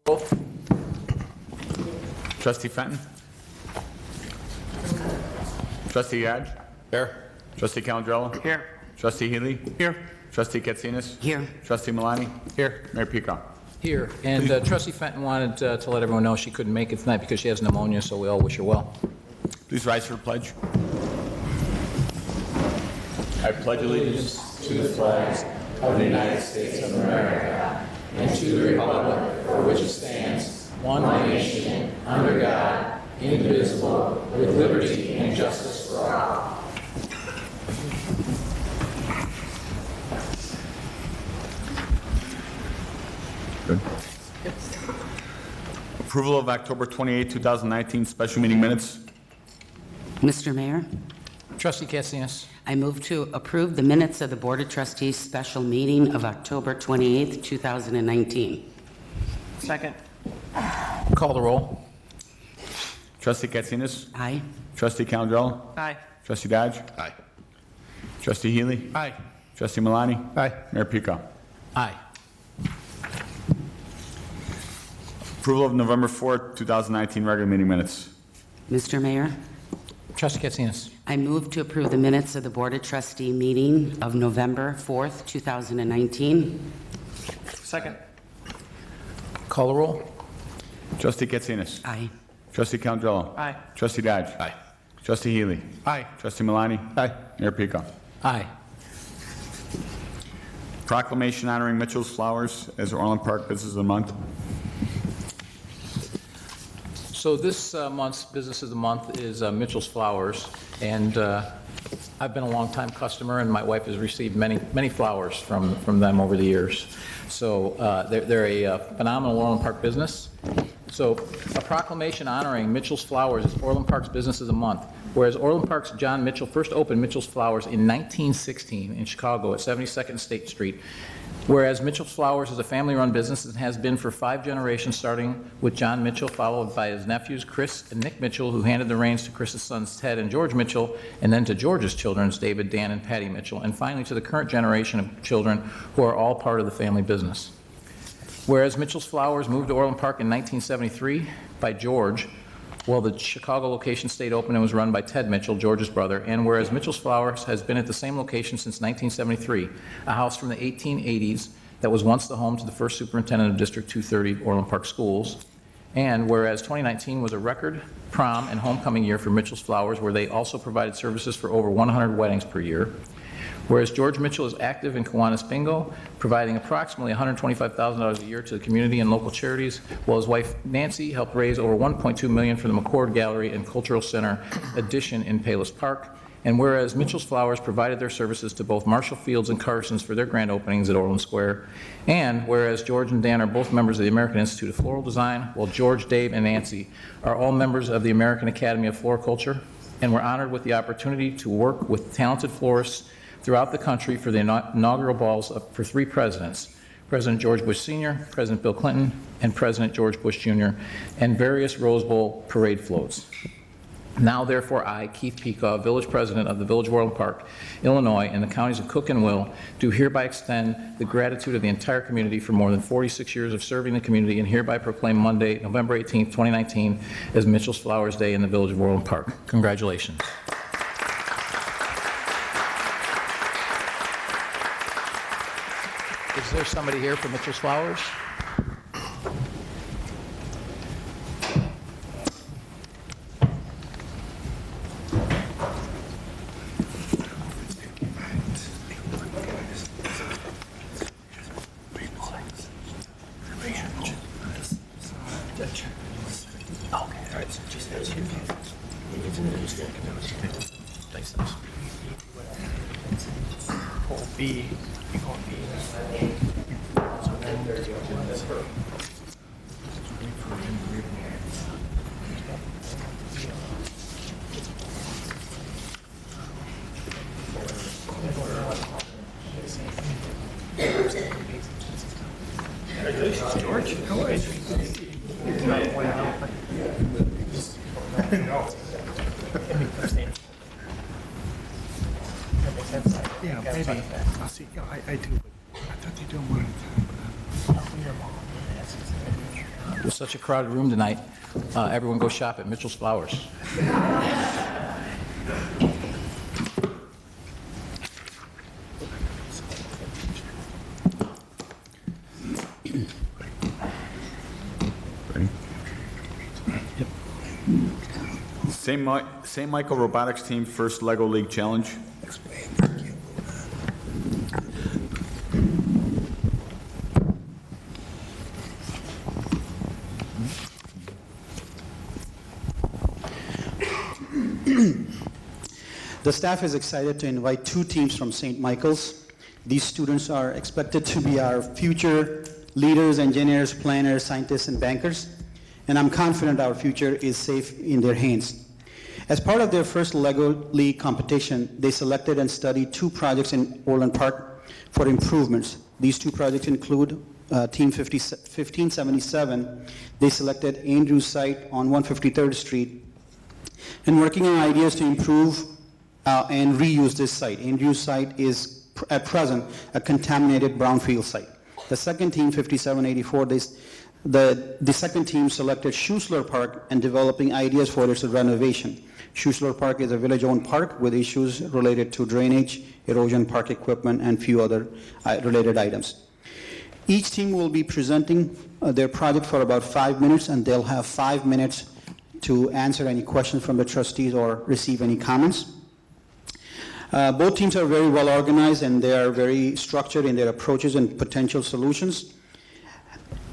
Roll. Trustee Fenton. Trustee Yadge. Here. Trustee Calandrella. Here. Trustee Healy. Here. Trustee Katsinas. Here. Trustee Malani. Here. Mayor Pico. Here, and Trustee Fenton wanted to let everyone know she couldn't make it tonight because she has pneumonia, so we all wish her well. Please rise for the pledge. I pledge allegiance To the flags of the United States of America and to the republic for which it stands, one nation, under God, indivisible, with liberty and justice for all. Good. Approval of October 28, 2019 special meeting minutes. Mr. Mayor, Trustee Katsinas. I move to approve the minutes of the Board of Trustees special meeting of October 28th, 2019. Second. Call the roll. Trustee Katsinas. Aye. Trustee Calandrella. Aye. Trustee Dodge. Aye. Trustee Healy. Aye. Trustee Malani. Aye. Mayor Pico. Aye. Approval of November 4, 2019 regular meeting minutes. Mr. Mayor, Trustee Katsinas. I move to approve the minutes of the Board of Trustee meeting of November 4th, 2019. Second. Call the roll. Trustee Katsinas. Aye. Trustee Calandrella. Aye. Trustee Dodge. Aye. Trustee Healy. Aye. Trustee Malani. Aye. Mayor Pico. Aye. Proclamation honoring Mitchell's Flowers as Orland Park Business of the Month. So this month's Business of the Month is Mitchell's Flowers, and I've been a longtime customer, and my wife has received many flowers from them over the years. So they're a phenomenal Orland Park business. So a proclamation honoring Mitchell's Flowers is Orland Park's Business of the Month. Whereas Orland Park's John Mitchell first opened Mitchell's Flowers in 1916 in Chicago at 72nd State Street. Whereas Mitchell's Flowers is a family-run business and has been for 5 generations, starting with John Mitchell, followed by his nephews Chris and Nick Mitchell, who handed the reins to Chris's sons Ted and George Mitchell, and then to George's children, David, Dan, and Patty Mitchell, and finally to the current generation of children who are all part of the family business. Whereas Mitchell's Flowers moved to Orland Park in 1973 by George, while the Chicago location stayed open and was run by Ted Mitchell, George's brother, and whereas Mitchell's Flowers has been at the same location since 1973, a house from the 1880s that was once the home to the first superintendent of District 230 Orland Park Schools, and whereas 2019 was a record prom and homecoming year for Mitchell's Flowers, where they also provided services for over 100 weddings per year, whereas George Mitchell is active in Kiwanis Bingo, providing approximately $125,000 a year to the community and local charities, while his wife Nancy helped raise over $1.2 million for the McCord Gallery and Cultural Center addition in Palos Park, and whereas Mitchell's Flowers provided their services to both Marshall Fields and Carson's for their grand openings at Orland Square, and whereas George and Dan are both members of the American Institute of Floral Design, while George, Dave, and Nancy are all members of the American Academy of Floriculture, and we're honored with the opportunity to work with talented florists throughout the country for the inaugural balls for 3 presidents, President George Bush Sr., President Bill Clinton, and President George Bush Jr., and various Rose Bowl parade floats. Now, therefore, I, Keith Pico, Village President of the Village of Orland Park, Illinois, and the counties of Cook and Will, do hereby extend the gratitude of the entire community for more than 46 years of serving the community, and hereby proclaim Monday, November 18th, 2019, as Mitchell's Flowers Day in the Village of Orland Park. Congratulations. Is there somebody here for Mitchell's Flowers? George, how are you? Yeah, maybe. I'll see. I do, but I thought they don't want it. With such a crowded room tonight, everyone go shop at Mitchell's Flowers. Ready? St. Michael Robotics Team First Lego League Challenge. The staff is excited to invite 2 teams from St. Michael's. These students are expected to be our future leaders, engineers, planners, scientists, and bankers, and I'm confident our future is safe in their hands. As part of their first LEGO League competition, they selected and studied 2 projects in Orland Park for improvements. These 2 projects include Team 1577. They selected Andrew's site on 153rd Street and working on ideas to improve and reuse this site. Andrew's site is at present a contaminated brownfield site. The second team, 5784, the second team selected Schuessler Park and developing ideas for its renovation. Schuessler Park is a village-owned park with issues related to drainage, erosion, park equipment, and few other related items. Each team will be presenting their project for about 5 minutes, and they'll have 5 minutes to answer any questions from the trustees or receive any comments. Both teams are very well organized and they are very structured in their approaches and potential solutions.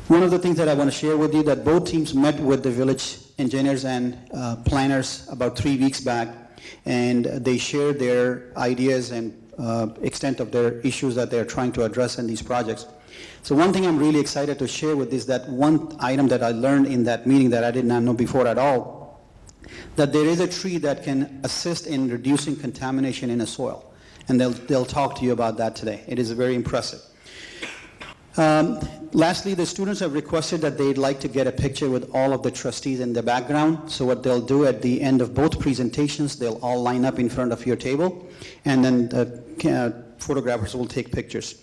One of the things that I want to share with you that both teams met with the village engineers and planners about 3 weeks back, and they shared their ideas and extent of their issues that they're trying to address in these projects. So one thing I'm really excited to share with is that one item that I learned in that meeting that I did not know before at all, that there is a tree that can assist in reducing contamination in a soil. And they'll talk to you about that today. It is very impressive. Lastly, the students have requested that they'd like to get a picture with all of the trustees in the background. So what they'll do at the end of both presentations, they'll all line up in front of your table, and then the photographers will take pictures.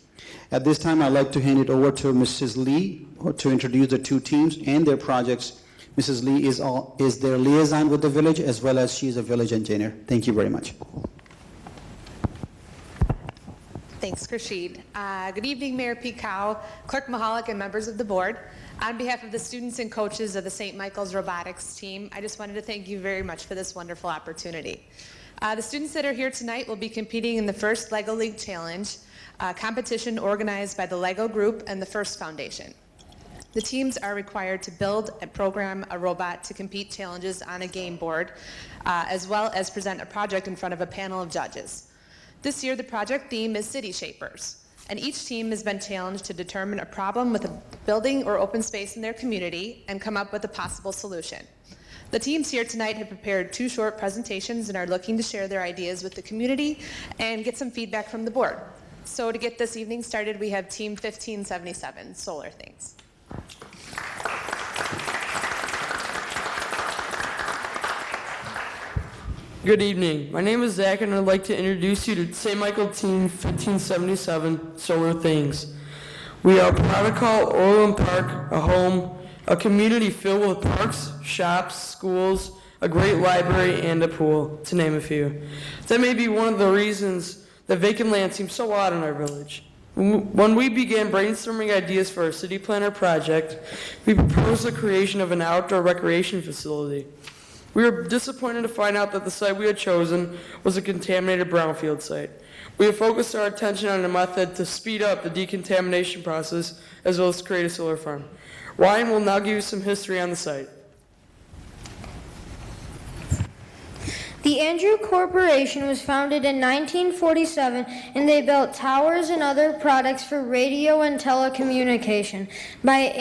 At this time, I'd like to hand it over to Mrs. Lee to introduce the 2 teams and their projects. Mrs. Lee is their liaison with the village, as well as she's a village engineer. Thank you very much. Thanks, Krishid. Good evening, Mayor Pete Cow, Clerk Mahalik, and members of the board. On behalf of the students and coaches of the St. Michael's Robotics team, I just wanted to thank you very much for this wonderful opportunity. The students that are here tonight will be competing in the first LEGO League Challenge, competition organized by the LEGO Group and the First Foundation. The teams are required to build and program a robot to compete challenges on a game board, as well as present a project in front of a panel of judges. This year, the project theme is City Shapers, and each team has been challenged to determine a problem with a building or open space in their community and come up with a possible solution. The teams here tonight have prepared 2 short presentations and are looking to share their ideas with the community and get some feedback from the board. So to get this evening started, we have Team 1577, Solar Things. Good evening. My name is Zach, and I'd like to introduce you to St. Michael Team 1577, Solar Things. We are proud to call Orland Park a home, a community filled with parks, shops, schools, a great library, and a pool, to name a few. That may be one of the reasons that vacant land seems so odd in our village. When we began brainstorming ideas for our city planner project, we proposed the creation of an outdoor recreation facility. We were disappointed to find out that the site we had chosen was a contaminated brownfield site. We have focused our attention on a method to speed up the decontamination process as well as create a solar farm. Ryan will now give you some history on the site. The Andrew Corporation was founded in 1947, and they built towers and other products for radio and telecommunication. By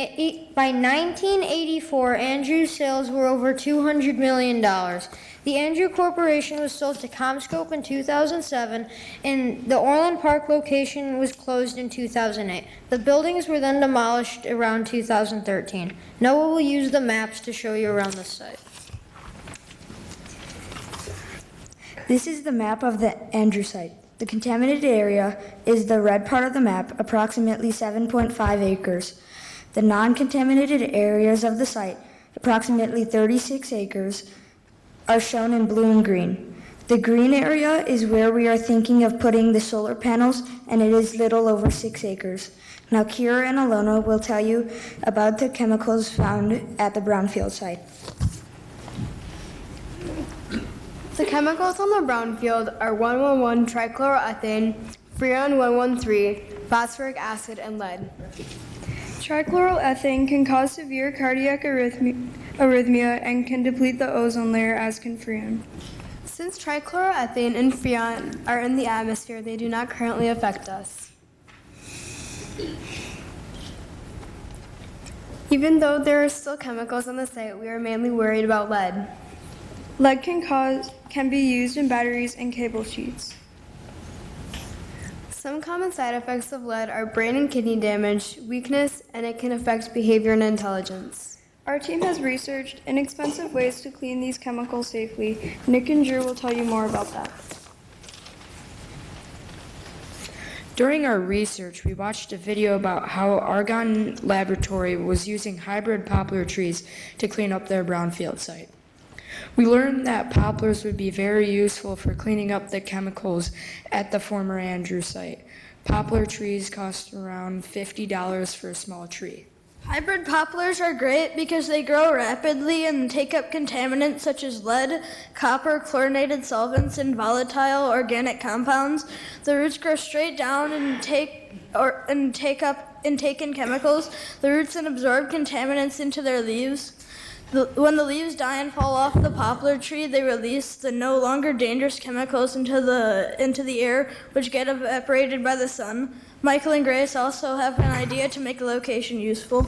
1984, Andrew's sales were over $200 million. The Andrew Corporation was sold to CommScope in 2007, and the Orland Park location was closed in 2008. The buildings were then demolished around 2013. Noah will use the maps to show you around the site. This is the map of the Andrew site. The contaminated area is the red part of the map, approximately 7.5 acres. The non-contaminated areas of the site, approximately 36 acres, are shown in blue and green. The green area is where we are thinking of putting the solar panels, and it is little over 6 acres. Now, Kira and Alona will tell you about the chemicals found at the brownfield site. The chemicals on the brownfield are 1,1,1-trichloroethane, freon 113, phosphoric acid, and lead. Trichloroethane can cause severe cardiac arrhythmia and can deplete the ozone layer, as can freon. Since trichloroethane and freon are in the atmosphere, they do not currently affect us. Even though there are still chemicals on the site, we are mainly worried about lead. Lead can be used in batteries and cable sheets. Some common side effects of lead are brain and kidney damage, weakness, and it can affect behavior and intelligence. Our team has researched inexpensive ways to clean these chemicals safely. Nick and Drew will tell you more about that. During our research, we watched a video about how Argonne Laboratory was using hybrid poplar trees to clean up their brownfield site. We learned that poplars would be very useful for cleaning up the chemicals at the former Andrew site. Poplar trees cost around $50 for a small tree. Hybrid poplars are great because they grow rapidly and take up contaminants such as lead, copper, chlorinated solvents, and volatile organic compounds. The roots grow straight down and take in chemicals. The roots then absorb contaminants into their leaves. When the leaves die and fall off the poplar tree, they release the no longer dangerous chemicals into the air, which get evaporated by the sun. Michael and Grace also have an idea to make the location useful.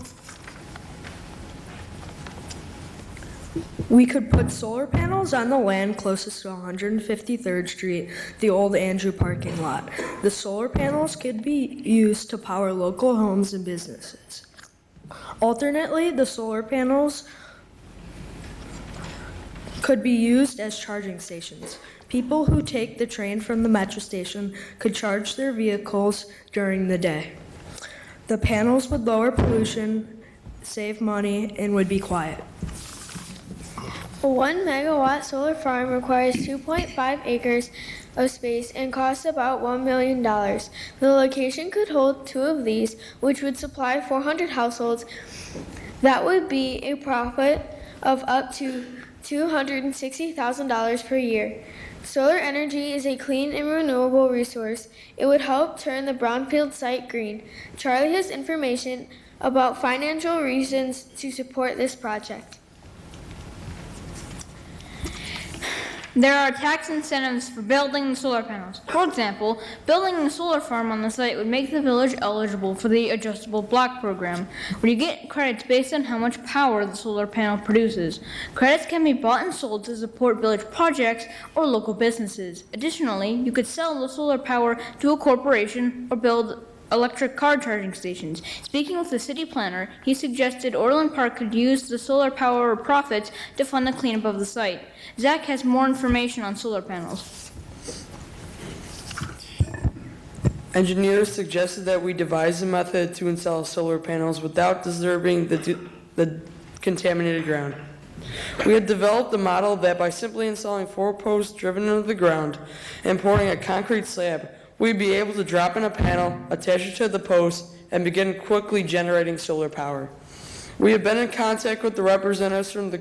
We could put solar panels on the land closest to 153rd Street, the old Andrew parking lot. The solar panels could be used to power local homes and businesses. Alternately, the solar panels could be used as charging stations. People who take the train from the metro station could charge their vehicles during the day. The panels would lower pollution, save money, and would be quiet. A 1 megawatt solar farm requires 2.5 acres of space and costs about $1 million. The location could hold 2 of these, which would supply 400 households. That would be a profit of up to $260,000 per year. Solar energy is a clean and renewable resource. It would help turn the brownfield site green. Charlie has information about financial reasons to support this project. There are tax incentives for building solar panels. For example, building a solar farm on the site would make the village eligible for the adjustable block program, where you get credits based on how much power the solar panel produces. Credits can be bought and sold to support village projects or local businesses. Additionally, you could sell the solar power to a corporation or build electric car charging stations. Speaking with the city planner, he suggested Orland Park could use the solar power profits to fund the cleanup of the site. Zach has more information on solar panels. Engineers suggested that we devise a method to install solar panels without disturbing the contaminated ground. We had developed a model that by simply installing 4 posts driven into the ground and pouring a concrete slab, we'd be able to drop in a panel, attach it to the post, and begin quickly generating solar power. We have been in contact with the representatives from the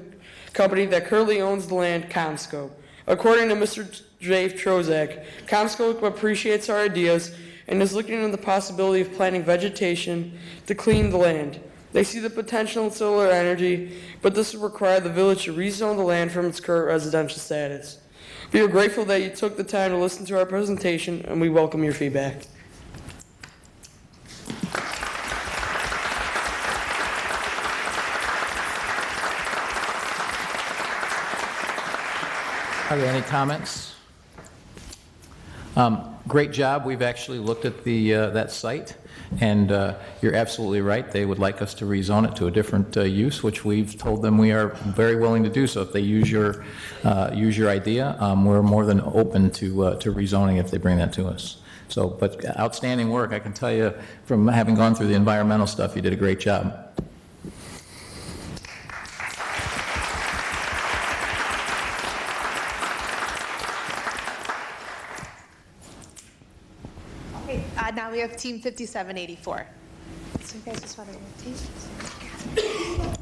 company that currently owns the land, CommScope. According to Mr. Dave Trozak, CommScope appreciates our ideas and is looking into the possibility of planting vegetation to clean the land. They see the potential in solar energy, but this will require the village to rezone the land from its current residential status. We are grateful that you took the time to listen to our presentation, and we welcome your feedback. Are there any comments? Great job. We've actually looked at that site, and you're absolutely right. They would like us to rezone it to a different use, which we've told them we are very willing to do. So if they use your idea, we're more than open to rezoning if they bring that to us. So, but outstanding work. I can tell you from having gone through the environmental stuff, you did a great job. Now we have Team 5784. So you guys just want to rotate?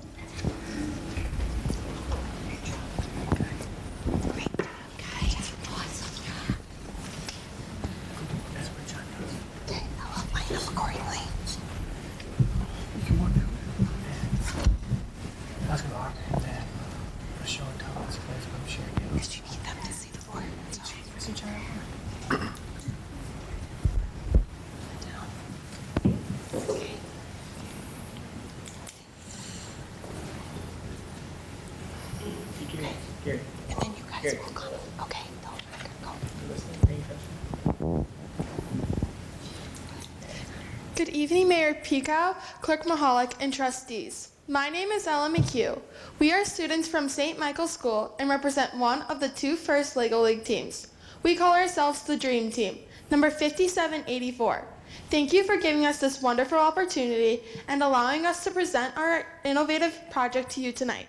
Good evening, Mayor Pico, Clerk Mahalik, and trustees. My name is Ella McHugh. We are students from St. Michael's School and represent one of the two first LEGO League teams. We call ourselves the Dream Team, number 5784. Thank you for giving us this wonderful opportunity and allowing us to present our innovative project to you tonight.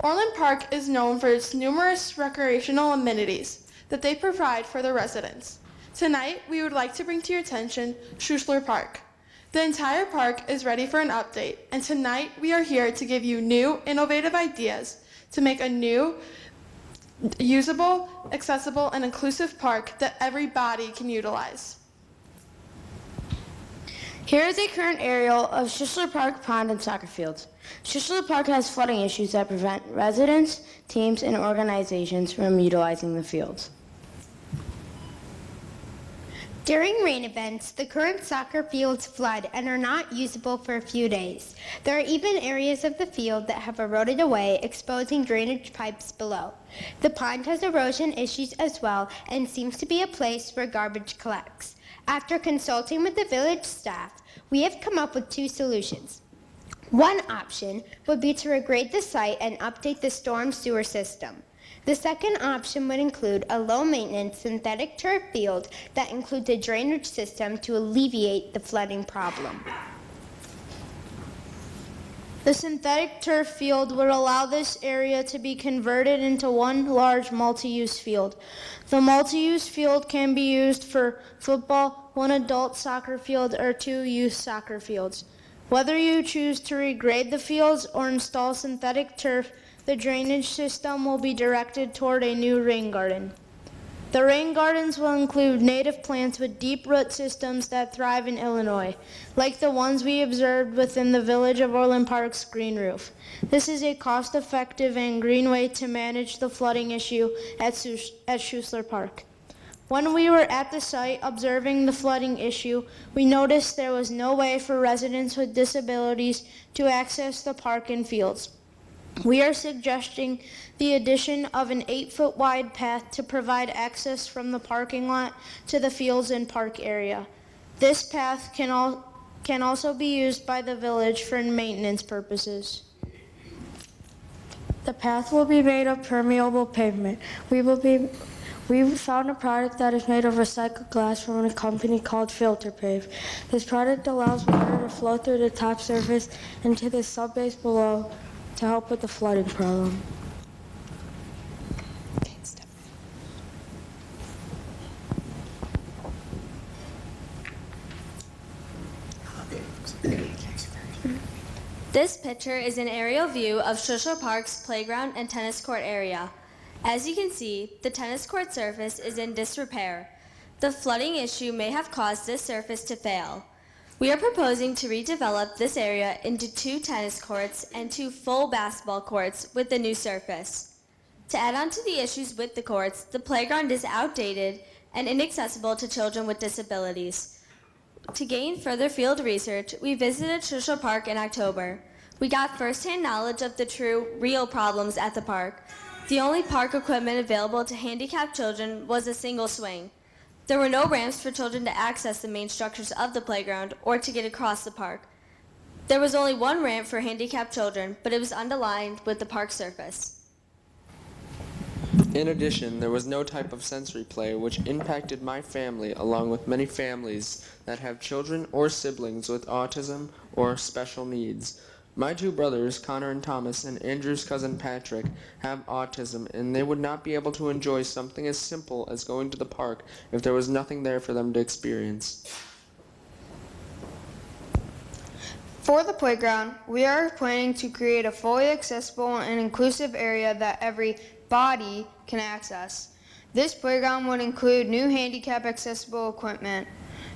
Orland Park is known for its numerous recreational amenities that they provide for the residents. Tonight, we would like to bring to your attention Schussler Park. The entire park is ready for an update, and tonight we are here to give you new, innovative ideas to make a new, usable, accessible, and inclusive park that everybody can utilize. Here is a current aerial of Schussler Park Pond and soccer fields. Schussler Park has flooding issues that prevent residents, teams, and organizations from utilizing the fields. During rain events, the current soccer fields flood and are not usable for a few days. There are even areas of the field that have eroded away, exposing drainage pipes below. The pond has erosion issues as well and seems to be a place where garbage collects. After consulting with the village staff, we have come up with two solutions. One option would be to regrade the site and update the storm sewer system. The second option would include a low-maintenance synthetic turf field that includes a drainage system to alleviate the flooding problem. The synthetic turf field would allow this area to be converted into one large multi-use field. The multi-use field can be used for football, one adult soccer field, or two youth soccer fields. Whether you choose to regrade the fields or install synthetic turf, the drainage system will be directed toward a new rain garden. The rain gardens will include native plants with deep root systems that thrive in Illinois, like the ones we observed within the Village of Orland Park's green roof. This is a cost-effective and green way to manage the flooding issue at Schussler Park. When we were at the site observing the flooding issue, we noticed there was no way for residents with disabilities to access the park and fields. We are suggesting the addition of an 8-foot wide path to provide access from the parking lot to the fields and park area. This path can also be used by the village for maintenance purposes. The path will be made of permeable pavement. We found a product that is made of recycled glass from a company called FilterPave. This product allows water to flow through the top surface into the subbase below to help with the flooding problem. This picture is an aerial view of Schussler Park's playground and tennis court area. As you can see, the tennis court surface is in disrepair. The flooding issue may have caused this surface to fail. We are proposing to redevelop this area into 2 tennis courts and 2 full basketball courts with the new surface. To add on to the issues with the courts, the playground is outdated and inaccessible to children with disabilities. To gain further field research, we visited Schussler Park in October. We got firsthand knowledge of the true, real problems at the park. The only park equipment available to handicapped children was a single swing. There were no ramps for children to access the main structures of the playground or to get across the park. There was only one ramp for handicapped children, but it was underlined with the park surface. In addition, there was no type of sensory play which impacted my family along with many families that have children or siblings with autism or special needs. My two brothers, Connor and Thomas, and Andrew's cousin Patrick, have autism, and they would not be able to enjoy something as simple as going to the park if there was nothing there for them to experience. For the playground, we are planning to create a fully accessible and inclusive area that every body can access. This playground would include new handicap accessible equipment.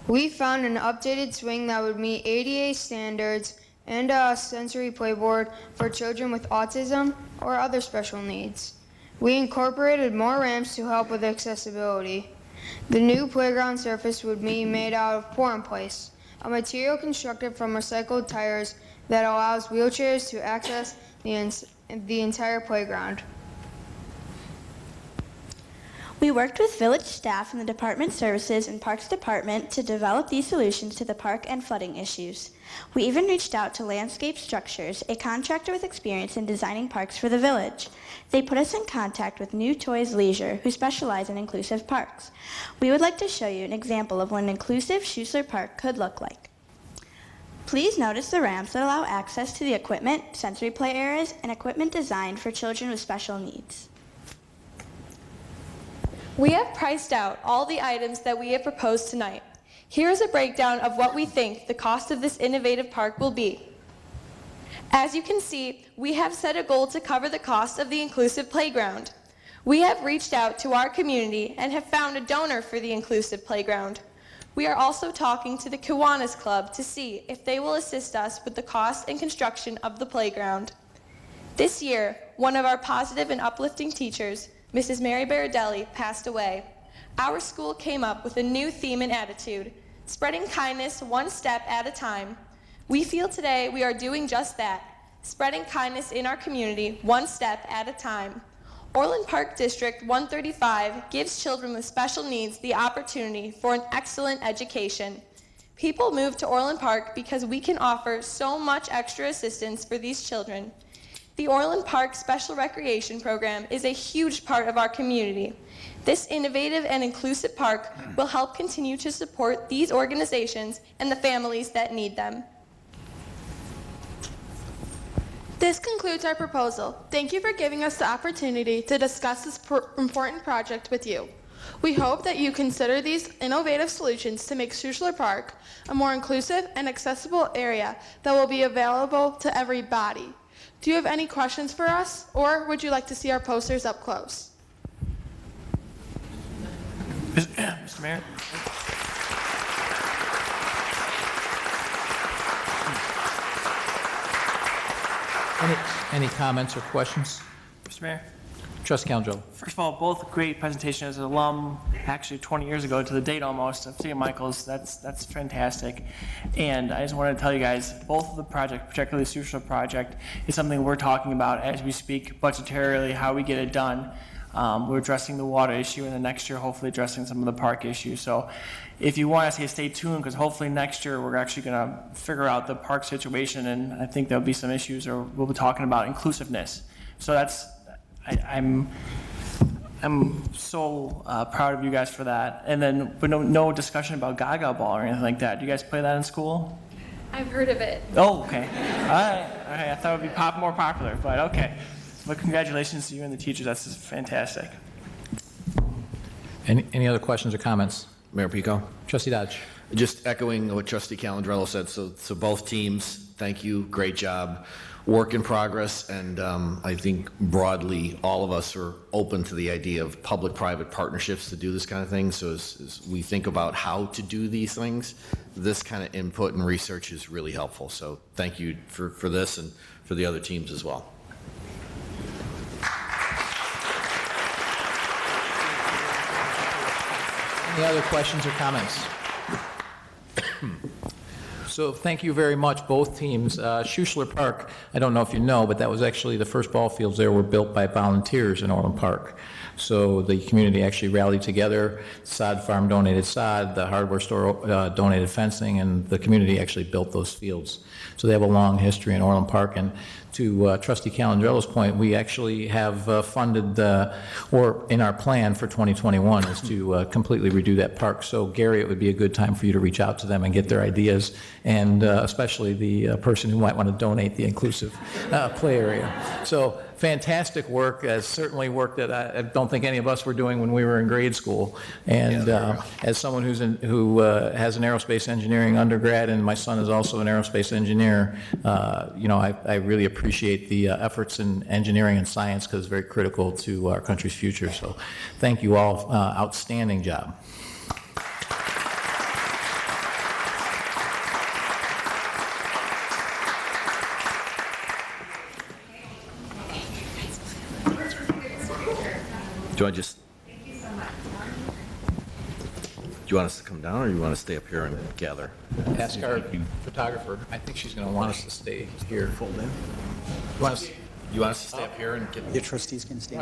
We found an updated swing that would meet ADA standards and a sensory playboard for children with autism or other special needs. We incorporated more ramps to help with accessibility. The new playground surface would be made out of pour in place, a material constructed from recycled tires that allows wheelchairs to access the entire playground. We worked with village staff in the Department Services and Parks Department to develop these solutions to the park and flooding issues. We even reached out to Landscape Structures, a contractor with experience in designing parks for the village. They put us in contact with New Toys Leisure, who specialize in inclusive parks. We would like to show you an example of what an inclusive Schuessler Park could look like. Please notice the ramps that allow access to the equipment, sensory play areas, and equipment designed for children with special needs. We have priced out all the items that we have proposed tonight. Here is a breakdown of what we think the cost of this innovative park will be. As you can see, we have set a goal to cover the cost of the inclusive playground. We have reached out to our community and have found a donor for the inclusive playground. We are also talking to the Kiwanis Club to see if they will assist us with the cost and construction of the playground. This year, one of our positive and uplifting teachers, Mrs. Mary Baradelli, passed away. Our school came up with a new theme and attitude, spreading kindness one step at a time. We feel today we are doing just that, spreading kindness in our community one step at a time. Orland Park District 135 gives children with special needs the opportunity for an excellent education. People move to Orland Park because we can offer so much extra assistance for these children. The Orland Park Special Recreation Program is a huge part of our community. This innovative and inclusive park will help continue to support these organizations and the families that need them. This concludes our proposal. Thank you for giving us the opportunity to discuss this important project with you. We hope that you consider these innovative solutions to make Schuessler Park a more inclusive and accessible area that will be available to everybody. Do you have any questions for us, or would you like to see our posters up close? Mr. Mayor? Any comments or questions? Mr. Mayor? Trustee Calendro. First of all, both great presentations as an alum, actually 20 years ago to the date almost, of St. Michael's. That's fantastic. And I just wanted to tell you guys, both of the projects, particularly the Schuessler project, is something we're talking about as we speak budgetarily, how we get it done. We're addressing the water issue, and then next year, hopefully addressing some of the park issues. So if you want to stay tuned, because hopefully next year we're actually going to figure out the park situation, and I think there'll be some issues, or we'll be talking about inclusiveness. So that's, I'm so proud of you guys for that. And then, but no discussion about Gaga Ball or anything like that. Do you guys play that in school? I've heard of it. Oh, okay. All right. I thought it would be more popular, but okay. But congratulations to you and the teachers. That's just fantastic. Any other questions or comments? Mayor Pico? Trustee Dodge. Just echoing what Trustee Calandrello said. So both teams, thank you. Great job. Work in progress. And I think broadly, all of us are open to the idea of public-private partnerships to do this kind of thing. So as we think about how to do these things, this kind of input and research is really helpful. So thank you for this and for the other teams as well. Any other questions or comments? So thank you very much, both teams. Schuessler Park, I don't know if you know, but that was actually the first ball fields there were built by volunteers in Orland Park. So the community actually rallied together. Sod Farm donated sod, the hardware store donated fencing, and the community actually built those fields. So they have a long history in Orland Park, and to Trustee Calandrella's point, we actually have funded, or in our plan for 2021 is to completely redo that park. So Gary, it would be a good time for you to reach out to them and get their ideas, and especially the person who might want to donate the inclusive play area. So fantastic work, certainly work that I don't think any of us were doing when we were in grade school. And as someone who has an aerospace engineering undergrad, and my son is also an aerospace engineer, I really appreciate the efforts in engineering and science, because it's very critical to our country's future. So thank you all. Outstanding job. Do you want us to come down, or you want to stay up here and gather? Ask our photographer. I think she's going to want us to stay here. Fold in. You want us to stay up here and get... Your trustees can stay.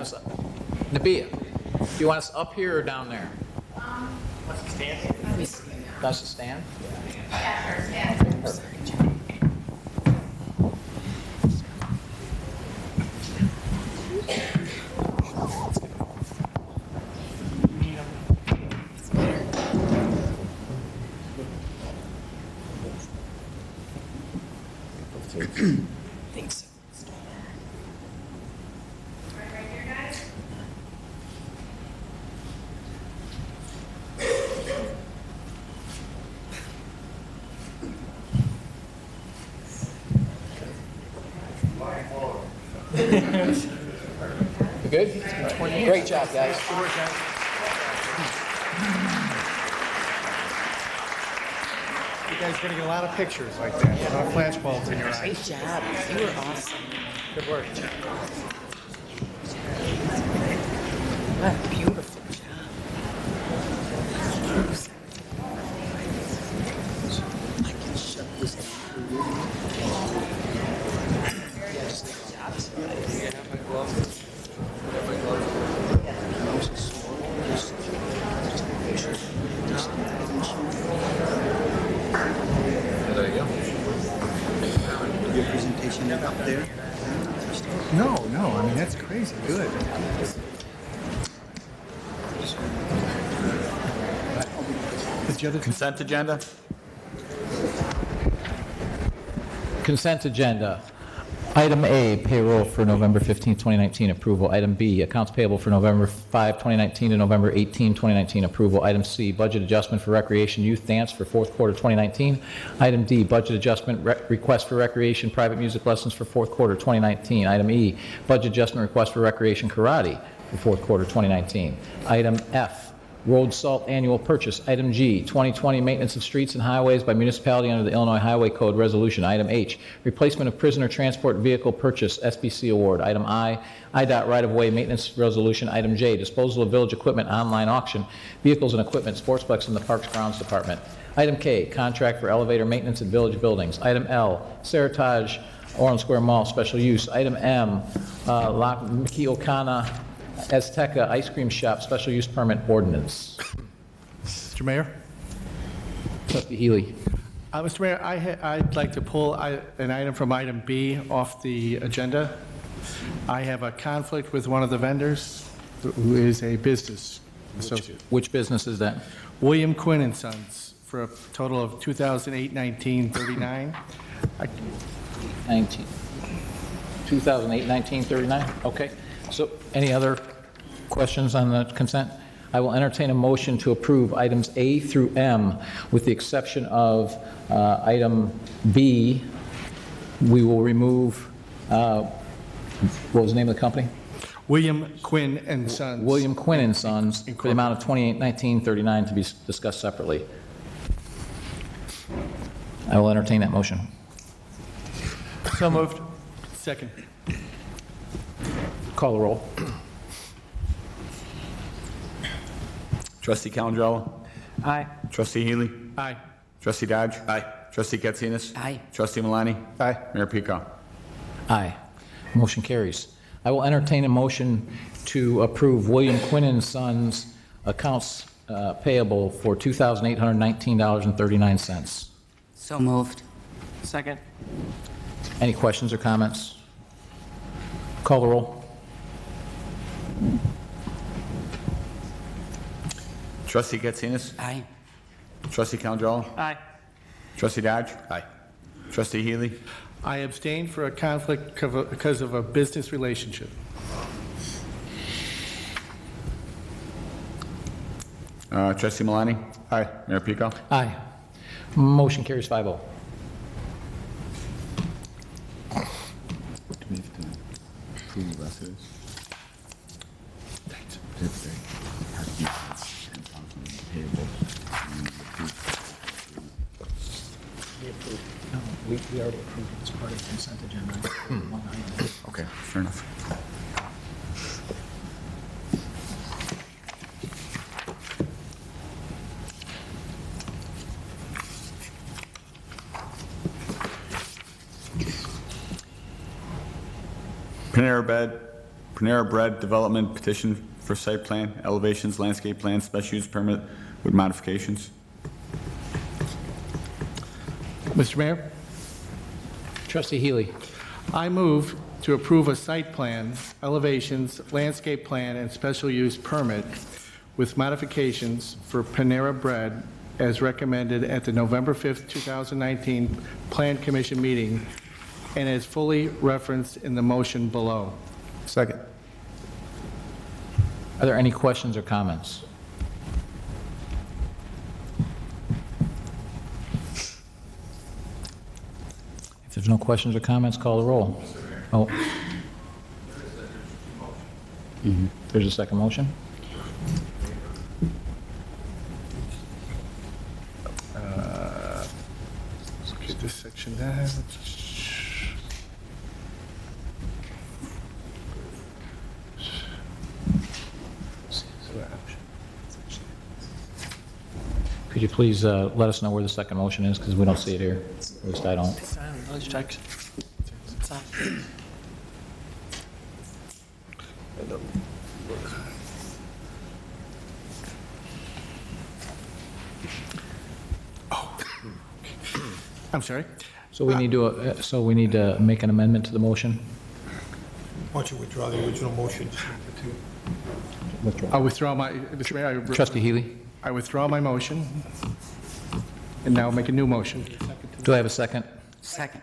Nabia, do you want us up here or down there? What's the stand? That's the stand? Thanks. You good? Great job, guys. Good work, guys. You guys are going to get a lot of pictures like that. A lot of flashbulbs in your eyes. Great job. You were awesome. Good work. What a beautiful job. I can shut this down for you. There you go. Your presentation up there. No, I mean, that's crazy good. Consent agenda? Consent agenda. Item A, payroll for November 15, 2019, approval. Item B, accounts payable for November 5, 2019 to November 18, 2019, approval. Item C, budget adjustment for recreation youth dance for fourth quarter 2019. Item D, budget adjustment request for recreation private music lessons for fourth quarter 2019. Item E, budget adjustment request for recreation karate for fourth quarter 2019. Item F, road salt annual purchase. Item G, 2020 maintenance of streets and highways by municipality under the Illinois Highway Code resolution. Item H, replacement of prisoner transport vehicle purchase, SBC award. Item I, IDOT right-of-way maintenance resolution. Item J, disposal of village equipment online auction, vehicles and equipment, sportsplex in the Parks Grounds Department. Item K, contract for elevator maintenance at village buildings. Item L, Seritage Orland Square Mall special use. Item M, La Mikiokana Azteca Ice Cream Shop Special Use Permit Ordinance. Mr. Mayor? Trustee Healy. Mr. Mayor, I'd like to pull an item from item B off the agenda. I have a conflict with one of the vendors who is a business associate. Which business is that? William Quinn and Sons, for a total of $2,008.1939. 2008-1939? Okay. So any other questions on the consent? I will entertain a motion to approve items A through M, with the exception of item B. We will remove, what was the name of the company? William Quinn and Sons. William Quinn and Sons, for the amount of $28,1939 to be discussed separately. I will entertain that motion. So moved. Second. Call the roll. Trustee Calandrella? Aye. Trustee Healy? Aye. Trustee Dodge? Aye. Trustee Katsinas? Aye. Trustee Malani? Aye. Mayor Pico? Aye. Motion carries. I will entertain a motion to approve William Quinn and Sons accounts payable for $2,819.39. So moved. Second. Any questions or comments? Call the roll. Trustee Katsinas? Aye. Trustee Calandrello? Aye. Trustee Dodge? Aye. Trustee Healy? I abstain for a conflict because of a business relationship. Trustee Malani? Aye. Mayor Pico? Aye. Motion carries 5-0. Do we have to approve the rest of this? We already approved it as part of the consent agenda. One item. Okay, fair enough. Panera Bread Development Petition for Site Plan, Elevations, Landscape Plan, Special Use Permit with modifications. Mr. Mayor, Trustee Healy. I move to approve a site plan, elevations, landscape plan, and special use permit with modifications for Panera Bread as recommended at the November 5th, 2019 Plan Commission meeting and as fully referenced in the motion below. Second. Are there any questions or comments? If there's no questions or comments, call the roll. Oh. There's a second motion? Let's get this section down. Could you please let us know where the second motion is, because we don't see it here. At least I don't. It's on, let's check. It's on. I'm sorry? So we need to make an amendment to the motion? Why don't you withdraw the original motion? I withdraw my, Mr. Mayor, Trustee Healy? I withdraw my motion and now make a new motion. Do I have a second? Second.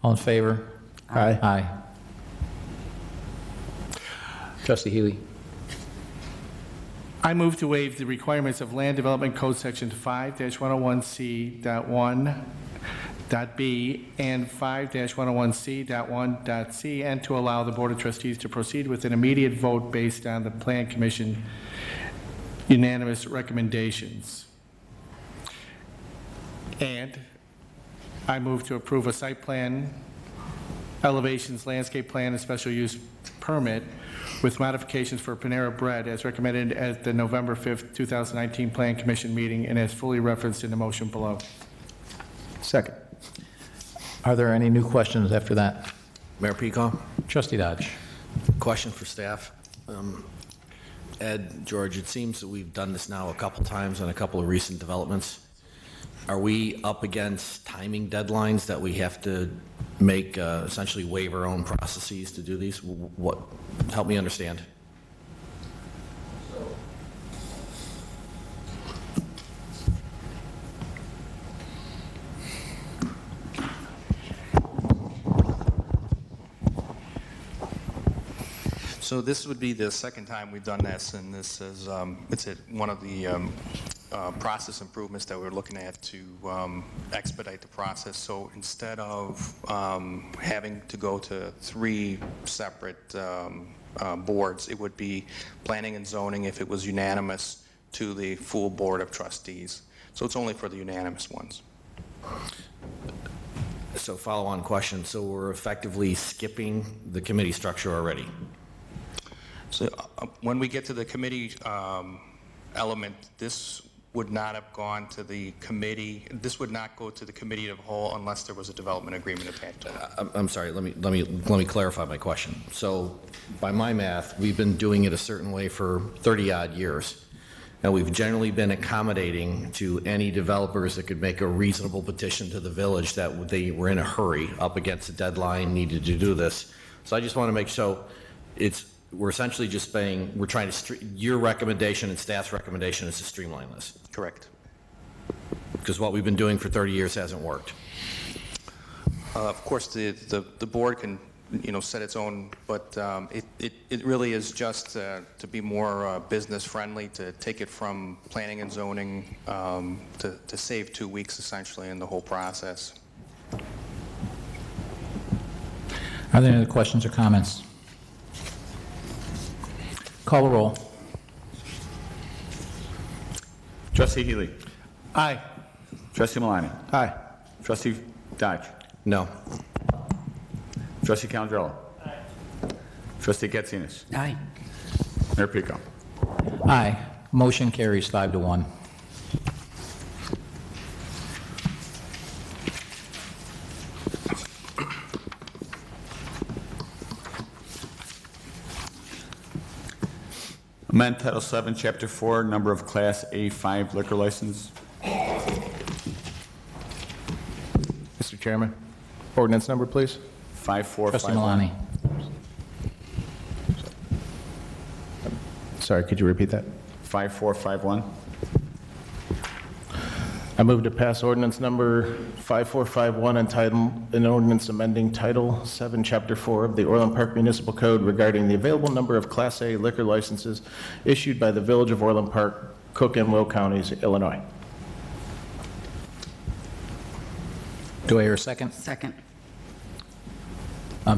All in favor? Aye. Aye. Trustee Healy? I move to waive the requirements of Land Development Code Section 5-101C.1.b and 5-101C.1.c, and to allow the Board of Trustees to proceed with an immediate vote based on the Plan Commission unanimous recommendations. And I move to approve a site plan, elevations, landscape plan, and special use permit with modifications for Panera Bread as recommended at the November 5th, 2019 Plan Commission meeting and as fully referenced in the motion below. Second. Are there any new questions after that? Mayor Pico, Trustee Dodge? question for staff. Ed, George, it seems that we've done this now a couple times on a couple of recent developments. Are we up against timing deadlines that we have to make, essentially waive our own processes to do these? What, help me understand. So this would be the second time we've done this, and this is it's one of the process improvements that we're looking at to expedite the process. So instead of having to go to 3 separate boards, it would be planning and zoning if it was unanimous to the full board of trustees. So it's only for the unanimous ones. So follow-on question, so we're effectively skipping the committee structure already? So when we get to the committee element, this would not have gone to the committee. This would not go to the committee of the whole unless there was a development agreement attached to it. I'm sorry, let me clarify my question. So by my math, we've been doing it a certain way for 30-odd years. And we've generally been accommodating to any developers that could make a reasonable petition to the village that they were in a hurry, up against a deadline, needed to do this. So I just want to make sure, we're essentially just saying, we're trying to, your recommendation and staff's recommendation is to streamline this. Correct. Because what we've been doing for 30 years hasn't worked. Of course, the board can, set its own, but it really is just to be more business friendly, to take it from planning and zoning, to save 2 weeks essentially in the whole process. Are there any other questions or comments? Call the roll. Trustee Healy. Aye. Trustee Malani. Aye. Trustee Dodge. No. Trustee Calandrello. Aye. Trustee Katsinas. Aye. Mayor Pico. Aye. Motion carries 5-1. Amend Title VII, Chapter 4, number of Class A5 liquor license. Mr. Chairman, ordinance number, please. 5451. Trustee Malani. Sorry, could you repeat that? 5451. I move to pass ordinance number 5451 entitled, an ordinance amending Title 7, Chapter 4 of the Orland Park Municipal Code regarding the available number of Class A liquor licenses issued by the Village of Orland Park, Cook and Will Counties, Illinois. Do I hear a second? Second.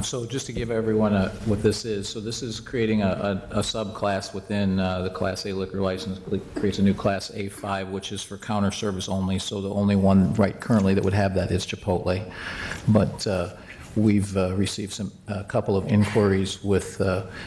So just to give everyone what this is, so this is creating a subclass within the Class A liquor license, creates a new Class A5, which is for counter service only, so the only one right currently that would have that is Chipotle. But we've received a couple of inquiries with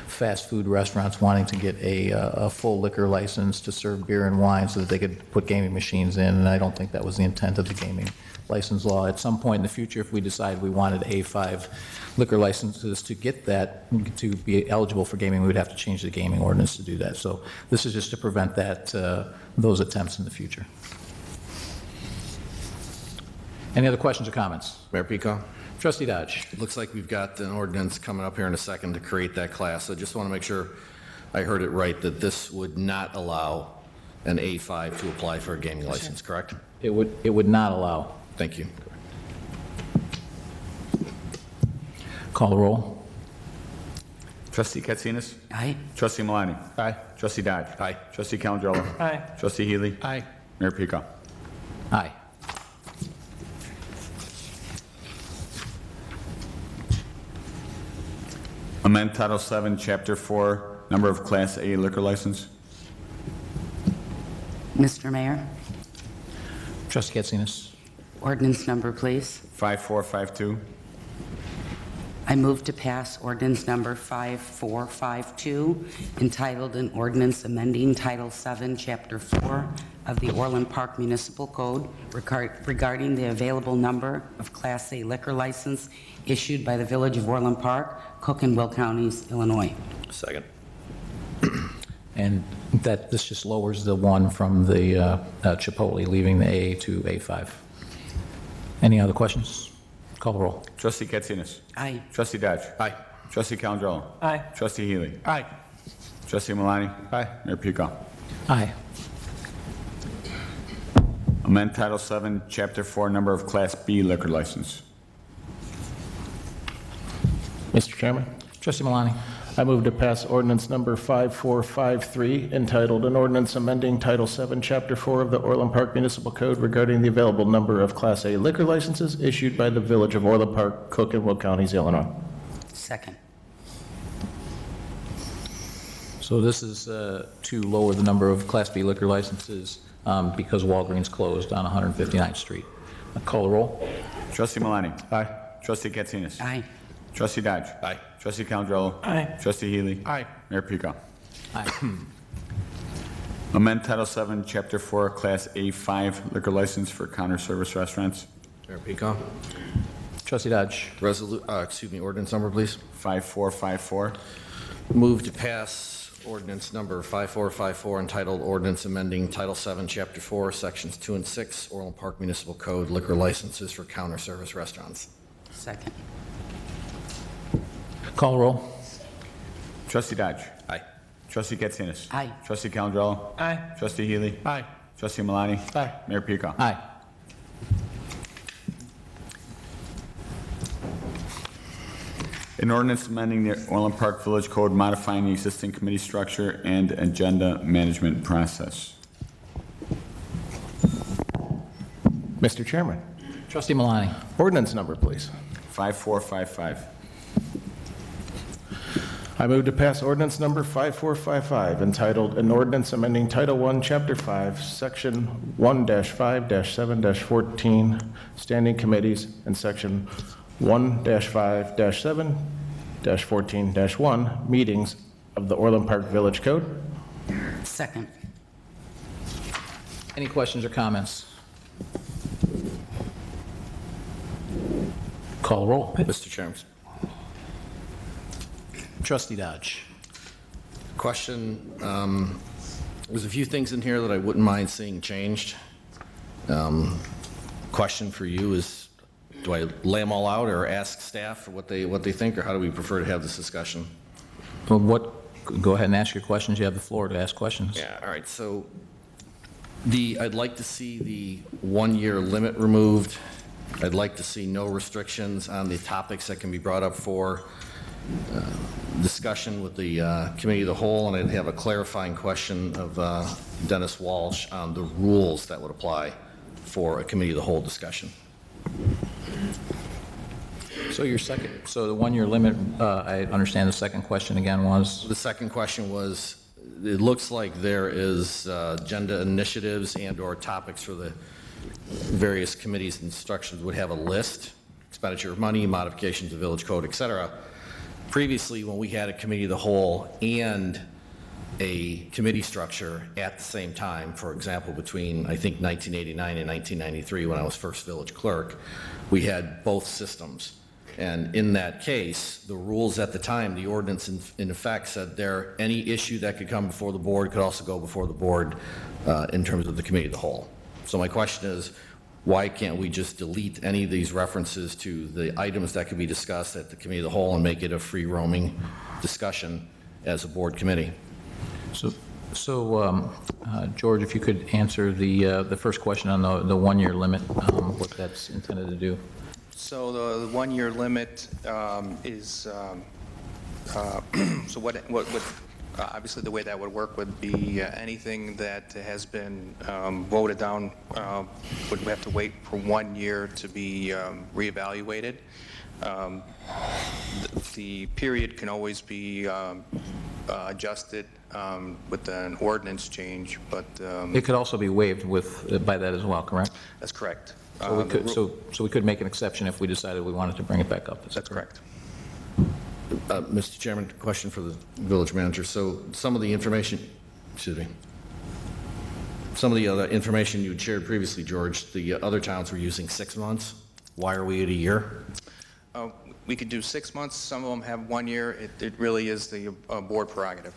fast food restaurants wanting to get a full liquor license to serve beer and wine so that they could put gaming machines in, and I don't think that was the intent of the gaming license law. At some point in the future, if we decide we wanted A5 liquor licenses to get that, to be eligible for gaming, we would have to change the gaming ordinance to do that. So this is just to prevent that, those attempts in the future. Any other questions or comments? Mayor Pico? Trustee Dodge. Looks like we've got an ordinance coming up here in a second to create that class. So just want to make sure I heard it right, that this would not allow an A5 to apply for a gaming license, correct? It would not allow. Thank you. Call the roll. Trustee Katsinas. Aye. Trustee Malani. Aye. Trustee Dodge. Aye. Trustee Calandrello. Aye. Trustee Healy. Aye. Mayor Pico. Aye. Amend Title VII, Chapter 4, number of Class A liquor license. Mr. Mayor, Trustee Katsinas. ordinance number, please. 5452. I move to pass ordinance number 5452, entitled an ordinance amending Title 7, Chapter 4 of the Orland Park Municipal Code regarding the available number of Class A liquor license issued by the Village of Orland Park, Cook and Will Counties, Illinois. Second. And that this just lowers the one from the Chipotle, leaving the A to A5. Any other questions? Call the roll. Trustee Katsinas. Aye. Trustee Dodge. Aye. Trustee Calandrello. Aye. Trustee Healy. Aye. Trustee Malani. Aye. Mayor Pico. Aye. Amend Title VII, Chapter 4, number of Class B liquor license. Mr. Chairman, Trustee Malani. I move to pass ordinance number 5453, entitled an ordinance amending Title 7, Chapter 4 of the Orland Park Municipal Code regarding the available number of Class A liquor licenses issued by the Village of Orland Park, Cook and Will Counties, Illinois. Second. So this is to lower the number of Class B liquor licenses because Walgreens closed on 159th Street. Call the roll. Trustee Malani. Aye. Trustee Katsinas. Aye. Trustee Dodge. Aye. Trustee Calandrello. Aye. Trustee Healy. Aye. Mayor Pico. Aye. Amend Title VII, Chapter 4, Class A5 liquor license for counter service restaurants. Mayor Pico? Trustee Dodge. Ordinance number, please. 5454. Move to pass ordinance number 5454 entitled Ordinance Amending Title 7, Chapter 4, Sections 2 and 6, Orland Park Municipal Code, liquor licenses for counter service restaurants. Second. Call the roll. Trustee Dodge. Aye. Trustee Katsinas. Aye. Trustee Calandrello. Aye. Trustee Healy. Aye. Trustee Malani. Aye. Mayor Pico. Aye. An ordinance amending the Orland Park Village Code modifying the existing committee structure and agenda management process. Mr. Chairman, Trustee Malani. ordinance number, please. 5455. I move to pass ordinance number 5455 entitled An Ordinance Amending Title I, Chapter 5, Section 1-5-7-14, Standing Committees, and Section 1-5-7-14-1, Meetings of the Orland Park Village Code. Second. Any questions or comments? Call roll. Mr. Chairman. Trustee Dodge. Question, there's a few things in here that I wouldn't mind seeing changed. Question for you is, do I lay them all out or ask staff for what they think, or how do we prefer to have this discussion? Well, go ahead and ask your questions. You have the floor to ask questions. Yeah, all right, so I'd like to see the one-year limit removed. I'd like to see no restrictions on the topics that can be brought up for discussion with the committee of the whole, and I'd have a clarifying question of Dennis Walsh on the rules that would apply for a committee of the whole discussion. So the one-year limit, I understand the second question again was? The second question was, it looks like there is agenda initiatives and/or topics for the various committees and structures would have a list, expenditure of money, modifications of village code, et cetera. Previously, when we had a committee of the whole and a committee structure at the same time, for example, between, I think, 1989 and 1993, when I was first village clerk, we had both systems. And in that case, the rules at the time, the ordinance in effect said any issue that could come before the board could also go before the board in terms of the committee of the whole. So my question is, why can't we just delete any of these references to the items that could be discussed at the committee of the whole and make it a free roaming discussion as a board committee? So George, if you could answer the first question on the one-year limit, what that's intended to do. So the one-year limit is, so what obviously the way that would work would be anything that has been voted down would have to wait for 1 year to be reevaluated. The period can always be adjusted with an ordinance change, but It could also be waived by that as well, correct? that's correct. So we could make an exception if we decided we wanted to bring it back up. That's correct. Mr. Chairman, question for the village manager. So some of the information, some of the other information you had shared previously, George, the other towns were using 6 months. Why are we at a year? We could do 6 months. Some of them have 1 year. It really is the board prerogative.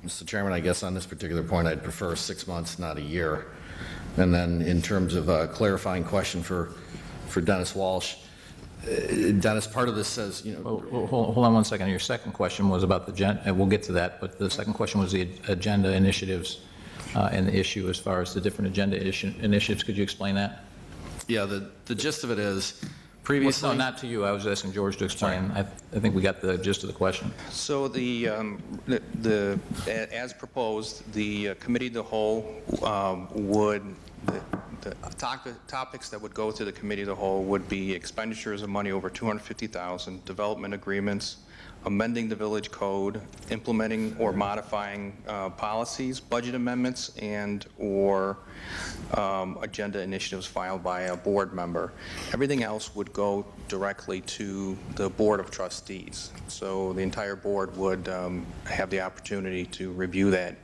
Mr. Chairman, I guess on this particular point, I'd prefer 6 months, not a year. And then in terms of a clarifying question for Dennis Walsh, Dennis, part of this says, you know... Hold on one second. Your second question was about and we'll get to that, but the second question was the agenda initiatives and the issue as far as the different agenda initiatives. Could you explain that? Yeah, the gist of it is, previously... Well, no, not to you. I was asking George to explain. I think we got the gist of the question. So as proposed, the committee of the whole would, the topics that would go to the committee of the whole would be expenditures of money over $250,000, development agreements, amending the village code, implementing or modifying policies, budget amendments, and/or agenda initiatives filed by a board member. Everything else would go directly to the Board of Trustees. So the entire board would have the opportunity to review that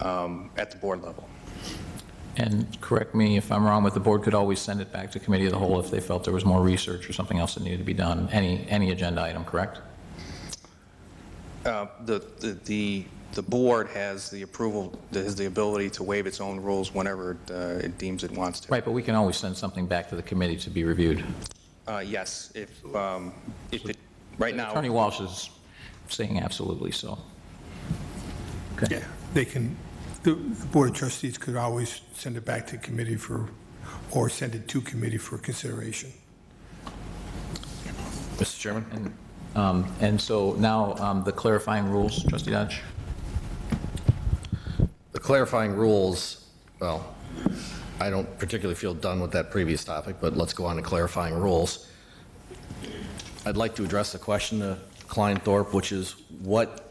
at the board level. And correct me if I'm wrong, but the board could always send it back to committee of the whole if they felt there was more research or something else that needed to be done, any agenda item, correct? The board has the ability to waive its own rules whenever it deems it wants to. Right, but we can always send something back to the committee to be reviewed. Yes, if it, right now. Attorney Walsh is saying absolutely so. Yeah, they can, the Board of Trustees could always send it back to committee for, or send it to committee for consideration. Mr. Chairman? And so now the clarifying rules, Trustee Dodge? The clarifying rules, well, I don't particularly feel done with that previous topic, but let's go on to clarifying rules. I'd like to address the question to Klein Thorpe, which is what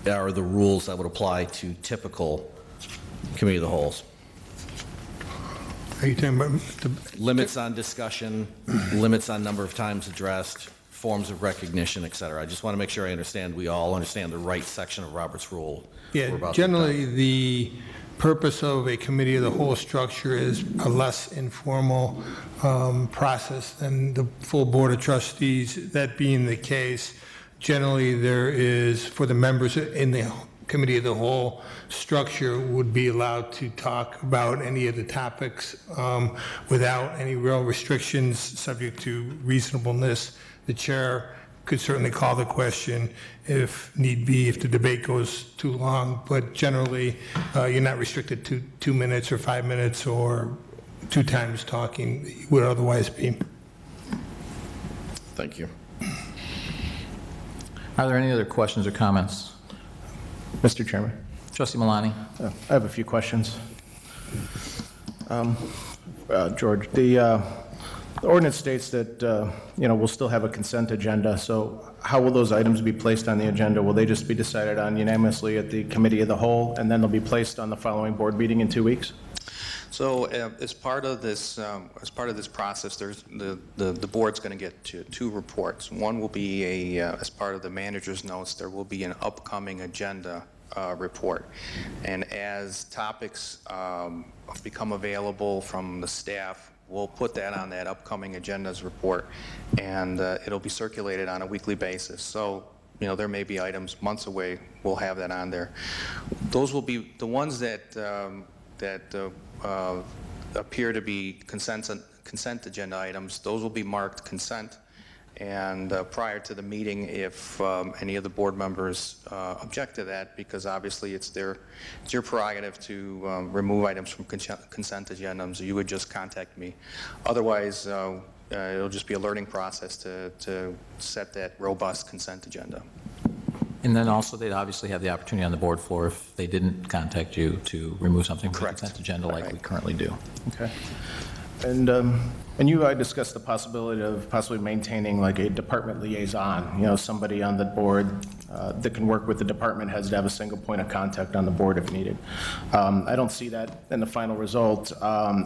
are the rules that would apply to typical committee of the wholes? Are you talking about Limits on discussion, limits on number of times addressed, forms of recognition, et cetera. I just want to make sure I understand, we all understand the right section of Robert's Rule. Yeah, generally, the purpose of a committee of the whole structure is a less informal process than the full Board of Trustees. That being the case, generally there is, for the members in the committee of the whole structure would be allowed to talk about any of the topics without any real restrictions, subject to reasonableness. The chair could certainly call the question if need be, if the debate goes too long, but generally you're not restricted to 2 minutes or 5 minutes or 2 times talking you would otherwise be. Thank you. Are there any other questions or comments? Mr. Chairman. Trustee Milani. I have a few questions. George, the ordinance states that, we'll still have a consent agenda, so how will those items be placed on the agenda? Will they just be decided on unanimously at the committee of the whole, and then they'll be placed on the following board meeting in 2 weeks? So as part of this process, there's the board's going to get two reports. One will be as part of the manager's notes, there will be an upcoming agenda report. And as topics become available from the staff, we'll put that on that upcoming agendas report, and it'll be circulated on a weekly basis. So, there may be items months away, we'll have that on there. Those will be the ones that appear to be consent agenda items. Those will be marked consent, and prior to the meeting, if any of the board members object to that, because obviously it's your prerogative to remove items from consent agendas, you would just contact me. Otherwise, it'll just be a learning process to set that robust consent agenda. And then also, they'd obviously have the opportunity on the board floor, if they didn't contact you, to remove something from the consent agenda like we currently do. Okay. And you discussed the possibility of possibly maintaining like a department liaison, somebody on the board that can work with the department heads to have a single point of contact on the board if needed. I don't see that in the final result.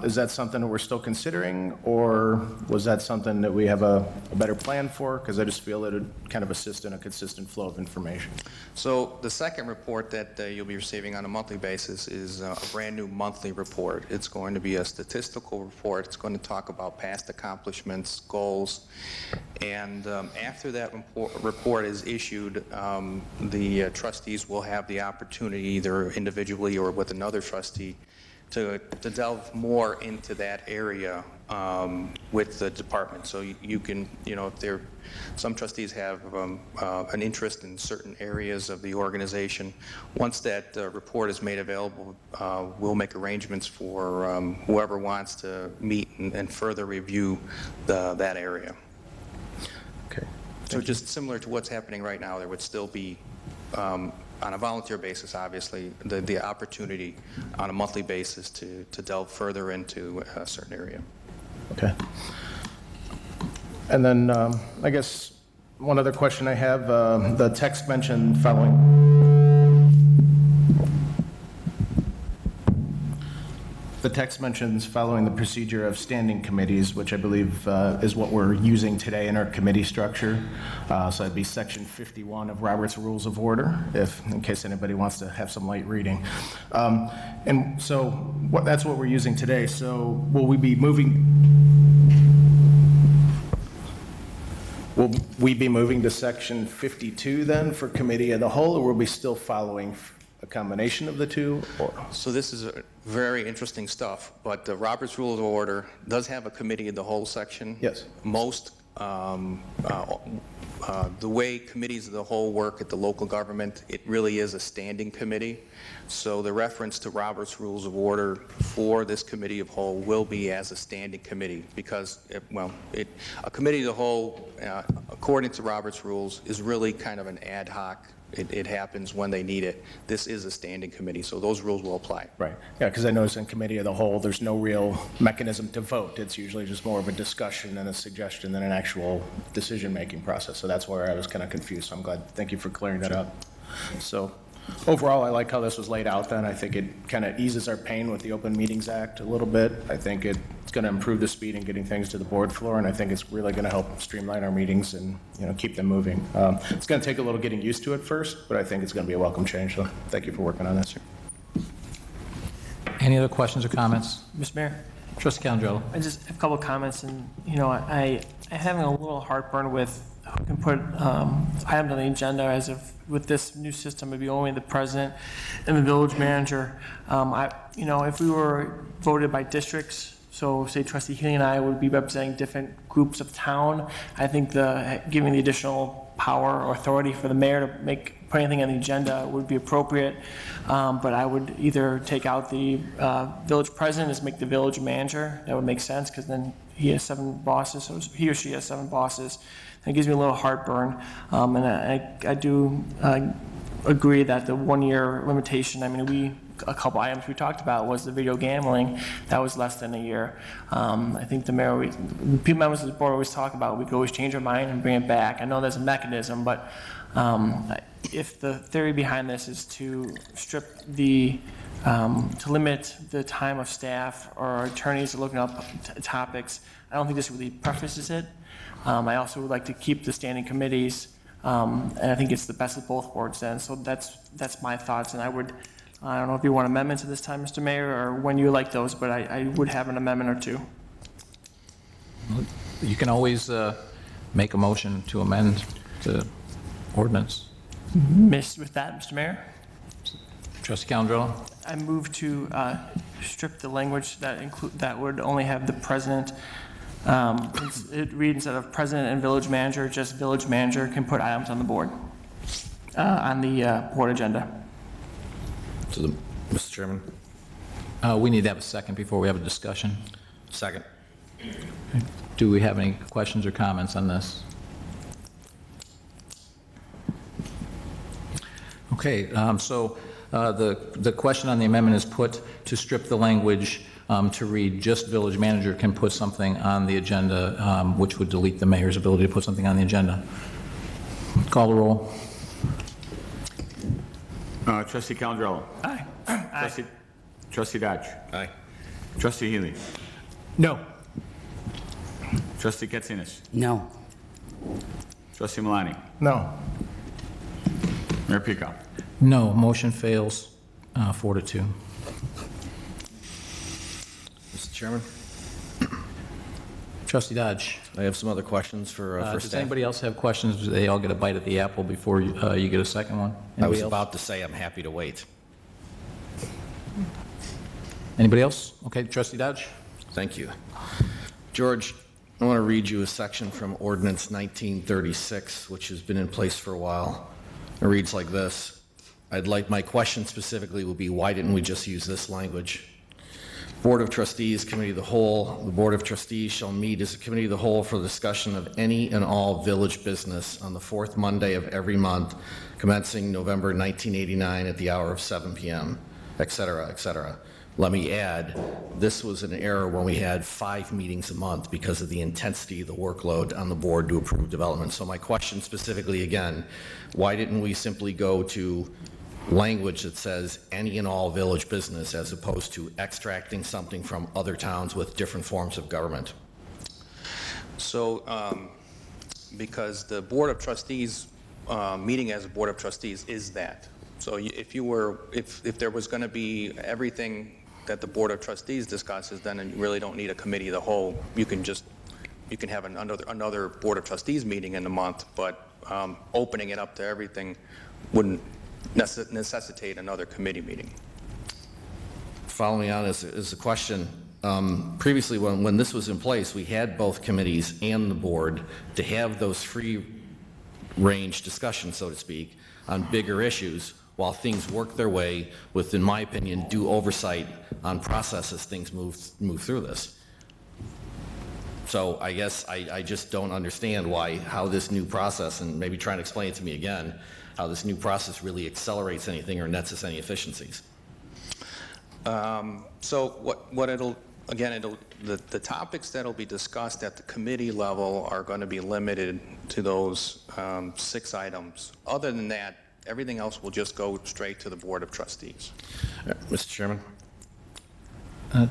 Is that something that we're still considering, or was that something that we have a better plan for? Because I just feel it would kind of assist in a consistent flow of information. So the second report that you'll be receiving on a monthly basis is a brand new monthly report. It's going to be a statistical report. It's going to talk about past accomplishments, goals, and after that report is issued, the trustees will have the opportunity, either individually or with another trustee, to delve more into that area with the department. So you can, if some trustees have an interest in certain areas of the organization, once that report is made available, we'll make arrangements for whoever wants to meet and further review that area. Okay. So just similar to what's happening right now, there would still be, on a volunteer basis, obviously, the opportunity on a monthly basis to delve further into a certain area. Okay. And then I guess one other question I have, the text mentioned following. The text mentions following the procedure of standing committees, which I believe is what we're using today in our committee structure. So that'd be section 51 of Robert's Rules of Order, in case anybody wants to have some light reading. And so that's what we're using today. So will we be moving to section 52 then for committee of the whole, or will we still following a combination of the two? So this is very interesting stuff, but the Robert's Rules of Order does have a committee of the whole section. Yes. Most the way committees of the whole work at the local government, it really is a standing committee. So the reference to Robert's Rules of Order for this committee of whole will be as a standing committee because, a committee of the whole, according to Robert's Rules, is really kind of an ad hoc. It happens when they need it. This is a standing committee, so those rules will apply. Right. Yeah, because I noticed in committee of the whole, there's no real mechanism to vote. It's usually just more of a discussion and a suggestion than an actual decision-making process. So that's where I was kind of confused. So I'm glad. Thank you for clearing that up. So overall, I like how this was laid out then. I think it kind of eases our pain with the Open Meetings Act a little bit. I think it's going to improve the speed in getting things to the board floor, and I think it's really going to help streamline our meetings and keep them moving. It's going to take a little getting used to it first, but I think it's going to be a welcome change. So thank you for working on this. Any other questions or comments? Mr. Mayor? Trustee Calandrello. I just have a couple of comments, and, I'm having a little heartburn with who can put items on the agenda as if with this new system, it'd be only the president and the village manager. If we were voted by districts, so say Trustee Healy and I would be representing different groups of town, I think giving the additional power or authority for the mayor to put anything on the agenda would be appropriate. But I would either take out the village president as make the village manager. That would make sense because then he has 7 bosses, so he or she has 7 bosses. It gives me a little heartburn, and I do agree that the 1-year limitation, a couple items we talked about was the video gambling. That was less than a year. I think the mayor, members of the board always talk about we could always change our mind and bring it back. I know there's a mechanism, but if the theory behind this is to strip to limit the time of staff or attorneys looking up topics, I don't think this really prefaces it. I also would like to keep the standing committees, and I think it's the best of both boards then. So that's my thoughts, and I don't know if you want amendments at this time, Mr. Mayor, or when you like those, but I would have an amendment or two. You can always make a motion to amend the ordinance. With that, Mr. Mayor? Trustee Calandrello. I move to strip the language that would only have the president. It reads instead of president and village manager, just village manager can put items on the board, on the board agenda. Mr. Chairman? We need to have a second before we have a discussion. Second. Do we have any questions or comments on this? Okay, so the question on the amendment is put to strip the language to read just village manager can put something on the agenda, which would delete the mayor's ability to put something on the agenda. Call the roll. Trustee Calandrello. Aye. Trustee Dodge. Aye. Trustee Healy. No. Trustee Katsinas. No. Trustee Malani. No. Mayor Pico. No, motion fails 4-2. Mr. Chairman? Trustee Dodge. I have some other questions for Does staff. anybody else have questions? Do they all get a bite at the apple before you get a second one? I was Anybody else? about to say I'm happy to wait. Anybody else? Okay, Trustee Dodge. Thank you. George, I want to read you a section from Ordinance 1936, which has been in place for a while. It reads like this. My question specifically will be, why didn't we just use this language? Board of Trustees, Committee of the Whole. The Board of Trustees shall meet as a Committee of the Whole for the discussion of any and all village business on the 4th Monday of every month, commencing November 1989 at the hour of 7 p.m., et cetera, et cetera. Let me add, this was an error when we had 5 meetings a month because of the intensity of the workload on the board to approve development. So my question specifically again, why didn't we simply go to language that says any and all village business as opposed to extracting something from other towns with different forms of government? So, because the Board of Trustees, meeting as a Board of Trustees is that. So if there was going to be everything that the Board of Trustees discusses, then you really don't need a Committee of the Whole. You can have another Board of Trustees meeting in the month, but opening it up to everything wouldn't necessitate another committee meeting. Following on is a question. Previously, when this was in place, we had both committees and the board to have those free range discussion, so to speak, on bigger issues while things work their way with, in my opinion, due oversight on process as things move through this. So I guess I just don't understand how this new process, and maybe try and explain it to me again, how this new process really accelerates anything or nets us any efficiencies. So the topics that'll be discussed at the committee level are going to be limited to those 6 items. Other than that, everything else will just go straight to the Board of Trustees. Mr. Chairman?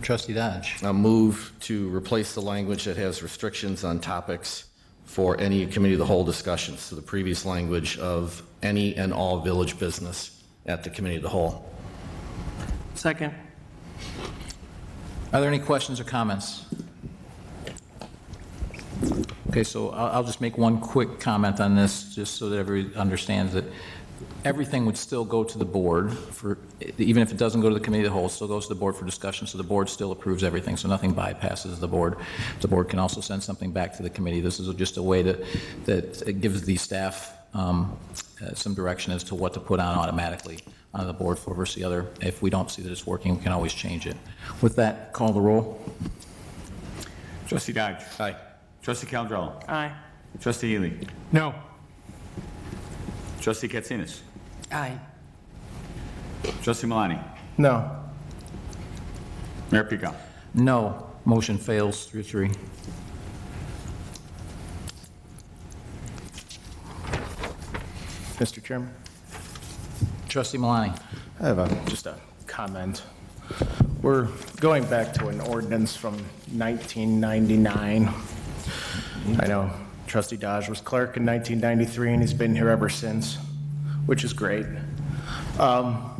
Trustee Dodge. I'll move to replace the language that has restrictions on topics for any committee of the whole discussions to the previous language of any and all village business at the committee of the whole. Second. Are there any questions or comments? Okay, so I'll just make one quick comment on this, just so that everybody understands that everything would still go to the board for, even if it doesn't go to the committee of the whole, it still goes to the board for discussion, so the board still approves everything, so nothing bypasses the board. The board can also send something back to the committee. This is just a way that it gives the staff some direction as to what to put on automatically on the board for versus the other. If we don't see that it's working, we can always change it. With that, call the roll. Trustee Dodge. Aye. Trustee Calderello. Aye. Trustee Healy. No. Trustee Katsinas. Aye. Trustee Malani. No. Mayor Pico. No. Motion fails 3-3. Mr. Chairman? Trustee Malani. I have just a comment. We're going back to an ordinance from 1999. I know Trustee Dodge was clerk in 1993, and he's been here ever since, which is great. But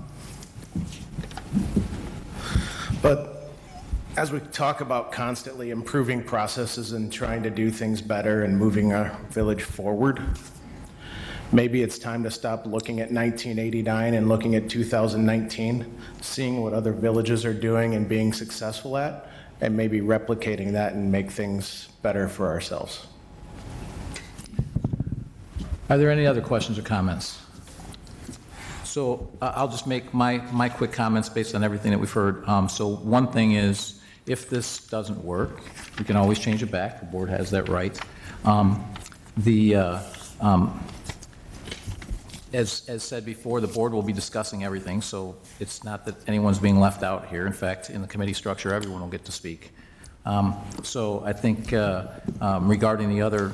as we talk about constantly improving processes and trying to do things better and moving our village forward, maybe it's time to stop looking at 1989 and looking at 2019, seeing what other villages are doing and being successful at, and maybe replicating that and make things better for ourselves. Are there any other questions or comments? So I'll just make my quick comments based on everything that we've heard. So one thing is, if this doesn't work, we can always change it back. The board has that right. As said before, the board will be discussing everything, so it's not that anyone's being left out here. In fact, in the committee structure, everyone will get to speak. So I think regarding the other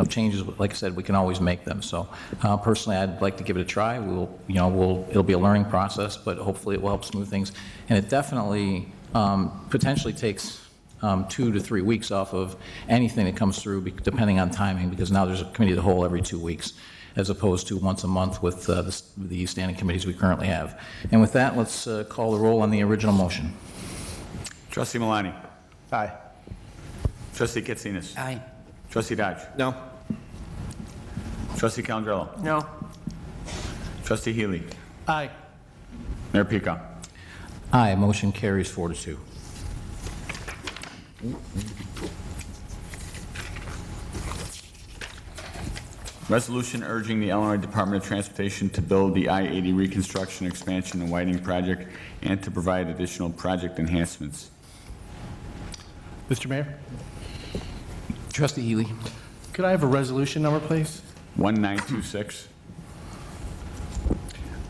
changes, like I said, we can always make them. So personally, I'd like to give it a try. It'll be a learning process, but hopefully it will help smooth things. And it definitely potentially takes 2 to 3 weeks off of anything that comes through, depending on timing, because now there's a committee of the whole every 2 weeks, as opposed to once a month with the standing committees we currently have. And with that, let's call the roll on the original motion. Trustee Malani. Aye. Trustee Katsinas. Aye. Trustee Dodge. No. Trustee Calderello. No. Trustee Healy. Aye. Mayor Pico. Aye, motion carries 4-2. Resolution urging the Illinois Department of Transportation to build the I-80 reconstruction, expansion, and widening project and to provide additional project enhancements. Mr. Mayor, Trustee Healy. could I have a resolution number, please? 1926.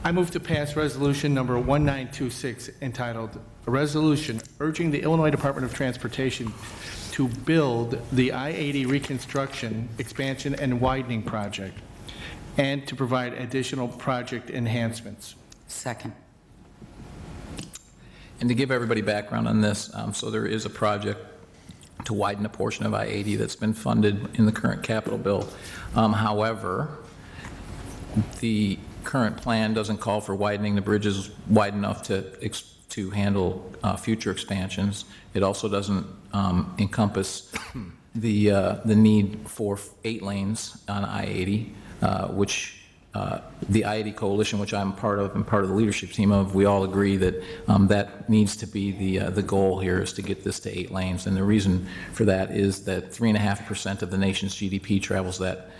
I move to pass resolution number 1926 entitled, "A Resolution Urging the Illinois Department of Transportation to Build the I-80 Reconstruction, Expansion, and Widening Project, and to provide additional project enhancements." Second. And to give everybody background on this, so there is a project to widen a portion of I-80 that's been funded in the current capital bill. However, the current plan doesn't call for widening the bridges wide enough to handle future expansions. It also doesn't encompass the need for 8 lanes on I-80, which the I-80 Coalition, which I'm part of and part of the leadership team of, we all agree that that needs to be the goal here, is to get this to 8 lanes. And the reason for that is that 3.5% of the nation's GDP travels that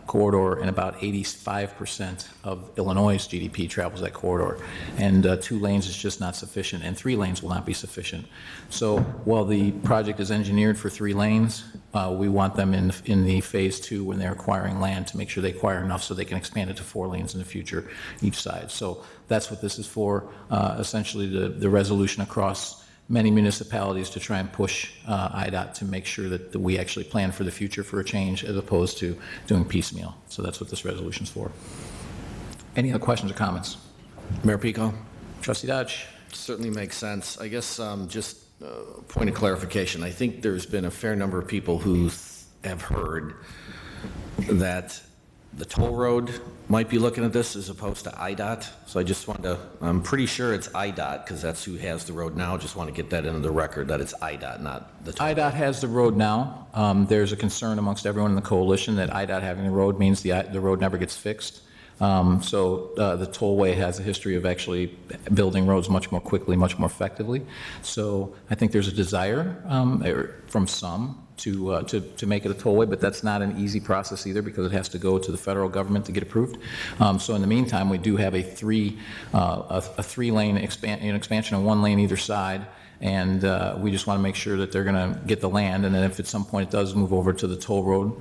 corridor, and about 85% of Illinois' GDP travels that corridor. And 2 lanes is just not sufficient, and 3 lanes will not be sufficient. So while the project is engineered for 3 lanes, we want them in the phase 2 when they're acquiring land to make sure they acquire enough so they can expand it to 4 lanes in the future each side. So that's what this is for, essentially the resolution across many municipalities to try and push IDOT to make sure that we actually plan for the future for a change as opposed to doing piecemeal. So that's what this resolution is for. Any other questions or comments? Mayor Pico? Trustee Dodge? Certainly makes sense. I guess just point of clarification. I think there's been a fair number of people who have heard that the toll road might be looking at this as opposed to IDOT. So I just wanted to, I'm pretty sure it's IDOT because that's who has the road now. Just want to get that into the record that it's IDOT, not the toll road. IDOT has the road now. There's a concern amongst everyone in the coalition that IDOT having the road means the road never gets fixed. So the tollway has a history of actually building roads much more quickly, much more effectively. So I think there's a desire from some to make it a tollway, but that's not an easy process either because it has to go to the federal government to get approved. So in the meantime, we do have a 3-lane expansion and 1 lane either side. And we just want to make sure that they're going to get the land, and then if at some point it does move over to the toll road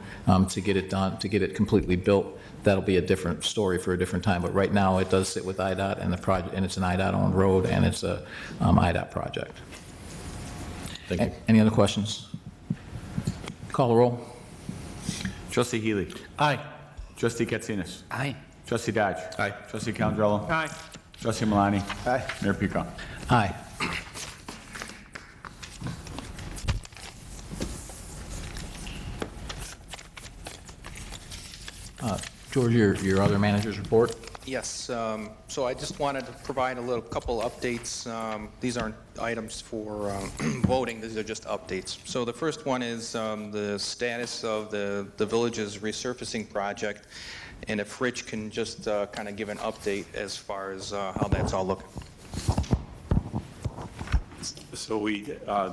to get it done, to get it completely built, that'll be a different story for a different time. But right now, it does sit with IDOT, and the project, and it's an IDOT-owned road, and it's a IDOT project. Thank you. Any other questions? Call the roll. Trustee Healy. Aye. Trustee Katsinas. Aye. Trustee Dodge. Aye. Trustee Calandrello. Aye. Trustee Malani. Aye. Mayor Pico. Aye. George, your other manager's report? Yes, so I just wanted to provide a couple updates. These aren't items for voting, these are just updates. So the first one is the status of the village's resurfacing project, and if Rich can just kind of give an update as far as how that's all looking. So we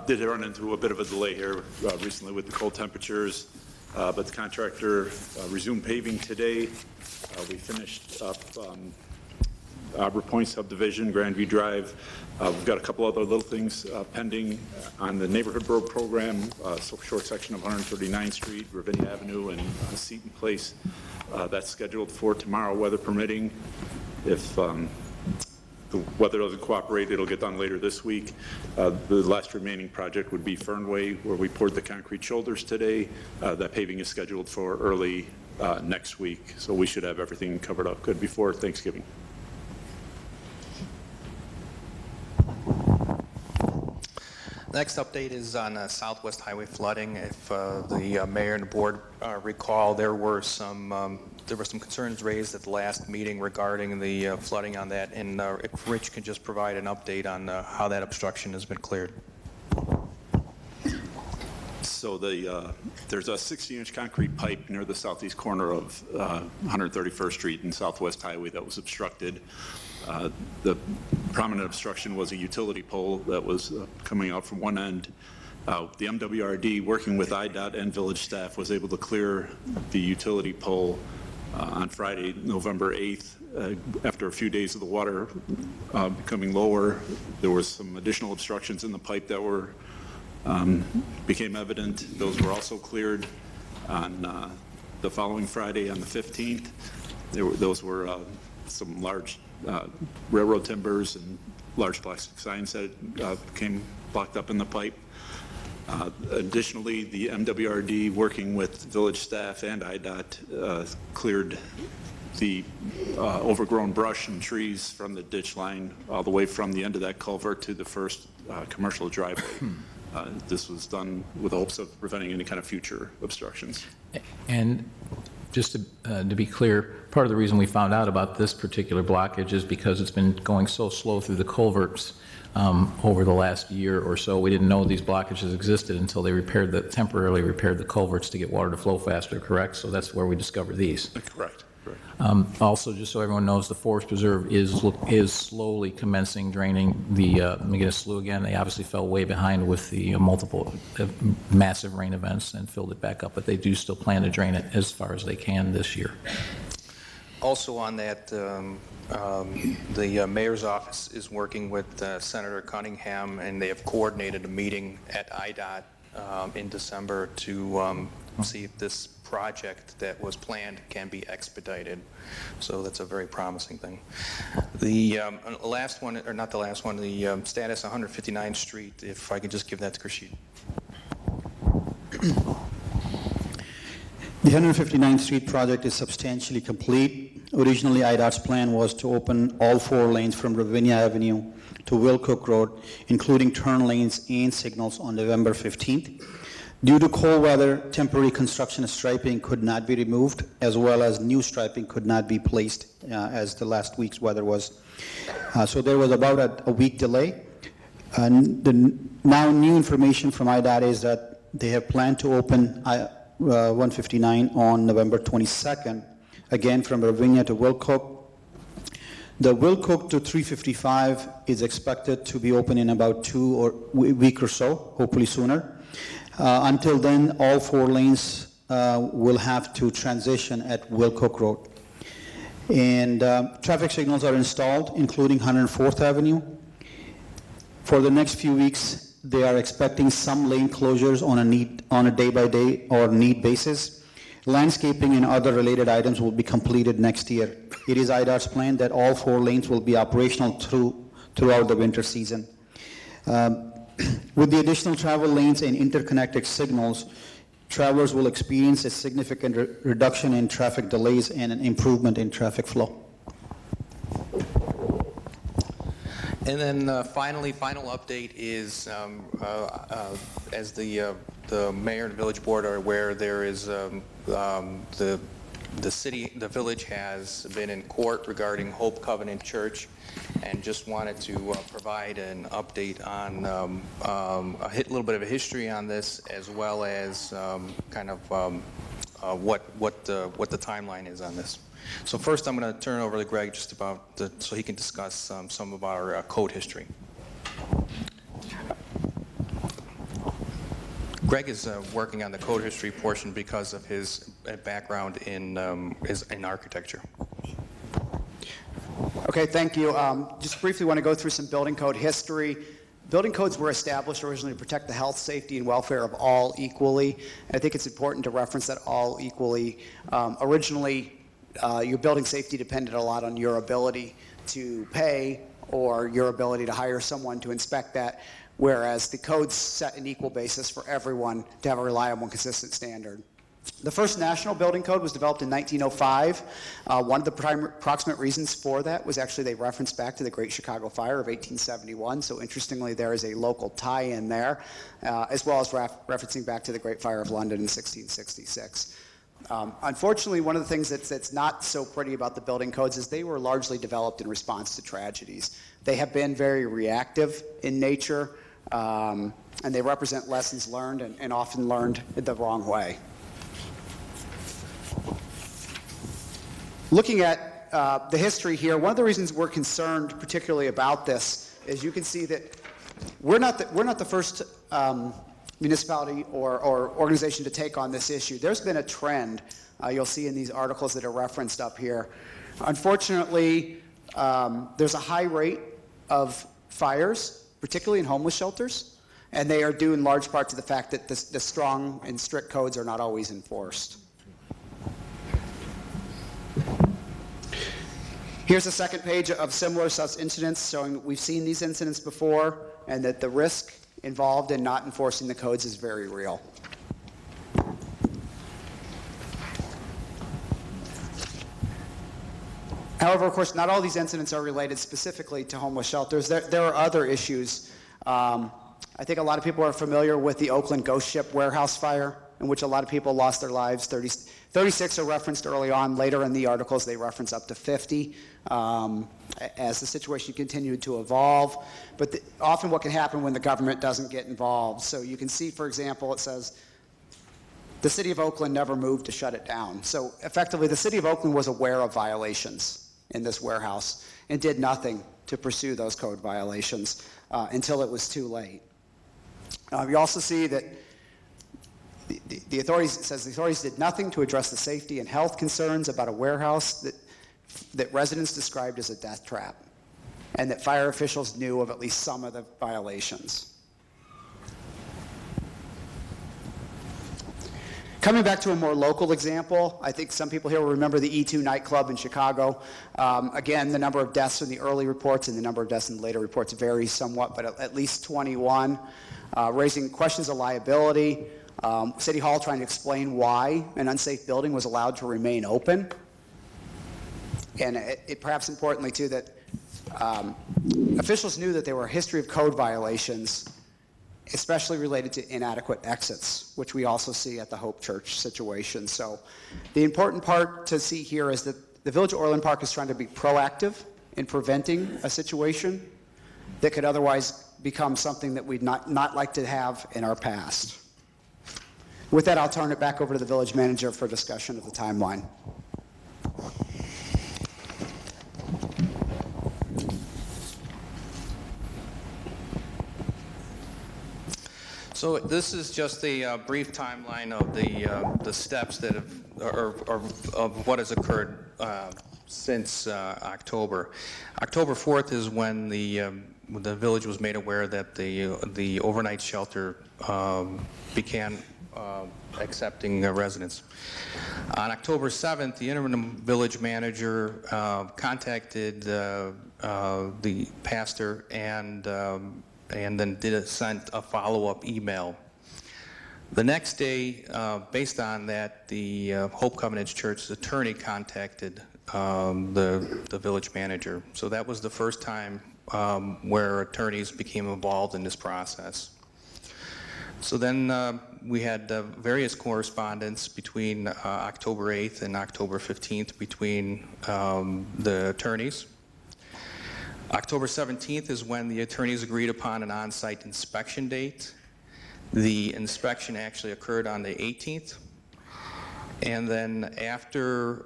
did run into a bit of a delay here recently with the cold temperatures, but the contractor resumed paving today. We finished up Arbor Point subdivision, Grandview Drive. We've got a couple other little things pending on the neighborhood road program, short section of 139th Street, Ravinia Avenue, and Seton Place. That's scheduled for tomorrow, weather permitting. If the weather doesn't cooperate, it'll get done later this week. The last remaining project would be Fernway, where we poured the concrete shoulders today. That paving is scheduled for early next week, so we should have everything covered up good before Thanksgiving. Next update is on Southwest Highway flooding. If the mayor and the board recall, there were some concerns raised at the last meeting regarding the flooding on that, and if Rich can just provide an update on how that obstruction has been cleared. So there's a 60-inch concrete pipe near the southeast corner of 131st Street and Southwest Highway that was obstructed. The prominent obstruction was a utility pole that was coming out from one end. The MWRD, working with IDOT and village staff, was able to clear the utility pole on Friday, November 8th. After a few days of the water becoming lower, there was some additional obstructions in the pipe that were became evident. Those were also cleared on the following Friday, on the 15th. Those were some large railroad timbers and large plastic signs that became blocked up in the pipe. Additionally, the MWRD, working with village staff and IDOT, cleared the overgrown brush and trees from the ditch line all the way from the end of that culvert to the first commercial driveway. This was done with hopes of preventing any kind of future obstructions. And just to be clear, part of the reason we found out about this particular blockage is because it's been going so slow through the culverts over the last year or so. We didn't know these blockages existed until they temporarily repaired the culverts to get water to flow faster, correct? So that's where we discovered these. Correct. Also, just so everyone knows, the Forest Preserve is slowly commencing draining the McGinnis Slough again. They obviously fell way behind with the multiple massive rain events and filled it back up, but they do still plan to drain it as far as they can this year. Also on that, the mayor's office is working with Senator Cunningham, and they have coordinated a meeting at IDOT in December to see if this project that was planned can be expedited. So that's a very promising thing. The last one, or not the last one, the status 159th Street, if I could just give that to Krishit. The 159th Street project is substantially complete. Originally, IDOT's plan was to open all 4 lanes from Ravinia Avenue to Will Cook Road, including turn lanes and signals on November 15th. Due to cold weather, temporary construction striping could not be removed, as well as new striping could not be placed as the last week's weather was. So there was about a week delay. Now new information from IDOT is that they have planned to open 159 on November 22nd, again from Ravinia to Wilcook. The Wilcook to 355 is expected to be open in about 2 weeks or so, hopefully sooner. Until then, all 4 lanes will have to transition at Wilcook Road. And traffic signals are installed, including 104th Avenue. For the next few weeks, they are expecting some lane closures on a day-by-day or need basis. Landscaping and other related items will be completed next year. It is IDOT's plan that all 4 lanes will be operational throughout the winter season. With the additional travel lanes and interconnected signals, travelers will experience a significant reduction in traffic delays and an improvement in traffic flow. And then final update is, as the mayor and village board are aware, there is the village has been in court regarding Hope Covenant Church, and just wanted to provide an update on a little bit of a history on this, as well as kind of what the timeline is on this. So first, I'm going to turn it over to Greg just about so he can discuss some of our code history. Greg is working on the code history portion because of his background in architecture. Okay, thank you. Just briefly want to go through some building code history. Building codes were established originally to protect the health, safety, and welfare of all equally. And I think it's important to reference that all equally. Originally, your building safety depended a lot on your ability to pay or your ability to hire someone to inspect that, whereas the codes set an equal basis for everyone to have a reliable and consistent standard. The first national building code was developed in 1905. One of the approximate reasons for that was actually they referenced back to the Great Chicago Fire of 1871. So interestingly, there is a local tie-in there, as well as referencing back to the Great Fire of London in 1666. Unfortunately, one of the things that's not so pretty about the building codes is they were largely developed in response to tragedies. They have been very reactive in nature, and they represent lessons learned and often learned the wrong way. Looking at the history here, one of the reasons we're concerned particularly about this is you can see that we're not the first municipality or organization to take on this issue. There's been a trend you'll see in these articles that are referenced up here. Unfortunately, there's a high rate of fires, particularly in homeless shelters, and they are due in large part to the fact that the strong and strict codes are not always enforced. Here's a second page of similar such incidents showing we've seen these incidents before and that the risk involved in not enforcing the codes is very real. However, of course, not all these incidents are related specifically to homeless shelters. There are other issues. I think a lot of people are familiar with the Oakland ghost ship warehouse fire, in which a lot of people lost their lives. 36 are referenced early on. Later in the articles, they reference up to 50 as the situation continued to evolve. But often what can happen when the government doesn't get involved. So you can see, for example, it says, The city of Oakland never moved to shut it down. So effectively, the city of Oakland was aware of violations in this warehouse and did nothing to pursue those code violations until it was too late. You also see that the authorities, it says the authorities did nothing to address the safety and health concerns about a warehouse that residents described as a death trap, and that fire officials knew of at least some of the violations. Coming back to a more local example, I think some people here will remember the E2 nightclub in Chicago. Again, the number of deaths in the early reports and the number of deaths in the later reports varies somewhat, but at least 21, raising questions of liability. City Hall trying to explain why an unsafe building was allowed to remain open. And it perhaps importantly too that officials knew that there were a history of code violations, especially related to inadequate exits, which we also see at the Hope Church situation. So the important part to see here is that the Village of Orland Park is trying to be proactive in preventing a situation that could otherwise become something that we'd not like to have in our past. With that, I'll turn it back over to the village manager for discussion of the timeline. So this is just a brief timeline of the steps that have, or of what has occurred since October. October 4th is when the village was made aware that the overnight shelter began accepting residents. On October 7th, the interim village manager contacted the pastor and then sent a follow-up email. The next day, based on that, the Hope Covenant Church's attorney contacted the village manager. So that was the first time where attorneys became involved in this process. So then we had various correspondence between October 8th and October 15th between the attorneys. October 17th is when the attorneys agreed upon an on-site inspection date. The inspection actually occurred on the 18th. And then after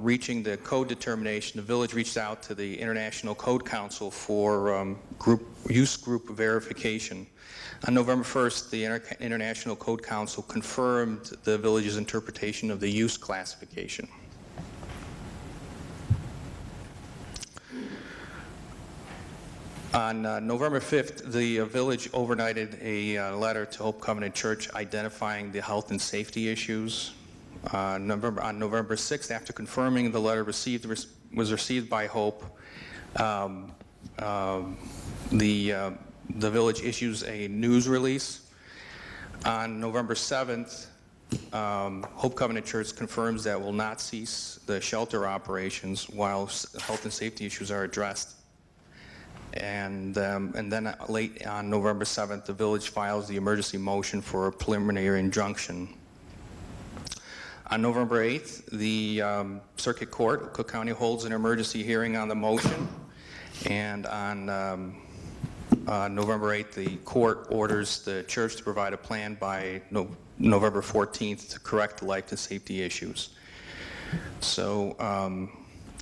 reaching the code determination, the village reached out to the International Code Council for use group verification. On November 1st, the International Code Council confirmed the village's interpretation of the use classification. On November 5th, the village overnighted a letter to Hope Covenant Church identifying the health and safety issues. On November 6th, after confirming the letter was received by Hope, the village issues a news release. On November 7th, Hope Covenant Church confirms that will not cease the shelter operations while health and safety issues are addressed. And then late on November 7th, the village files the emergency motion for a preliminary injunction. On November 8th, the Circuit Court, Cook County, holds an emergency hearing on the motion. And on November 8th, the court orders the church to provide a plan by November 14th to correct the life and safety issues. So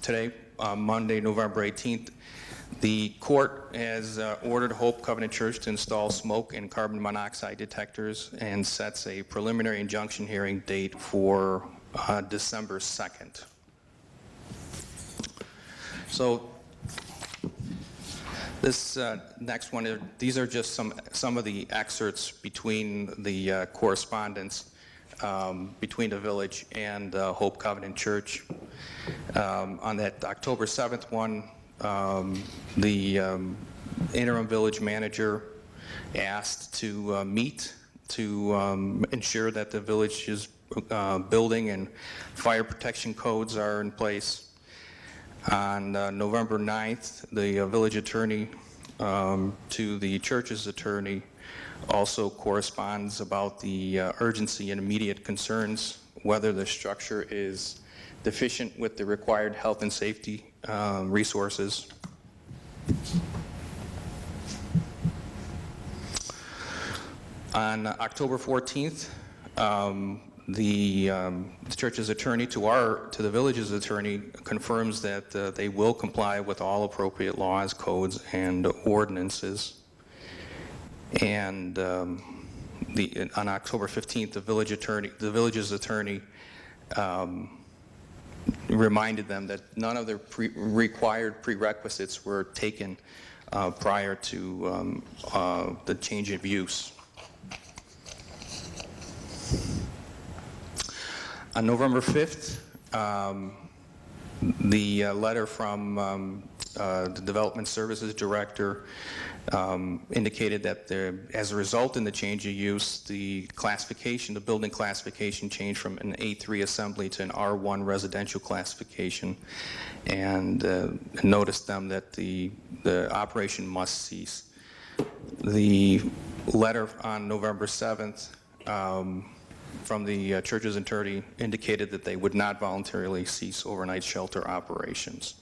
today, Monday, November 18th, the court has ordered Hope Covenant Church to install smoke and carbon monoxide detectors and sets a preliminary injunction hearing date for December 2nd. So this next one, these are just some of the excerpts between the correspondence between the village and Hope Covenant Church. On that October 7th one, the interim village manager asked to meet to ensure that the village's building and fire protection codes are in place. On November 9th, the village attorney to the church's attorney also corresponds about the urgency and immediate concerns, whether the structure is deficient with the required health and safety resources. On October 14th, the church's attorney to the village's attorney confirms that they will comply with all appropriate laws, codes, and ordinances. And on October 15th, the village's attorney reminded them that none of their required prerequisites were taken prior to the change of use. On November 5th, the letter from the Development Services Director indicated that as a result in the change of use, the building classification changed from an A3 assembly to an R1 residential classification, and noticed them that the operation must cease. The letter on November 7th from the church's attorney indicated that they would not voluntarily cease overnight shelter operations.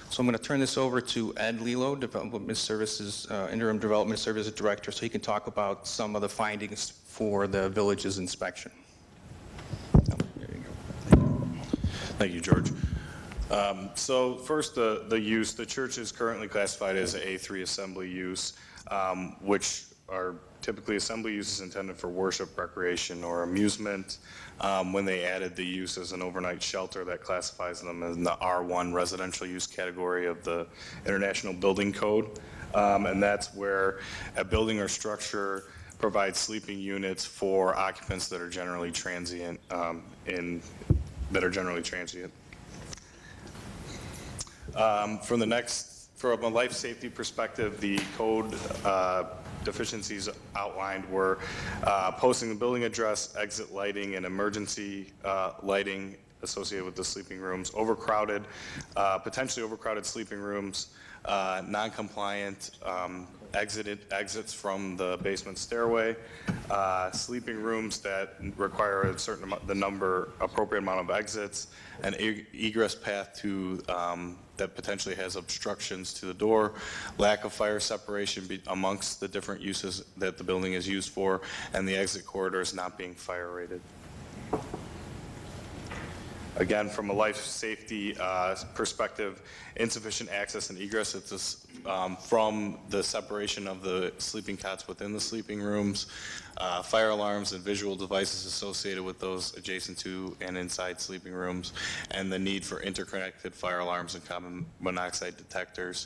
So I'm going to turn this over to Ed Lilo, Development Services, Interim Development Services Director, so he can talk about some of the findings for the village's inspection. Thank you, George. So first, the use. The church is currently classified as an A3 assembly use, which are typically assembly uses intended for worship, recreation, or amusement. When they added the use as an overnight shelter, that classifies them in the R1 residential use category of the International Building Code. And that's where a building or structure provides sleeping units for occupants that are generally transient. From a life safety perspective, the code deficiencies outlined were posting the building address, exit lighting, and emergency lighting associated with the sleeping rooms, potentially overcrowded sleeping rooms, non-compliant exits from the basement stairway, sleeping rooms that require a certain appropriate amount of exits, an egress path that potentially has obstructions to the door, lack of fire separation amongst the different uses that the building is used for, and the exit corridors not being fire rated. Again, from a life safety perspective, insufficient access and egress from the separation of the sleeping cots within the sleeping rooms, fire alarms and visual devices associated with those adjacent to and inside sleeping rooms, and the need for interconnected fire alarms and carbon monoxide detectors.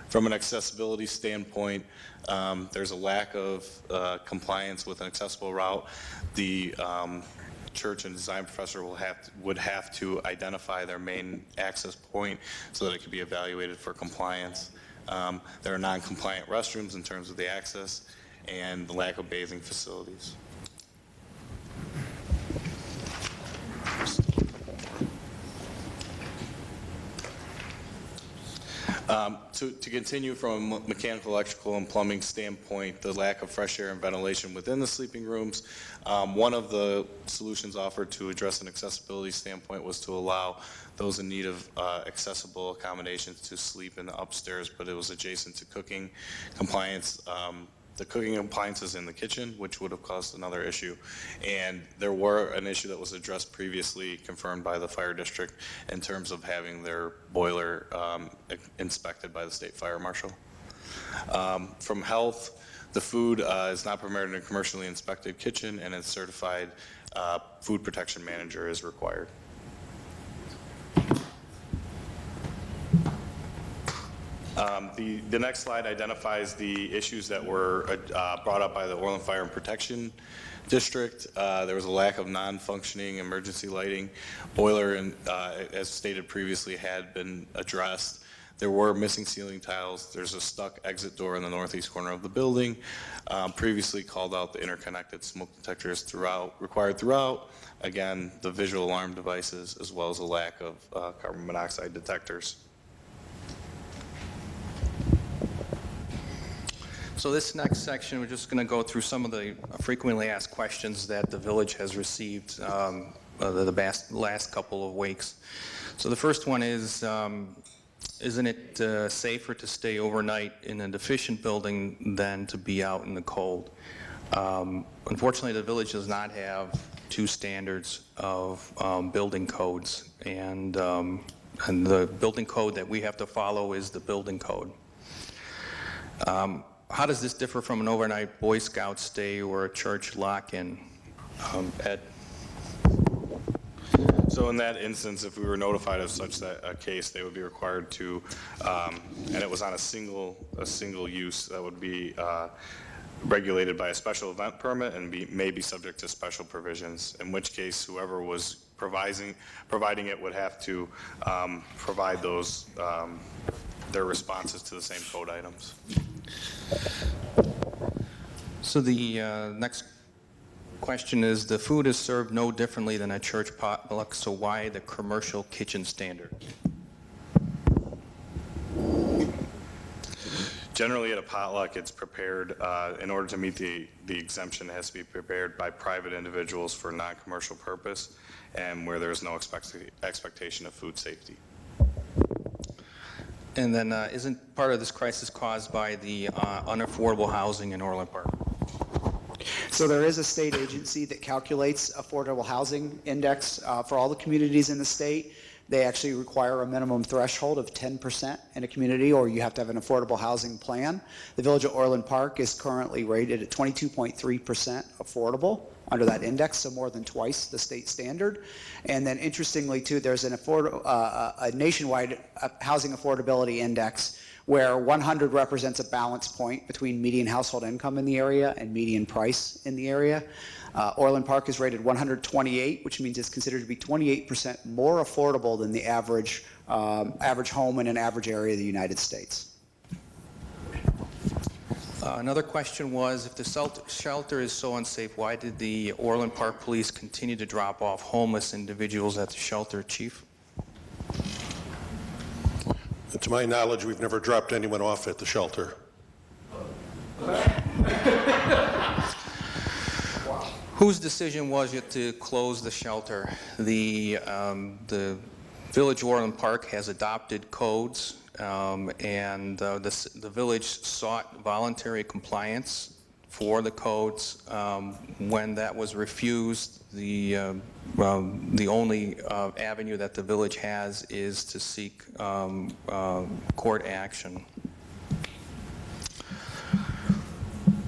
From an accessibility standpoint, there's a lack of compliance with an accessible route. The church and design professor would have to identify their main access point so that it could be evaluated for compliance. There are non-compliant restrooms in terms of the access and the lack of bathing facilities. To continue from a mechanical, electrical, and plumbing standpoint, the lack of fresh air and ventilation within the sleeping rooms, one of the solutions offered to address an accessibility standpoint was to allow those in need of accessible accommodations to sleep in the upstairs, but it was adjacent to cooking compliance. The cooking appliances in the kitchen, which would have caused another issue. And there were an issue that was addressed previously, confirmed by the fire district, in terms of having their boiler inspected by the state fire marshal. From health, the food is not permitted in a commercially inspected kitchen, and a certified food protection manager is required. The next slide identifies the issues that were brought up by the Orland Fire and Protection District. There was a lack of non-functioning emergency lighting. Boiler, as stated previously, had been addressed. There were missing ceiling tiles. There's a stuck exit door in the northeast corner of the building. Previously called out the interconnected smoke detectors required throughout. Again, the visual alarm devices, as well as a lack of carbon monoxide detectors. So this next section, we're just going to go through some of the frequently asked questions that the village has received the last couple of weeks. So the first one is, isn't it safer to stay overnight in a deficient building than to be out in the cold? Unfortunately, the village does not have two standards of building codes, and the building code that we have to follow is the building code. How does this differ from an overnight Boy Scout stay or a church lock-in? Ed? So in that instance, if we were notified of such a case, they would be required to, and it was on a single use, that would be regulated by a special event permit and may be subject to special provisions, in which case whoever was providing it would have to provide those, their responses to the same code items. So the next question is, the food is served no differently than a church potluck, so why the commercial kitchen standard? Generally, at a potluck, it's prepared, in order to meet the exemption, it has to be prepared by private individuals for non-commercial purpose, and where there's no expectation of food safety. And then isn't part of this crisis caused by the unaffordable housing in Orland Park? So there is a state agency that calculates affordable housing index for all the communities in the state. They actually require a minimum threshold of 10% in a community, or you have to have an affordable housing plan. The Village of Orland Park is currently rated at 22.3% affordable under that index, so more than twice the state standard. And then interestingly too, there's a nationwide housing affordability index where 100 represents a balance point between median household income in the area and median price in the area. Orland Park is rated 128, which means it's considered to be 28% more affordable than the average home in an average area of the United States. Another question was, if the shelter is so unsafe, why did the Orland Park Police continue to drop off homeless individuals at the shelter, Chief? To my knowledge, we've never dropped anyone off at the shelter. Whose decision was it to close the shelter? The Village of Orland Park has adopted codes, and the village sought voluntary compliance for the codes. When that was refused, the only avenue that the village has is to seek court action.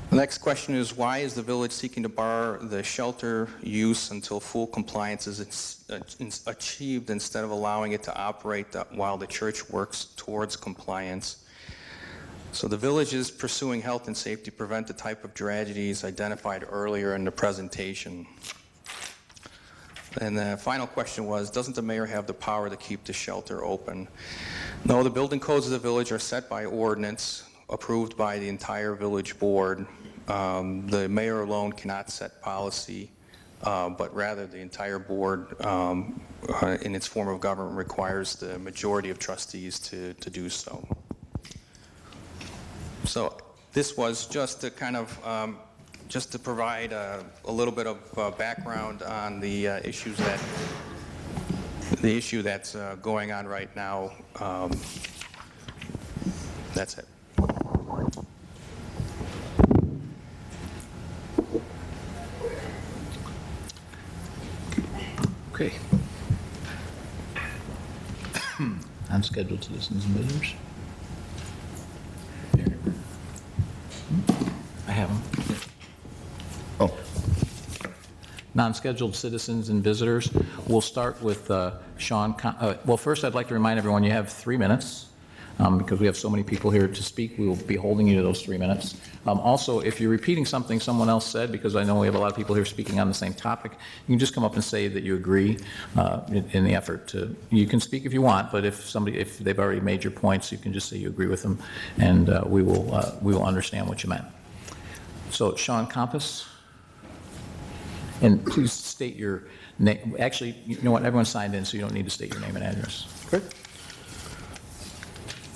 The next question is, why is the village seeking to bar the shelter use until full compliance is achieved instead of allowing it to operate while the church works towards compliance? So the village is pursuing health and safety to prevent the type of tragedies identified earlier in the presentation. And the final question was, doesn't the mayor have the power to keep the shelter open? No, the building codes of the village are set by ordinance approved by the entire village board. The mayor alone cannot set policy, but rather the entire board in its form of government requires the majority of trustees to do so. So this was just to kind of just to provide a little bit of background on the issue that's going on right now. That's it. Okay. Unscheduled citizens and visitors. I have them. Oh. Non-scheduled citizens and visitors. We'll start with Sean. Well, first I'd like to remind everyone you have 3 minutes. Because we have so many people here to speak, we will be holding you to those 3 minutes. Also, if you're repeating something someone else said, because I know we have a lot of people here speaking on the same topic, you can just come up and say that you agree in the effort to, you can speak if you want, but if they've already made your points, you can just say you agree with them, and we will understand what you meant. So, Sean Compass, and please state your name. Actually, you know what, everyone signed in, so you don't need to state your name and address. Great.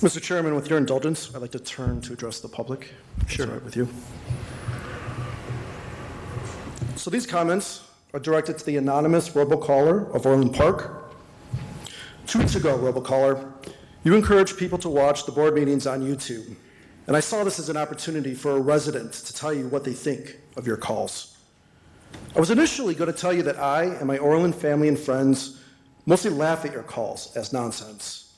Mr. Chairman, with your indulgence, I'd like to turn to address the public. Sure. That's all right with you. So these comments are directed to the anonymous robocaller of Orland Park. 2 weeks ago, robocaller, you encouraged people to watch the board meetings on YouTube. and I saw this as an opportunity for a resident to tell you what they think of your calls. I was initially going to tell you that I and my Orland family and friends mostly laugh at your calls as nonsense.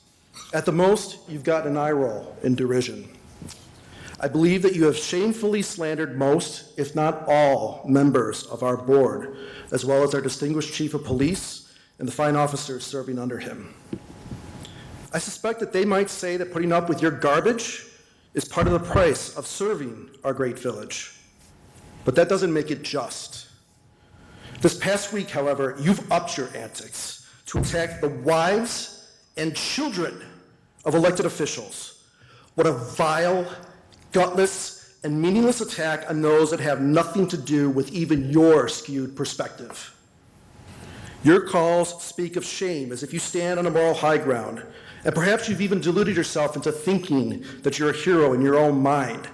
At the most, you've gotten an eye roll in derision. I believe that you have shamefully slandered most, if not all, members of our board, as well as our distinguished chief of police and the fine officers serving under him. I suspect that they might say that putting up with your garbage is part of the price of serving our great village. But that doesn't make it just. This past week, however, you've upped your antics to attack the wives and children of elected officials. What a vile, gutless, and meaningless attack on those that have nothing to do with even your skewed perspective. Your calls speak of shame as if you stand on a moral high ground, and perhaps you've even deluded yourself into thinking that you're a hero in your own mind.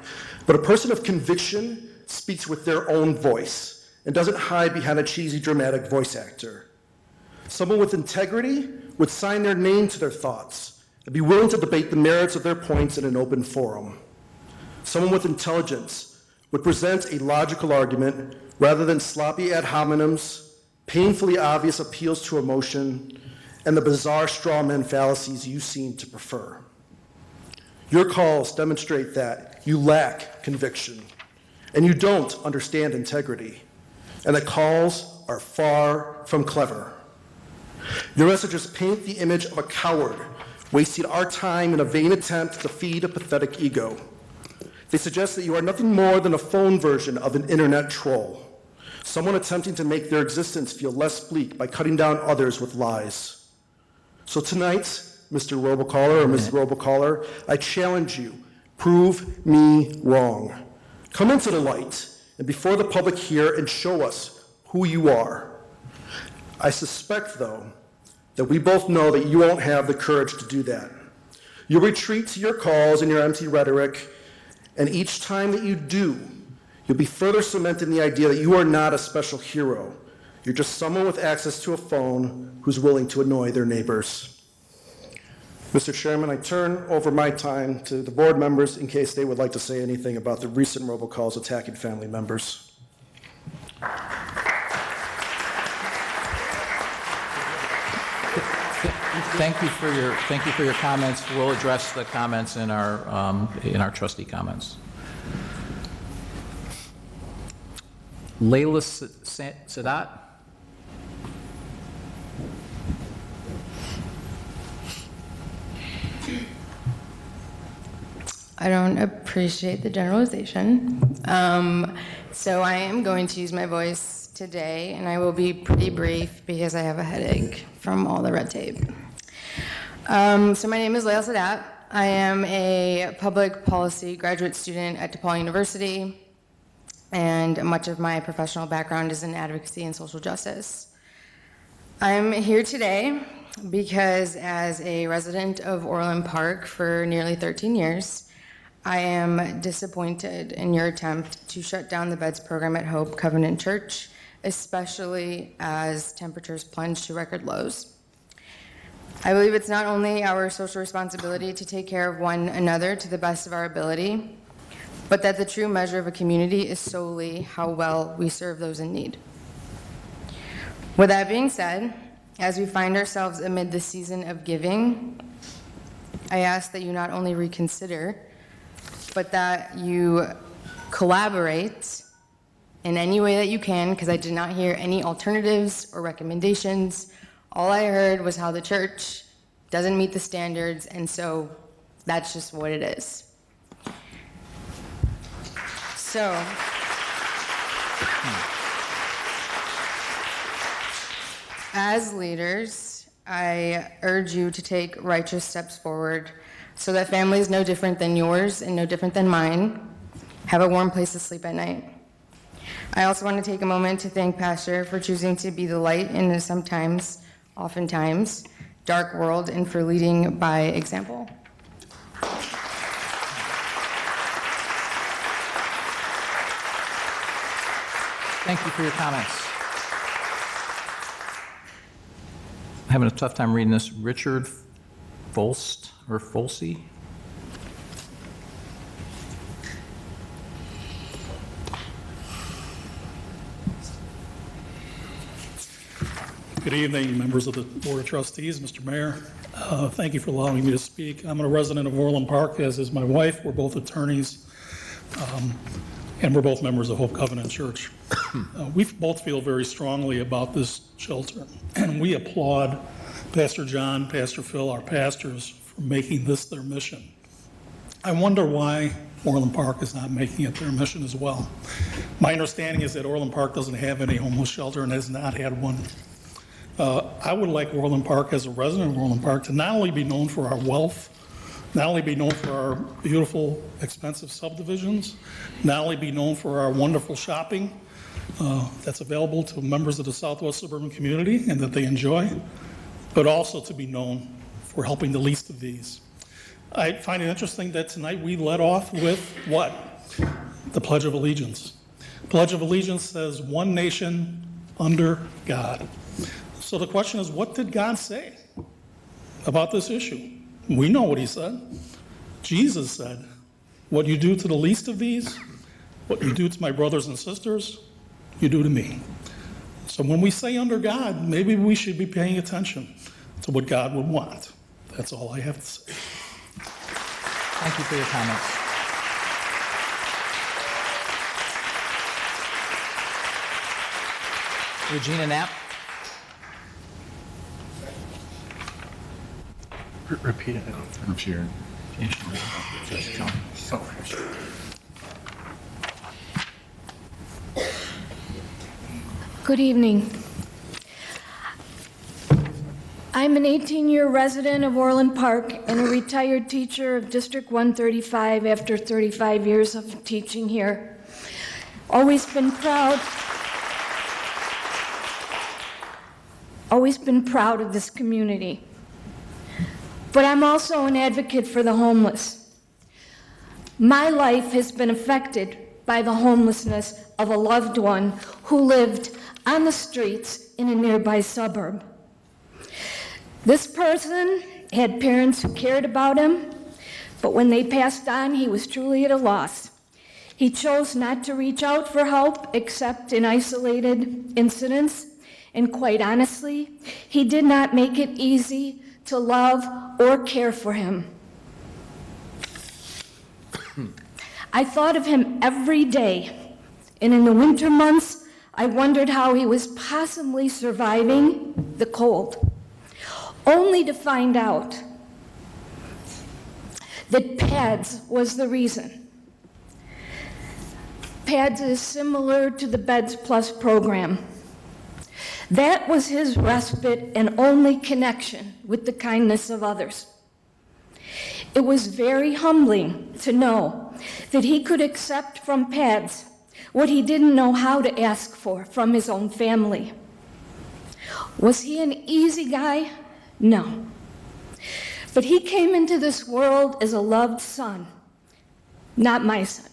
But a person of conviction speaks with their own voice and doesn't hide behind a cheesy, dramatic voice actor. Someone with integrity would sign their name to their thoughts and be willing to debate the merits of their points in an open forum. Someone with intelligence would present a logical argument rather than sloppy ad hominems, painfully obvious appeals to emotion, and the bizarre straw man fallacies you seem to prefer. Your calls demonstrate that you lack conviction, and you don't understand integrity, and the calls are far from clever. Your messages paint the image of a coward wasting our time in a vain attempt to feed a pathetic ego. They suggest that you are nothing more than a phone version of an internet troll, someone attempting to make their existence feel less bleak by cutting down others with lies. So tonight, Mr. Robocaller or Ms. Robocaller, I challenge you, prove me wrong. Come into the light and before the public here and show us who you are. I suspect, though, that we both know that you won't have the courage to do that. You'll retreat to your calls and your empty rhetoric, and each time that you do, you'll be further cemented in the idea that you are not a special hero. You're just someone with access to a phone who's willing to annoy their neighbors. Mr. Chairman, I turn over my time to the board members in case they would like to say anything about the recent robocalls attacking family members. Thank you for your comments. We'll address the comments in our trustee comments. Layla Sadat. I don't appreciate the generalization. So I am going to use my voice today, and I will be pretty brief because I have a headache from all the red tape. So my name is Layla Sadat. I am a public policy graduate student at DePaul University, and much of my professional background is in advocacy and social justice. I'm here today because as a resident of Orland Park for nearly 13 years, I am disappointed in your attempt to shut down the beds program at Hope Covenant Church, especially as temperatures plunge to record lows. I believe it's not only our social responsibility to take care of one another to the best of our ability, but that the true measure of a community is solely how well we serve those in need. With that being said, as we find ourselves amid the season of giving, I ask that you not only reconsider, but that you collaborate in any way that you can, because I did not hear any alternatives or recommendations. All I heard was how the church doesn't meet the standards, and so that's just what it is. So, as leaders, I urge you to take righteous steps forward so that families no different than yours and no different than mine have a warm place to sleep at night. I also want to take a moment to thank Pastor for choosing to be the light in a sometimes, oftentimes, dark world and for leading by example. Thank you for your comments. I'm having a tough time reading this. Richard Folst or Folsey? Good evening, members of the Board of Trustees, Mr. Mayor. Thank you for allowing me to speak. I'm a resident of Orland Park, as is my wife. We're both attorneys, and we're both members of Hope Covenant Church. We both feel very strongly about this shelter, and we applaud Pastor John, Pastor Phil, our pastors, for making this their mission. I wonder why Orland Park is not making it their mission as well. My understanding is that Orland Park doesn't have any homeless shelter and has not had one. I would like Orland Park, as a resident of Orland Park, to not only be known for our wealth, not only be known for our beautiful, expensive subdivisions, not only be known for our wonderful shopping that's available to members of the Southwest suburban community and that they enjoy, but also to be known for helping the least of these. I find it interesting that tonight we led off with what? The Pledge of Allegiance. Pledge of Allegiance says, one nation under God. So the question is, what did God say about this issue? We know what he said. Jesus said, what you do to the least of these, what you do to my brothers and sisters, you do to me. So when we say under God, maybe we should be paying attention to what God would want. That's all I have to say. Thank you for your comments. Regina Knapp. Repeat it. I'm sure. Good evening. I'm an 18-year resident of Orland Park and a retired teacher of District 135 after 35 years of teaching here. Always been proud of this community. But I'm also an advocate for the homeless. My life has been affected by the homelessness of a loved one who lived on the streets in a nearby suburb. This person had parents who cared about him, but when they passed on, he was truly at a loss. He chose not to reach out for help except in isolated incidents, and quite honestly, he did not make it easy to love or care for him. I thought of him every day, and in the winter months, I wondered how he was possibly surviving the cold, only to find out that PADS was the reason. PADS is similar to the Beds Plus program. That was his respite and only connection with the kindness of others. It was very humbling to know that he could accept from PADS what he didn't know how to ask for from his own family. Was he an easy guy? No. But he came into this world as a loved son, not my son.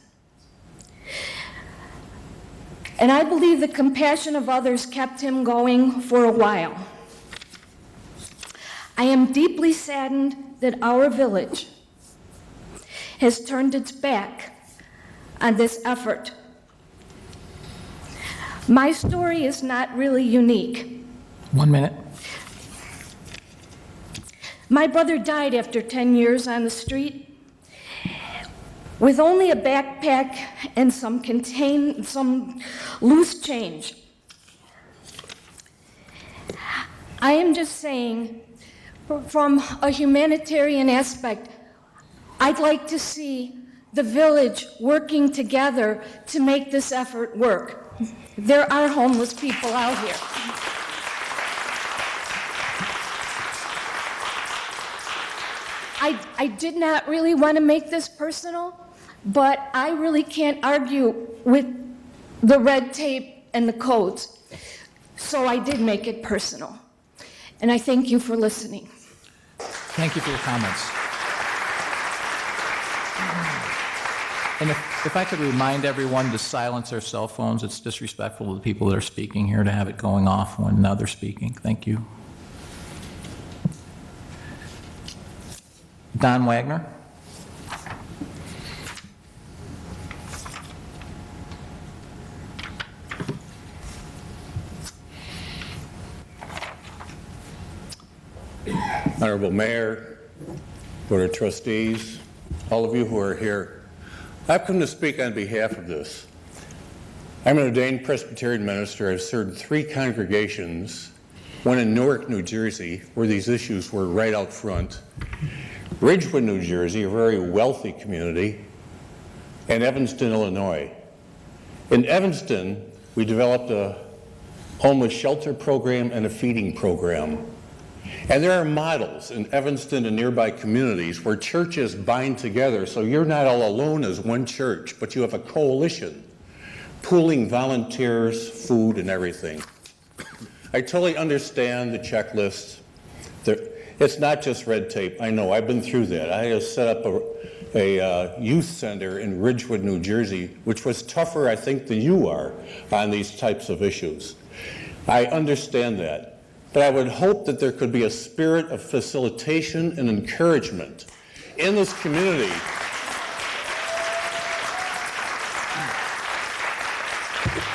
And I believe the compassion of others kept him going for a while. I am deeply saddened that our village has turned its back on this effort. My story is not really unique. 1 minute. My brother died after 10 years on the street with only a backpack and some loose change. I am just saying, from a humanitarian aspect, I'd like to see the village working together to make this effort work. There are homeless people out here. I did not really want to make this personal, but I really can't argue with the red tape and the codes. So I did make it personal. And I thank you for listening. Thank you for your comments. And if I could remind everyone to silence their cell phones, it's disrespectful to the people that are speaking here to have it going off when they're speaking. Thank you. Don Wagner. Honorable Mayor, Board of Trustees, all of you who are here, I've come to speak on behalf of this. I'm an ordained Presbyterian minister. I've served 3 congregations, one in Newark, New Jersey, where these issues were right out front, Ridgewood, New Jersey, a very wealthy community, and Evanston, Illinois. In Evanston, we developed a homeless shelter program and a feeding program. And there are models in Evanston and nearby communities where churches bind together, so you're not all alone as one church, but you have a coalition, pooling volunteers, food, and everything. I totally understand the checklist. It's not just red tape. I know, I've been through that. I have set up a youth center in Ridgewood, New Jersey, which was tougher, I think, than you are on these types of issues. I understand that. But I would hope that there could be a spirit of facilitation and encouragement in this community.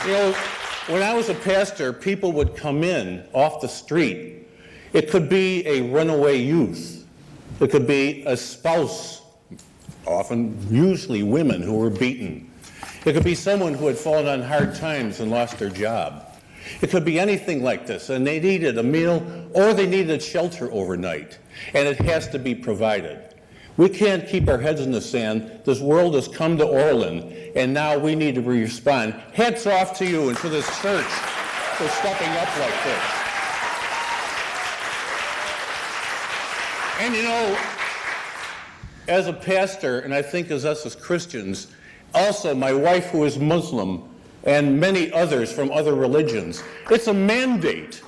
You know, when I was a pastor, people would come in off the street. It could be a runaway youth. It could be a spouse, often, usually women who were beaten. It could be someone who had fallen on hard times and lost their job. It could be anything like this, and they needed a meal or they needed shelter overnight, and it has to be provided. We can't keep our heads in the sand. This world has come to Orland, and now we need to respond. Hats off to you and to this church for stepping up like this. And you know, as a pastor, and I think as us as Christians, also my wife who is Muslim, and many others from other religions. It's a mandate.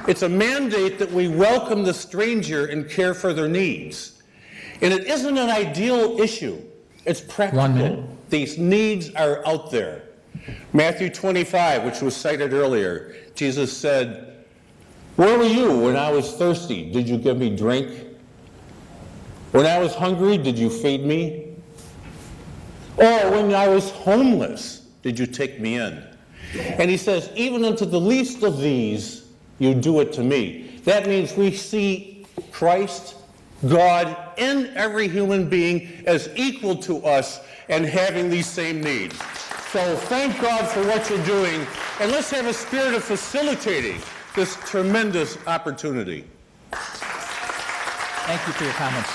It's a mandate that we welcome the stranger and care for their needs. And it isn't an ideal issue. It's practical. 1 minute. These needs are out there. Matthew 25, which was cited earlier, Jesus said, "Where were you when I was thirsty? Did you give me drink? When I was hungry, did you feed me? Or when I was homeless, did you take me in?" And he says, even unto the least of these, you do it to me. That means we see Christ, God, in every human being as equal to us and having these same needs. So thank God for what you're doing, and let's have a spirit of facilitating this tremendous opportunity. Thank you for your comments.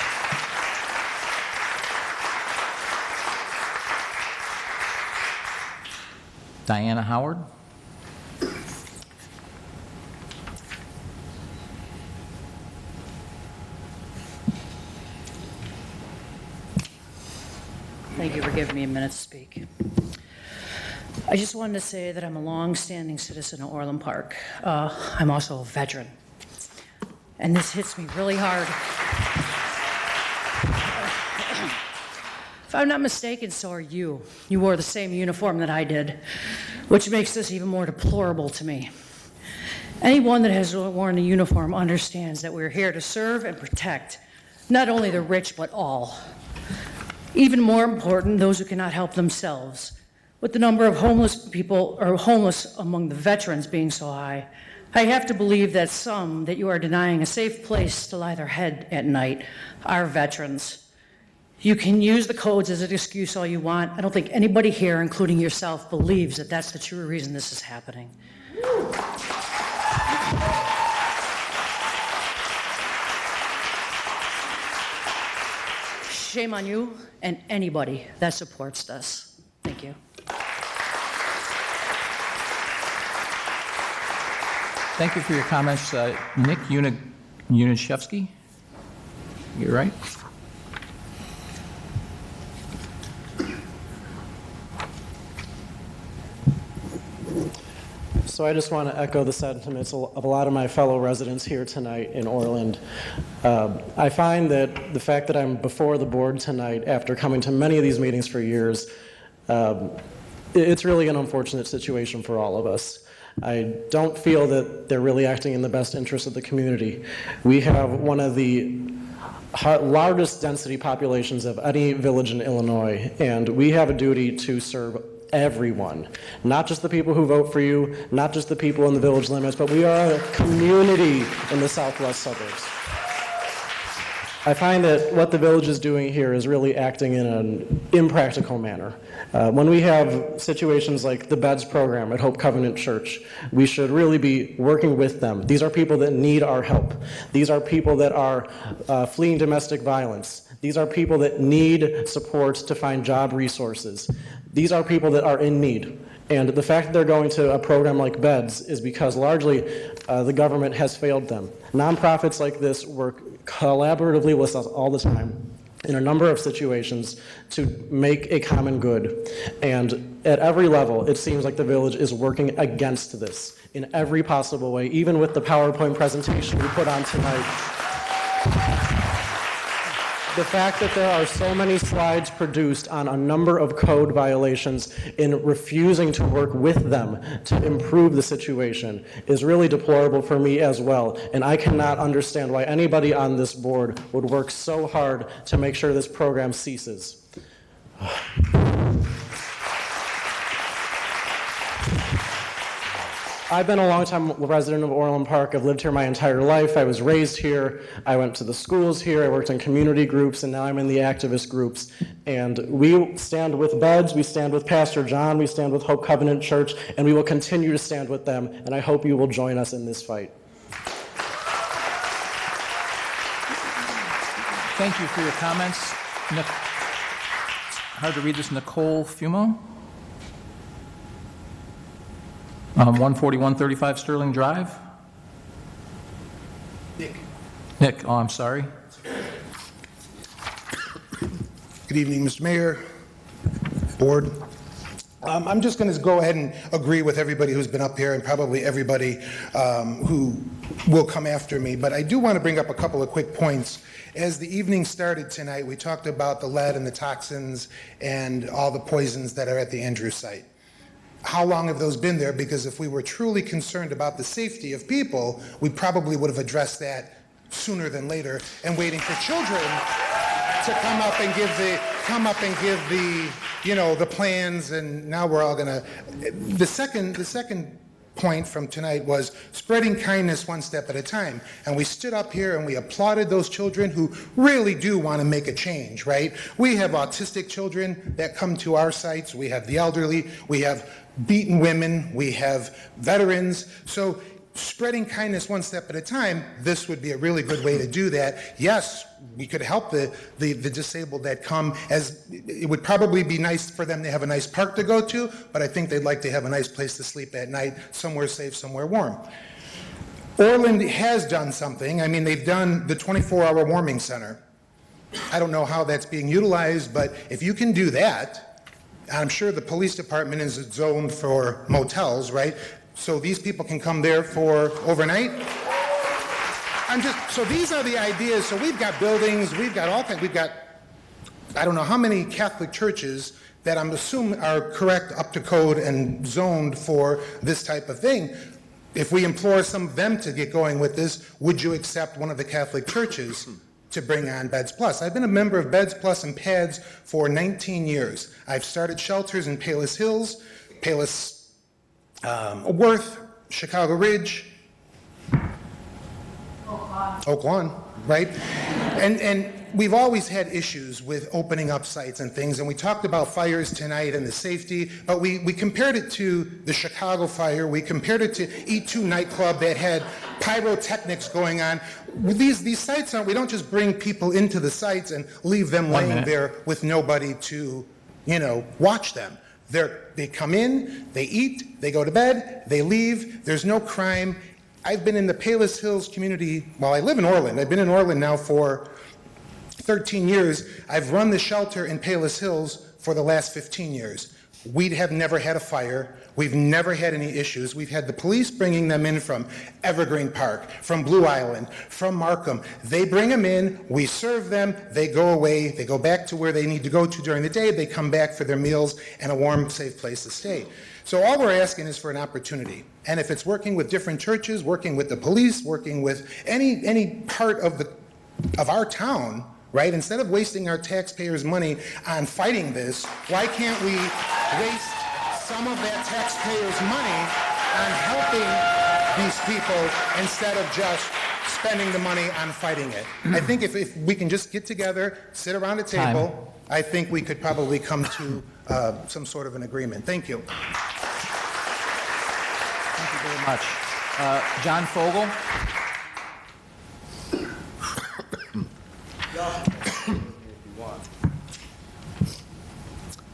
Diana Howard. Thank you for giving me a minute to speak. I just wanted to say that I'm a long-standing citizen of Orland Park. I'm also a veteran, and this hits me really hard. If I'm not mistaken, so are you. You wore the same uniform that I did, which makes this even more deplorable to me. Anyone that has worn a uniform understands that we're here to serve and protect not only the rich, but all. Even more important, those who cannot help themselves. With the number of homeless people, or homeless among the veterans being so high, I have to believe that some that you are denying a safe place to lie their head at night are veterans. You can use the codes as an excuse all you want. I don't think anybody here, including yourself, believes that that's the true reason this is happening. Shame on you and anybody that supports this. Thank you. Thank you for your comments. Nick Unishevsky, you're right. So I just want to echo the sentiments of a lot of my fellow residents here tonight in Orland. I find that the fact that I'm before the board tonight after coming to many of these meetings for years, it's really an unfortunate situation for all of us. I don't feel that they're really acting in the best interest of the community. We have one of the largest density populations of any village in Illinois, and we have a duty to serve everyone, not just the people who vote for you, not just the people in the village limits, but we are a community in the southwest suburbs. I find that what the village is doing here is really acting in an impractical manner. When we have situations like the beds program at Hope Covenant Church, we should really be working with them. These are people that need our help. These are people that are fleeing domestic violence. These are people that need support to find job resources. These are people that are in need. And the fact that they're going to a program like BEDS is because largely the government has failed them. Nonprofits like this work collaboratively with us all the time in a number of situations to make a common good. And at every level, it seems like the village is working against this in every possible way, even with the PowerPoint presentation we put on tonight. The fact that there are so many slides produced on a number of code violations in refusing to work with them to improve the situation is really deplorable for me as well. And I cannot understand why anybody on this board would work so hard to make sure this program ceases. I've been a long-time resident of Orland Park. I've lived here my entire life. I was raised here. I went to the schools here. I worked in community groups, and now I'm in the activist groups. And we stand with BEDS, we stand with Pastor John, we stand with Hope Covenant Church, and we will continue to stand with them, and I hope you will join us in this fight. Thank you for your comments. Hard to read this, Nicole Fumo. 14135 Sterling Drive. Nick, oh, I'm sorry. Good evening, Mr. Mayor, Board. I'm just going to go ahead and agree with everybody who's been up here and probably everybody who will come after me, but I do want to bring up a couple of quick points. As the evening started tonight, we talked about the lead and the toxins and all the poisons that are at the Andrews site. How long have those been there? Because if we were truly concerned about the safety of people, we probably would have addressed that sooner than later, and waiting for children to come up and give the you know, the plans, and now we're all gonna. The second point from tonight was spreading kindness one step at a time. And we stood up here and we applauded those children who really do want to make a change, right? We have autistic children that come to our sites. We have the elderly. We have beaten women. We have veterans. So spreading kindness one step at a time, this would be a really good way to do that. Yes, we could help the disabled that come, as it would probably be nice for them to have a nice park to go to, but I think they'd like to have a nice place to sleep at night, somewhere safe, somewhere warm. Orland has done something. I mean, they've done the 24-hour warming center. I don't know how that's being utilized, but if you can do that, I'm sure the police department is zoned for motels, right? So these people can come there for overnight. So these are the ideas. So we've got buildings, we've got all things, we've got, I don't know how many Catholic churches that I'm assuming are correct, up to code, and zoned for this type of thing. If we implore some of them to get going with this, would you accept one of the Catholic churches to bring on Beds Plus? I've been a member of Beds Plus and PADS for 19 years. I've started shelters in Palos Hills, Palos Worth, Chicago Ridge, Oak Lawn, right? And we've always had issues with opening up sites and things, and we talked about fires tonight and the safety, but we compared it to the Chicago fire. We compared it to E2 nightclub that had pyrotechnics going on. With these sites, we don't just bring people into the sites and leave them laying there with nobody to, you know, watch them. They come in, they eat, they go to bed, they leave. There's no crime. I've been in the Palos Hills community, well, I live in Orland. I've been in Orland now for 13 years. I've run the shelter in Palos Hills for the last 15 years. We have never had a fire. We've never had any issues. We've had the police bringing them in from Evergreen Park, from Blue Island, from Markham. They bring them in, we serve them, they go away, they go back to where they need to go to during the day, they come back for their meals and a warm, safe place to stay. So all we're asking is for an opportunity. And if it's working with different churches, working with the police, working with any part of our town, right? Instead of wasting our taxpayers' money on fighting this, why can't we waste some of that taxpayers' money on helping these people instead of just spending the money on fighting it. I think if we can just get together, sit around a table, I think we could probably come to some sort of an agreement. Thank you. Thank you very much. John Fogel?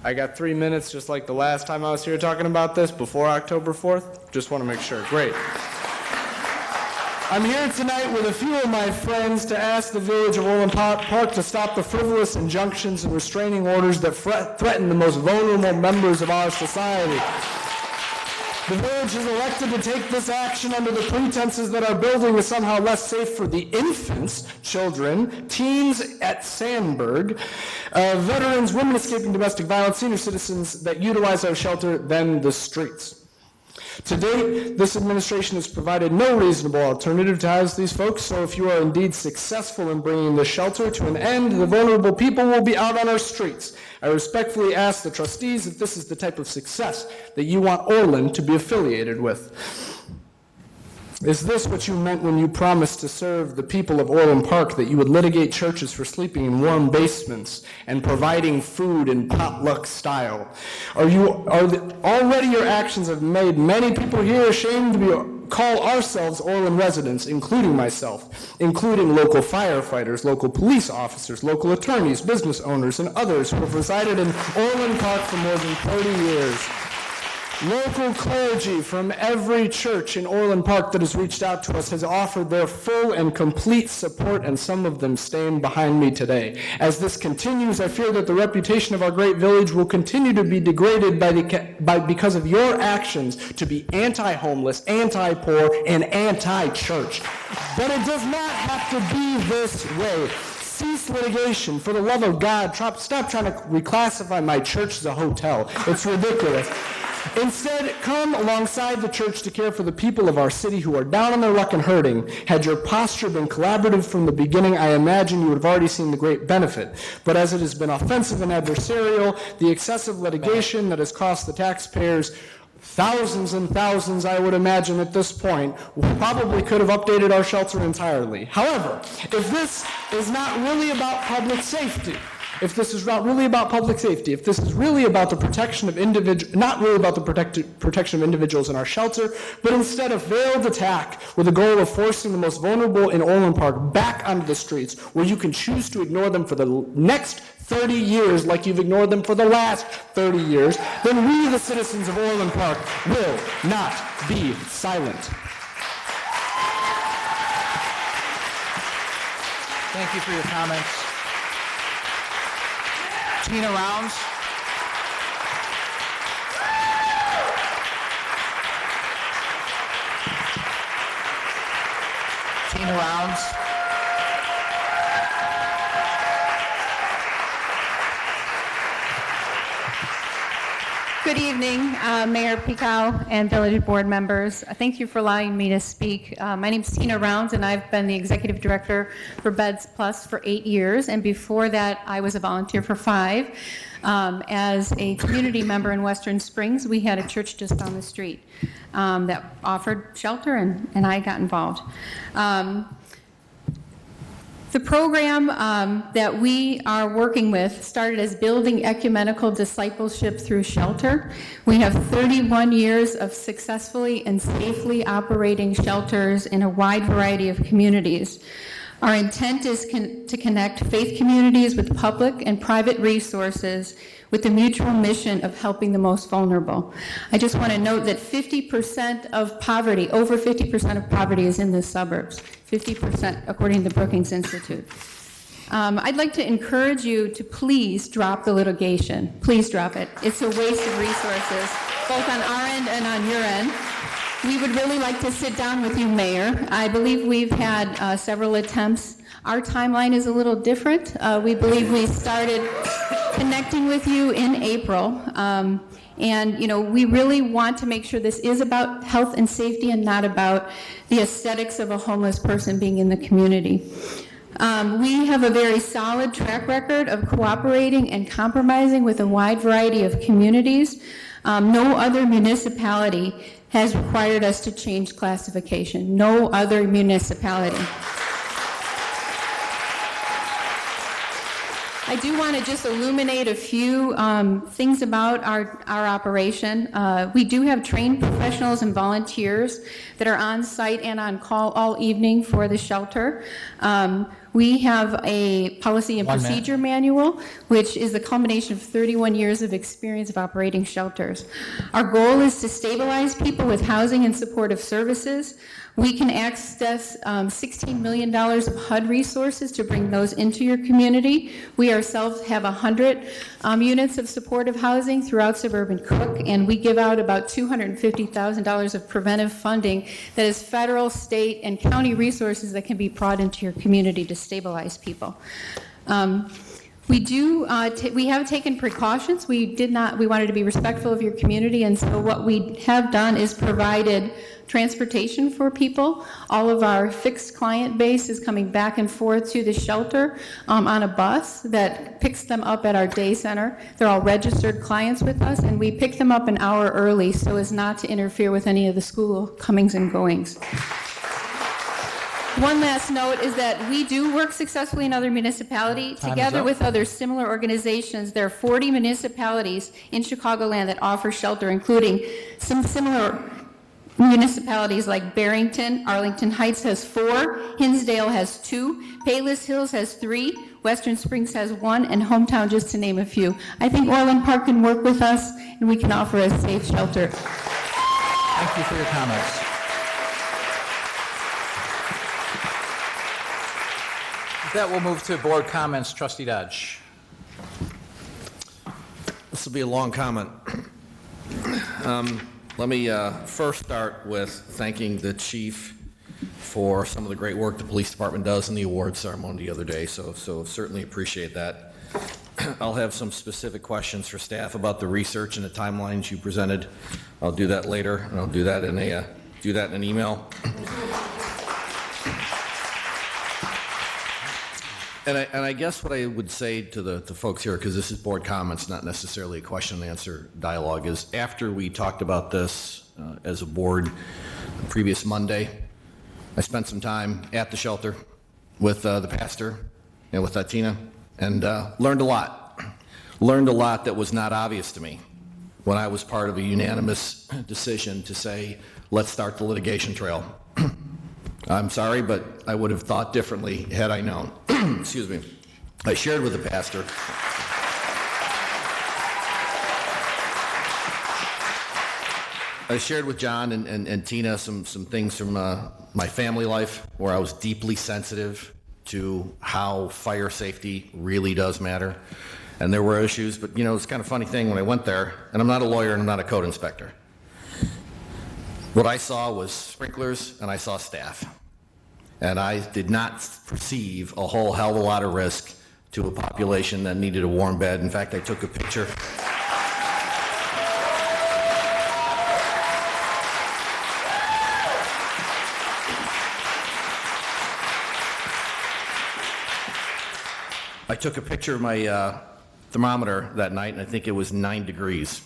I got 3 minutes, just like the last time I was here talking about this, before October 4th. Just want to make sure. Great. I'm here tonight with a few of my friends to ask the Village of Orland Park to stop the frivolous injunctions and restraining orders that threaten the most vulnerable members of our society. The village is elected to take this action under the pretenses that our building is somehow less safe for the infants, children, teens at Sandburg, veterans, women escaping domestic violence, senior citizens that utilize our shelter than the streets. To date, this administration has provided no reasonable alternative to house these folks, so if you are indeed successful in bringing the shelter to an end, the vulnerable people will be out on our streets. I respectfully ask the trustees if this is the type of success that you want Orland to be affiliated with. Is this what you meant when you promised to serve the people of Orland Park, that you would litigate churches for sleeping in warm basements and providing food in potluck style? Already your actions have made many people here ashamed to call ourselves Orland residents, including myself, including local firefighters, local police officers, local attorneys, business owners, and others who have resided in Orland Park for more than 30 years. Local clergy from every church in Orland Park that has reached out to us has offered their full and complete support, and some of them stand behind me today. As this continues, I fear that the reputation of our great village will continue to be degraded because of your actions to be anti-homeless, anti-poor, and anti-church. But it does not have to be this way. Cease litigation. For the love of God, stop trying to reclassify my church as a hotel. It's ridiculous. Instead, come alongside the church to care for the people of our city who are down on their luck and hurting. Had your posture been collaborative from the beginning, I imagine you would have already seen the great benefit. But as it has been offensive and adversarial, the excessive litigation that has cost the taxpayers thousands and thousands, I would imagine at this point, probably could have updated our shelter entirely. However, if this is not really about public safety, if this is not really about public safety, if this is really about the protection of not really about the protection of individuals in our shelter, but instead a veiled attack with the goal of forcing the most vulnerable in Orland Park back onto the streets, where you can choose to ignore them for the next 30 years like you've ignored them for the last 30 years, then we, the citizens of Orland Park, will not be silent. Thank you for your comments. Tina Rounds. Tina Rounds. Good evening, Mayor Picow and Village Board members. Thank you for allowing me to speak. My name is Tina Rounds, and I've been the Executive Director for Beds Plus for 8 years, and before that, I was a volunteer for 5. As a community member in Western Springs, we had a church just down the street that offered shelter, and I got involved. The program that we are working with started as building ecumenical discipleship through shelter. We have 31 years of successfully and safely operating shelters in a wide variety of communities. Our intent is to connect faith communities with public and private resources with the mutual mission of helping the most vulnerable. I just want to note that 50% of poverty, over 50% of poverty is in the suburbs, 50% according to the Brookings Institute. I'd like to encourage you to please drop the litigation. Please drop it. It's a waste of resources, both on our end and on your end. We would really like to sit down with you, Mayor. I believe we've had several attempts. Our timeline is a little different. We believe we started connecting with you in April. And, you know, we really want to make sure this is about health and safety and not about the aesthetics of a homeless person being in the community. We have a very solid track record of cooperating and compromising with a wide variety of communities. No other municipality has required us to change classification. No other municipality. I do want to just illuminate a few things about our operation. We do have trained professionals and volunteers that are on site and on call all evening for the shelter. We have a policy and procedure manual, which is the culmination of 31 years of experience of operating shelters. Our goal is to stabilize people with housing and supportive services. We can access $16 million of HUD resources to bring those into your community. We ourselves have 100 units of supportive housing throughout suburban Cook, and we give out about $250,000 of preventive funding that is federal, state, and county resources that can be brought into your community to stabilize people. We have taken precautions. We wanted to be respectful of your community, and so what we have done is provided transportation for people. All of our fixed client base is coming back and forth to the shelter on a bus that picks them up at our day center. They're all registered clients with us, and we pick them up an hour early so as not to interfere with any of the school comings and goings. One last note is that we do work successfully in other municipalities. Together with other similar organizations, there are 40 municipalities in Chicagoland that offer shelter, including some similar municipalities like Barrington. Arlington Heights has 4, Hinsdale has 2, Payless Hills has 3, Western Springs has 1, and Hometown, just to name a few. I think Orland Park can work with us, and we can offer a safe shelter. Thank you for your comments. With that, we'll move to board comments. Trustee Dodge. This will be a long comment. Let me first start with thanking the chief for some of the great work the police department does in the awards ceremony the other day, so certainly appreciate that. I'll have some specific questions for staff about the research and the timelines you presented. I'll do that later, and I'll do that in an email. And I guess what I would say to the folks here, because this is board comments, not necessarily a question and answer dialogue, is after we talked about this as a board the previous Monday, I spent some time at the shelter with the pastor and with Tina, and learned a lot. Learned a lot that was not obvious to me when I was part of a unanimous decision to say, let's start the litigation trail. I'm sorry, but I would have thought differently had I known. Excuse me. I shared with the pastor. I shared with John and Tina some things from my family life where I was deeply sensitive to how fire safety really does matter. And there were issues, but it's kind of a funny thing when I went there, and I'm not a lawyer and I'm not a code inspector. What I saw was sprinklers and I saw staff. And I did not perceive a whole hell of a lot of risk to a population that needed a warm bed. In fact, I took a picture. I took a picture of my thermometer that night, and I think it was 9 degrees.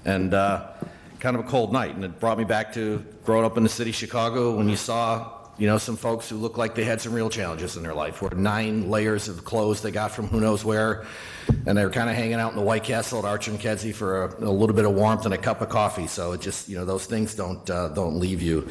And kind of a cold night. And it brought me back to growing up in the city of Chicago when you saw some folks who looked like they had some real challenges in their life, where 9 layers of clothes they got from who knows where, and they were kind of hanging out in the White Castle at Arch and Kedzie for a little bit of warmth and a cup of coffee. So it just, those things don't leave you.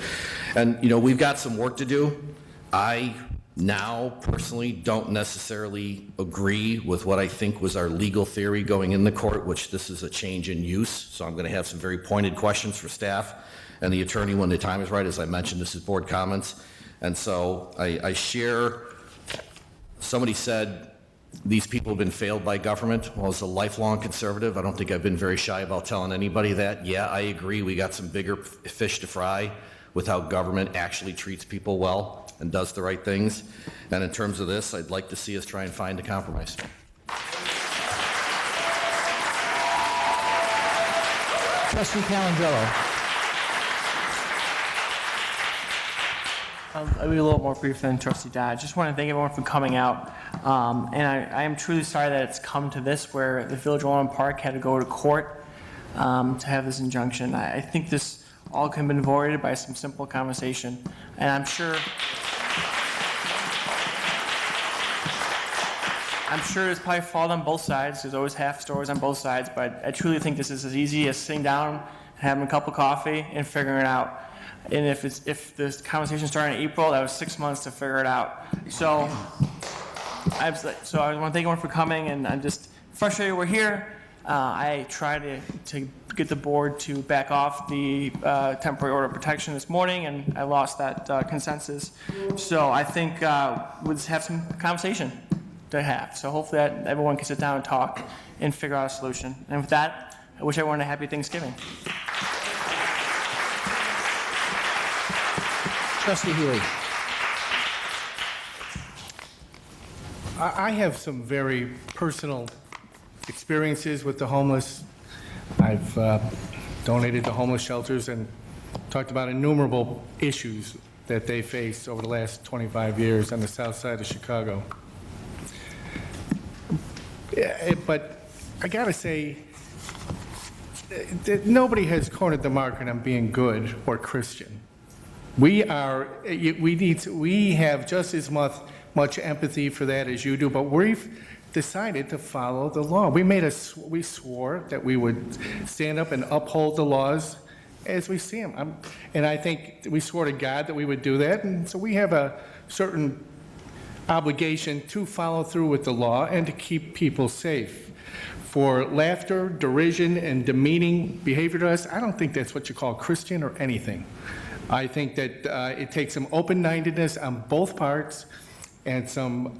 And, we've got some work to do. I now personally don't necessarily agree with what I think was our legal theory going in the court, which this is a change in use. So I'm going to have some very pointed questions for staff and the attorney when the time is right. As I mentioned, this is board comments. And so I share, somebody said these people have been failed by government. Well, as a lifelong conservative, I don't think I've been very shy about telling anybody that. Yeah, I agree, we got some bigger fish to fry with how government actually treats people well and does the right things. And in terms of this, I'd like to see us try and find a compromise. Trustee Calandrello. I'll be a little more brief than Trustee Dodge. Just want to thank everyone for coming out. And I am truly sorry that it's come to this, where the Village of Orland Park had to go to court to have this injunction. I think this all can have been avoided by some simple conversation, and I'm sure it's probably fault on both sides. There's always half stories on both sides, but I truly think this is as easy as sitting down, having a cup of coffee, and figuring it out. And if the conversation started in April, that was 6 months to figure it out. So I want to thank everyone for coming, and I'm just frustrated we're here. I tried to get the board to back off the temporary order of protection this morning, and I lost that consensus. So I think we'll just have some conversation to have. So hopefully that everyone can sit down and talk and figure out a solution. And with that, I wish everyone a happy Thanksgiving. Trustee Healy. I have some very personal experiences with the homeless. I've donated to homeless shelters and talked about innumerable issues that they face over the last 25 years on the south side of Chicago. But I gotta say that nobody has cornered the market on being good or Christian. We have just as much empathy for that as you do, but we've decided to follow the law. We swore that we would stand up and uphold the laws as we see them. And I think we swore to God that we would do that, and so we have a certain obligation to follow through with the law and to keep people safe. For laughter, derision, and demeaning behavior to us, I don't think that's what you call Christian or anything. I think that it takes some open-mindedness on both parts and some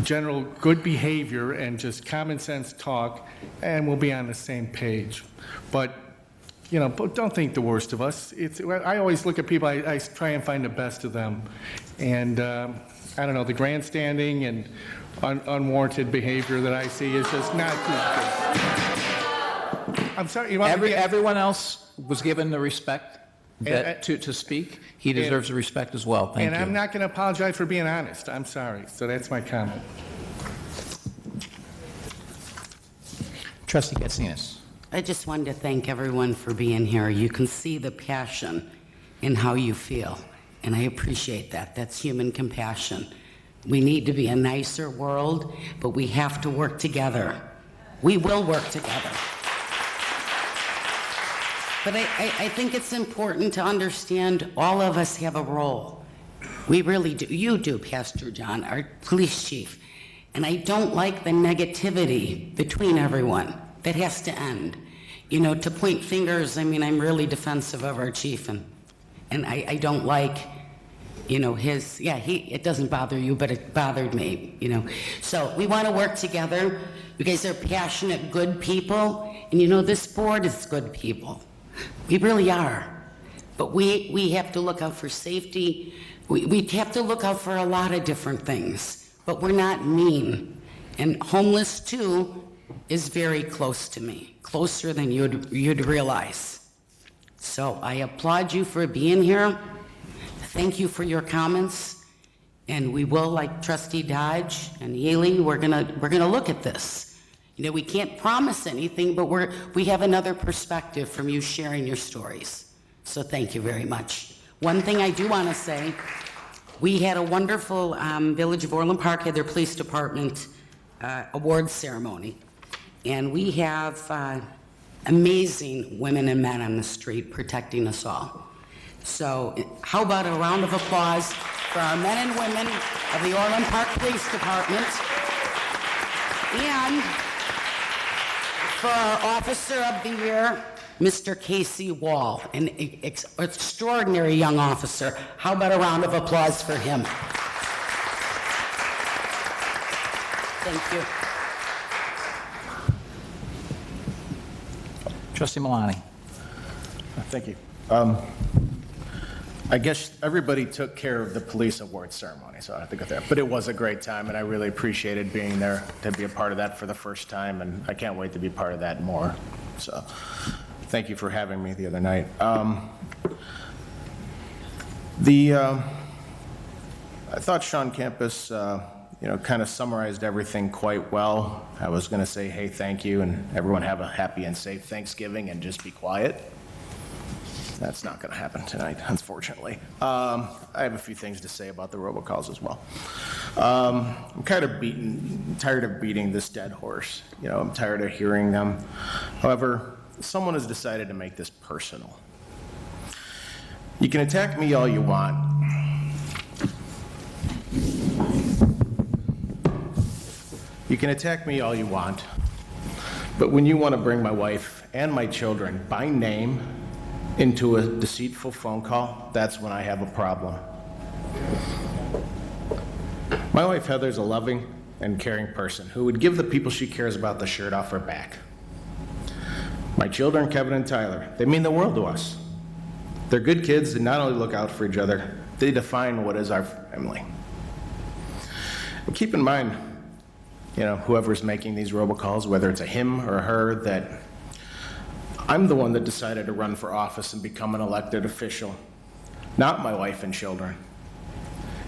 general good behavior and just common sense talk, and we'll be on the same page. But don't think the worst of us. I always look at people, I try and find the best of them. And I don't know, the grandstanding and unwarranted behavior that I see is just not good. I'm sorry. Everyone else was given the respect to speak. He deserves the respect as well. Thank you. And I'm not going to apologize for being honest. I'm sorry. So that's my comment. Trustee Katsinas. I just wanted to thank everyone for being here. You can see the passion in how you feel, and I appreciate that. That's human compassion. We need to be a nicer world, but we have to work together. We will work together. But I think it's important to understand all of us have a role. We really do. You do, Pastor John, our police chief. And I don't like the negativity between everyone. That has to end. To point fingers, I'm really defensive of our chief, and I don't like, it doesn't bother you, but it bothered me, So we want to work together. You guys are passionate, good people, and this board is good people. We really are. But we have to look out for safety. We have to look out for a lot of different things, but we're not mean. And homeless, too, is very close to me, closer than you'd realize. So I applaud you for being here. Thank you for your comments. And we will, like Trustee Dodge and Healy, we're gonna look at this. We can't promise anything, but we have another perspective from you sharing your stories. So thank you very much. One thing I do want to say, we had a wonderful Village of Orland Park had their police department awards ceremony. And we have amazing women and men on the street protecting us all. So how about a round of applause for our men and women of the Orland Park Police Department, and for our Officer of the Year, Mr. Casey Wall, an extraordinary young officer. How about a round of applause for him? Thank you. Trustee Milani. Thank you. I guess everybody took care of the police award ceremony, so I have to go there. But it was a great time, and I really appreciated being there to be a part of that for the first time, and I can't wait to be part of that more. So thank you for having me the other night. I thought Sean Campus, kind of summarized everything quite well. I was going to say, hey, thank you, and everyone have a happy and safe Thanksgiving and just be quiet. That's not going to happen tonight, unfortunately. I have a few things to say about the robocalls as well. I'm tired of beating this dead horse. I'm tired of hearing them. However, someone has decided to make this personal. You can attack me all you want. You can attack me all you want, but when you want to bring my wife and my children by name into a deceitful phone call, that's when I have a problem. My wife Heather's a loving and caring person who would give the people she cares about the shirt off her back. My children, Kevin and Tyler, they mean the world to us. They're good kids that not only look out for each other, they define what is our family. And keep in mind, whoever's making these robocalls, whether it's a him or a her, that I'm the one that decided to run for office and become an elected official, not my wife and children.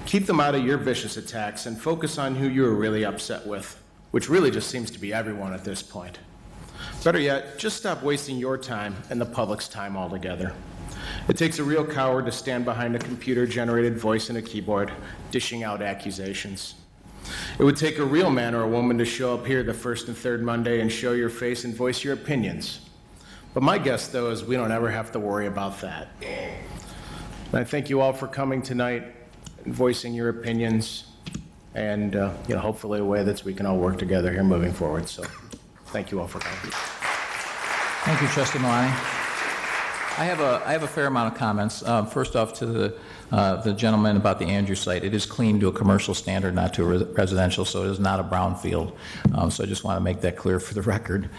Keep them out of your vicious attacks and focus on who you're really upset with, which really just seems to be everyone at this point. Better yet, just stop wasting your time and the public's time altogether. It takes a real coward to stand behind a computer-generated voice and a keyboard, dishing out accusations. It would take a real man or a woman to show up here the first and third Monday and show your face and voice your opinions. But my guess, though, is we don't ever have to worry about that. And I thank you all for coming tonight and voicing your opinions, and hopefully a way that we can all work together here moving forward. So thank you all for coming. Thank you, Trustee Malani. I have a fair amount of comments. First off, to the gentleman about the Andrews site, it is clean to a commercial standard, not to a residential, so it is not a brownfield. So I just want to make that clear for the record.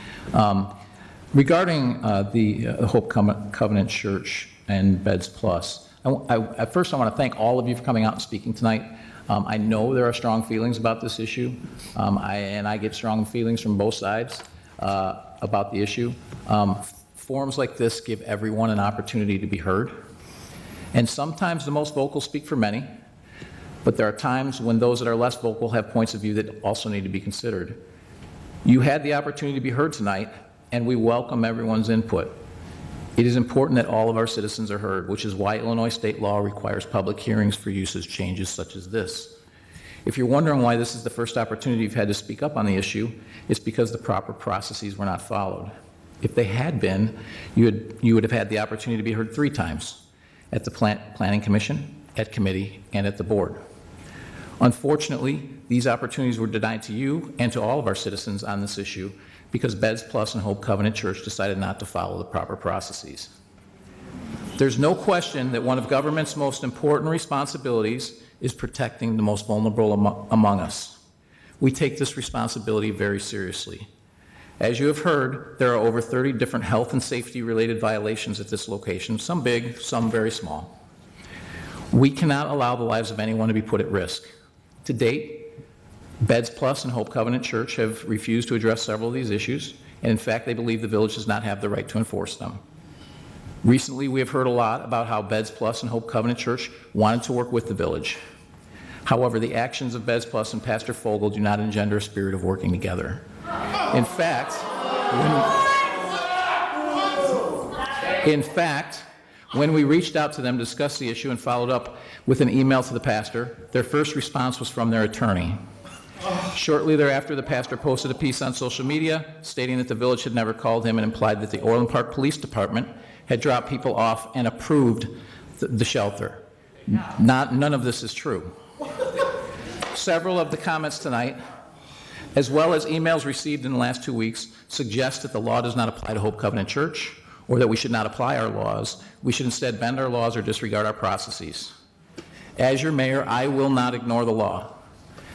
Regarding the Hope Covenant Church and Beds Plus, at first I want to thank all of you for coming out and speaking tonight. I know there are strong feelings about this issue, and I get strong feelings from both sides about the issue. Forums like this give everyone an opportunity to be heard, and sometimes the most vocal speak for many, but there are times when those that are less vocal have points of view that also need to be considered. You had the opportunity to be heard tonight, and we welcome everyone's input. It is important that all of our citizens are heard, which is why Illinois state law requires public hearings for usage changes such as this. If you're wondering why this is the first opportunity you've had to speak up on the issue, it's because the proper processes were not followed. If they had been, you would have had the opportunity to be heard 3 times, at the Planning Commission, at committee, and at the board. Unfortunately, these opportunities were denied to you and to all of our citizens on this issue because Beds Plus and Hope Covenant Church decided not to follow the proper processes. There's no question that one of government's most important responsibilities is protecting the most vulnerable among us. We take this responsibility very seriously. As you have heard, there are over 30 different health and safety related violations at this location, some big, some very small. We cannot allow the lives of anyone to be put at risk. To date, Beds Plus and Hope Covenant Church have refused to address several of these issues, and in fact, they believe the village does not have the right to enforce them. Recently, we have heard a lot about how Beds Plus and Hope Covenant Church wanted to work with the village. However, the actions of Beds Plus and Pastor Fogel do not engender a spirit of working together. In fact, when we reached out to them to discuss the issue and followed up with an email to the pastor, their first response was from their attorney. Shortly thereafter, the pastor posted a piece on social media stating that the village had never called him and implied that the Orland Park Police Department had dropped people off and approved the shelter. None of this is true. Several of the comments tonight, as well as emails received in the last 2 weeks, suggest that the law does not apply to Hope Covenant Church, or that we should not apply our laws. We should instead bend our laws or disregard our processes. As your mayor, I will not ignore the law.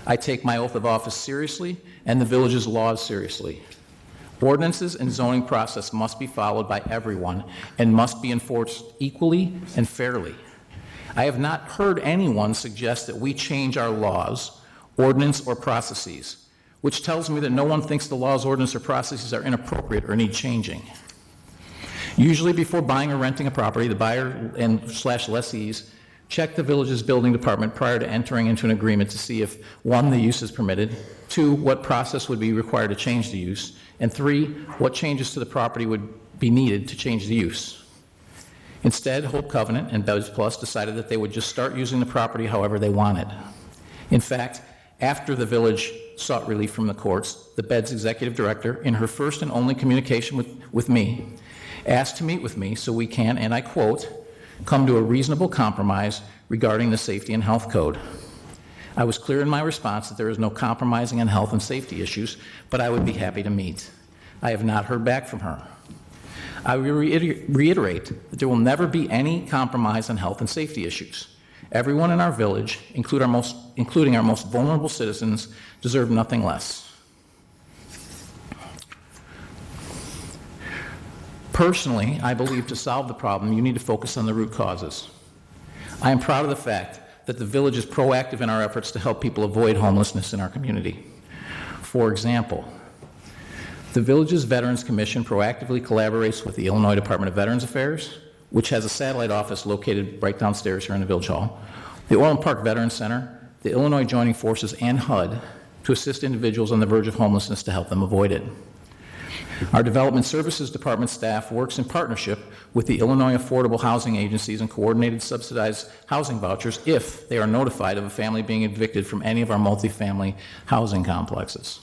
I take my oath of office seriously and the village's laws seriously. Ordinances and zoning process must be followed by everyone and must be enforced equally and fairly. I have not heard anyone suggest that we change our laws, ordinance, or processes, which tells me that no one thinks the laws, ordinance, or processes are inappropriate or need changing. Usually before buying or renting a property, the buyer and / lessees Check the village's building department prior to entering into an agreement to see if, 1, the use is permitted, 2, what process would be required to change the use, and 3, what changes to the property would be needed to change the use. Instead, Hope Covenant and Beds Plus decided that they would just start using the property however they wanted. In fact, after the village sought relief from the courts, the Beds executive director, in her first and only communication with me, asked to meet with me so we can, and I quote, come to a reasonable compromise regarding the safety and health code. I was clear in my response that there is no compromising on health and safety issues, but I would be happy to meet. I have not heard back from her. I reiterate that there will never be any compromise on health and safety issues. Everyone in our village, including our most vulnerable citizens, deserve nothing less. Personally, I believe to solve the problem, you need to focus on the root causes. I am proud of the fact that the village is proactive in our efforts to help people avoid homelessness in our community. For example, the village's Veterans Commission proactively collaborates with the Illinois Department of Veterans Affairs, which has a satellite office located right downstairs here in the Village Hall, the Orland Park Veterans Center, the Illinois Joining Forces, and HUD to assist individuals on the verge of homelessness to help them avoid it. Our Development Services Department staff works in partnership with the Illinois Affordable Housing Agencies and coordinated subsidized housing vouchers if they are notified of a family being evicted from any of our multifamily housing complexes.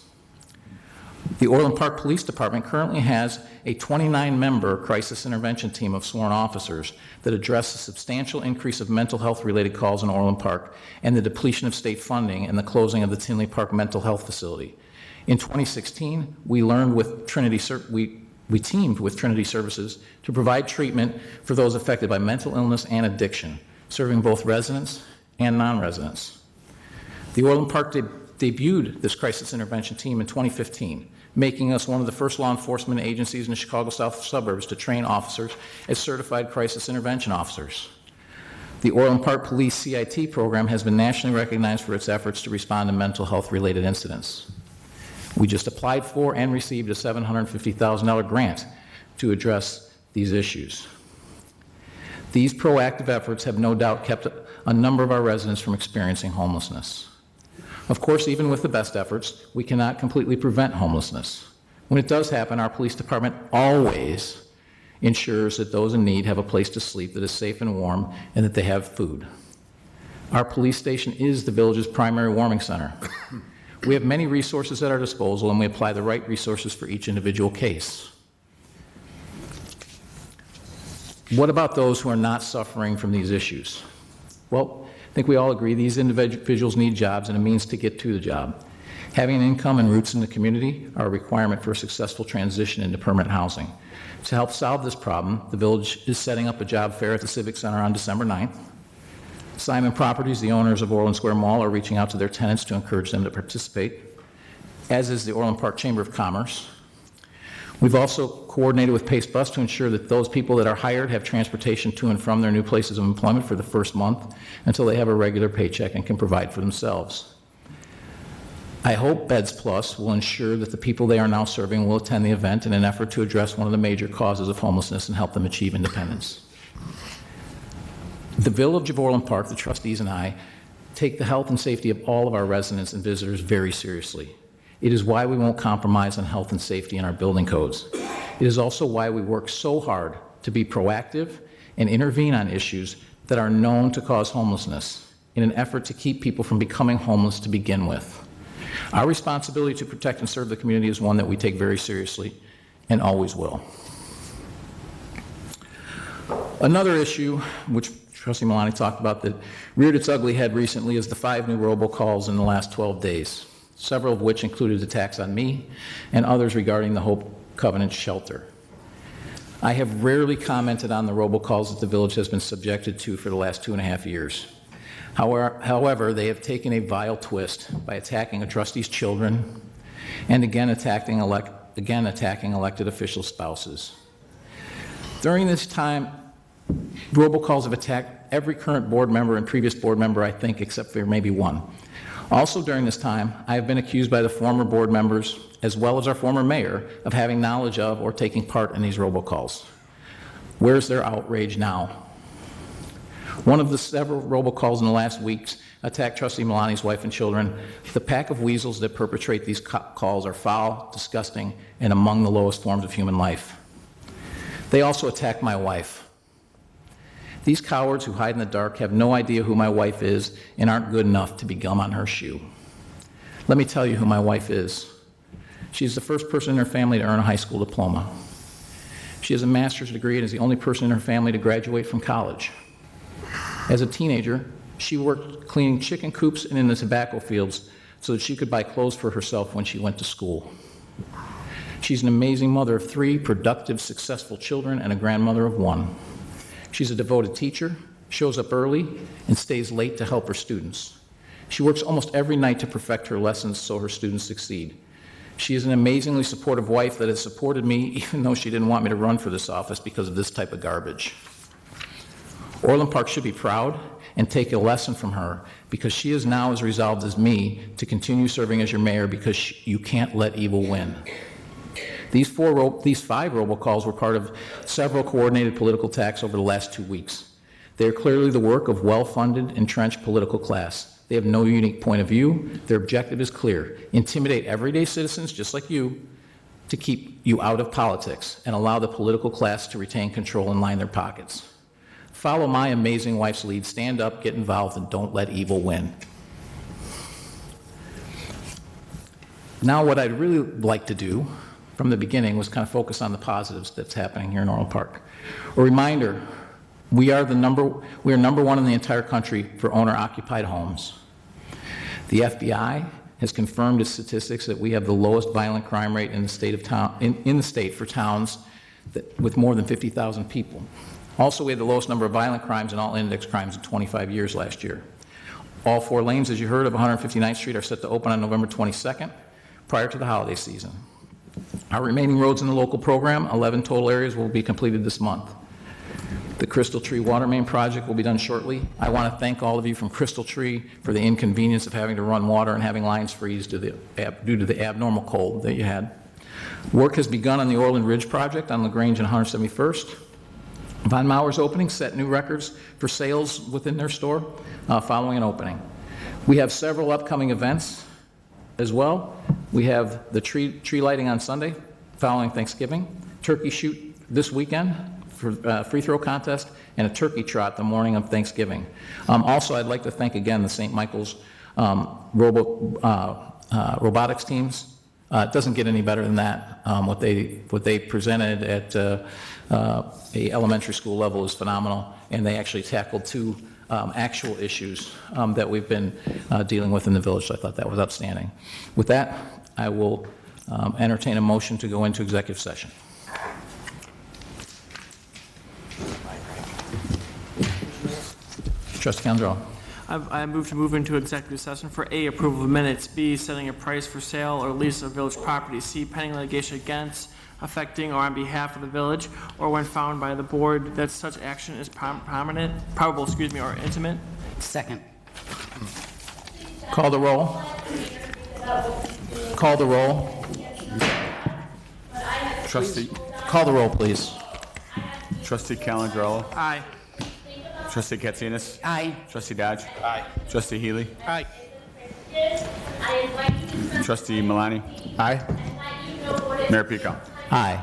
The Orland Park Police Department currently has a 29-member crisis intervention team of sworn officers that address the substantial increase of mental health-related calls in Orland Park and the depletion of state funding and the closing of the Tinley Park Mental Health Facility. In 2016, we teamed with Trinity Services to provide treatment for those affected by mental illness and addiction, serving both residents and non-residents. The Orland Park debuted this crisis intervention team in 2015, making us one of the first law enforcement agencies in the Chicago South suburbs to train officers as certified crisis intervention officers. The Orland Park Police CIT program has been nationally recognized for its efforts to respond to mental health-related incidents. We just applied for and received a $750,000 grant to address these issues. These proactive efforts have no doubt kept a number of our residents from experiencing homelessness. Of course, even with the best efforts, we cannot completely prevent homelessness. When it does happen, our police department always ensures that those in need have a place to sleep that is safe and warm and that they have food. Our police station is the village's primary warming center. We have many resources at our disposal, and we apply the right resources for each individual case. What about those who are not suffering from these issues? Well, I think we all agree these individuals need jobs and a means to get to the job. Having an income and roots in the community are a requirement for a successful transition into permanent housing. To help solve this problem, the village is setting up a job fair at the Civic Center on December 9th. Simon Properties, the owners of Orland Square Mall, are reaching out to their tenants to encourage them to participate, as is the Orland Park Chamber of Commerce. We've also coordinated with Pace Bus to ensure that those people that are hired have transportation to and from their new places of employment for the first month until they have a regular paycheck and can provide for themselves. I hope Beds Plus will ensure that the people they are now serving will attend the event in an effort to address one of the major causes of homelessness and help them achieve independence. The Village of Orland Park, the trustees and I, take the health and safety of all of our residents and visitors very seriously. It is why we won't compromise on health and safety in our building codes. It is also why we work so hard to be proactive and intervene on issues that are known to cause homelessness in an effort to keep people from becoming homeless to begin with. Our responsibility to protect and serve the community is one that we take very seriously and always will. Another issue, which Trustee Malani talked about, that reared its ugly head recently is the 5 new robocalls in the last 12 days, several of which included attacks on me and others regarding the Hope Covenant shelter. I have rarely commented on the robocalls that the village has been subjected to for the last 2.5 years. However, they have taken a vile twist by attacking a trustee's children and again attacking elected official spouses. During this time, robocalls have attacked every current board member and previous board member, I think, except for maybe one. Also during this time, I have been accused by the former board members, as well as our former mayor, of having knowledge of or taking part in these robocalls. Where's their outrage now? One of the several robocalls in the last weeks attacked Trustee Milani's wife and children. The pack of weasels that perpetrate these calls are foul, disgusting, and among the lowest forms of human life. They also attacked my wife. These cowards who hide in the dark have no idea who my wife is and aren't good enough to be gum on her shoe. Let me tell you who my wife is. She's the first person in her family to earn a high school diploma. She has a master's degree and is the only person in her family to graduate from college. As a teenager, she worked cleaning chicken coops and in the tobacco fields so that she could buy clothes for herself when she went to school. She's an amazing mother of 3 productive, successful children and a grandmother of 1. She's a devoted teacher, shows up early, and stays late to help her students. She works almost every night to perfect her lessons so her students succeed. She is an amazingly supportive wife that has supported me even though she didn't want me to run for this office because of this type of garbage. Orland Park should be proud and take a lesson from her because she is now as resolved as me to continue serving as your mayor because you can't let evil win. These 5 robocalls were part of several coordinated political attacks over the last 2 weeks. They are clearly the work of well-funded, entrenched political class. They have no unique point of view. Their objective is clear: intimidate everyday citizens just like you to keep you out of politics and allow the political class to retain control and line their pockets. Follow my amazing wife's lead. Stand up, get involved, and don't let evil win. Now, what I'd really like to do from the beginning was kind of focus on the positives that's happening here in Orland Park. A reminder, we are number 1 in the entire country for owner-occupied homes. The FBI has confirmed its statistics that we have the lowest violent crime rate in the state for towns with more than 50,000 people. Also, we had the lowest number of violent crimes and all index crimes in 25 years last year. All 4 lanes, as you heard, of 159th Street are set to open on November 22nd, prior to the holiday season. Our remaining roads in the local program, 11 total areas, will be completed this month. The Crystal Tree Water Main project will be done shortly. I want to thank all of you from Crystal Tree for the inconvenience of having to run water and having lines freeze due to the abnormal cold that you had. Work has begun on the Orland Ridge project on LaGrange and 171st. Von Maurer's opening set new records for sales within their store following an opening. We have several upcoming events as well. We have the tree lighting on Sunday following Thanksgiving, turkey shoot this weekend for free throw contest, and a turkey trot the morning of Thanksgiving. Also, I'd like to thank again the St. Michael's robotics teams. It doesn't get any better than that. What they presented at a elementary school level is phenomenal, and they actually tackled 2 actual issues that we've been dealing with in the village, so I thought that was outstanding. With that, I will entertain a motion to go into executive session. Trustee Calandrella. I move to move into executive session for A, approval of minutes, B, setting a price for sale or lease of village property, C, pending litigation against, affecting, or on behalf of the village, or when found by the board that such action is probable, or intimate. Second. Call the roll. Call the roll. Trustee. Call the roll, please. Trustee Calandrella. Aye. Trustee Katsinas. Aye. Trustee Dodge. Aye. Trustee Healy. Aye. Trustee Milani. Aye. Mayor Pico. Aye.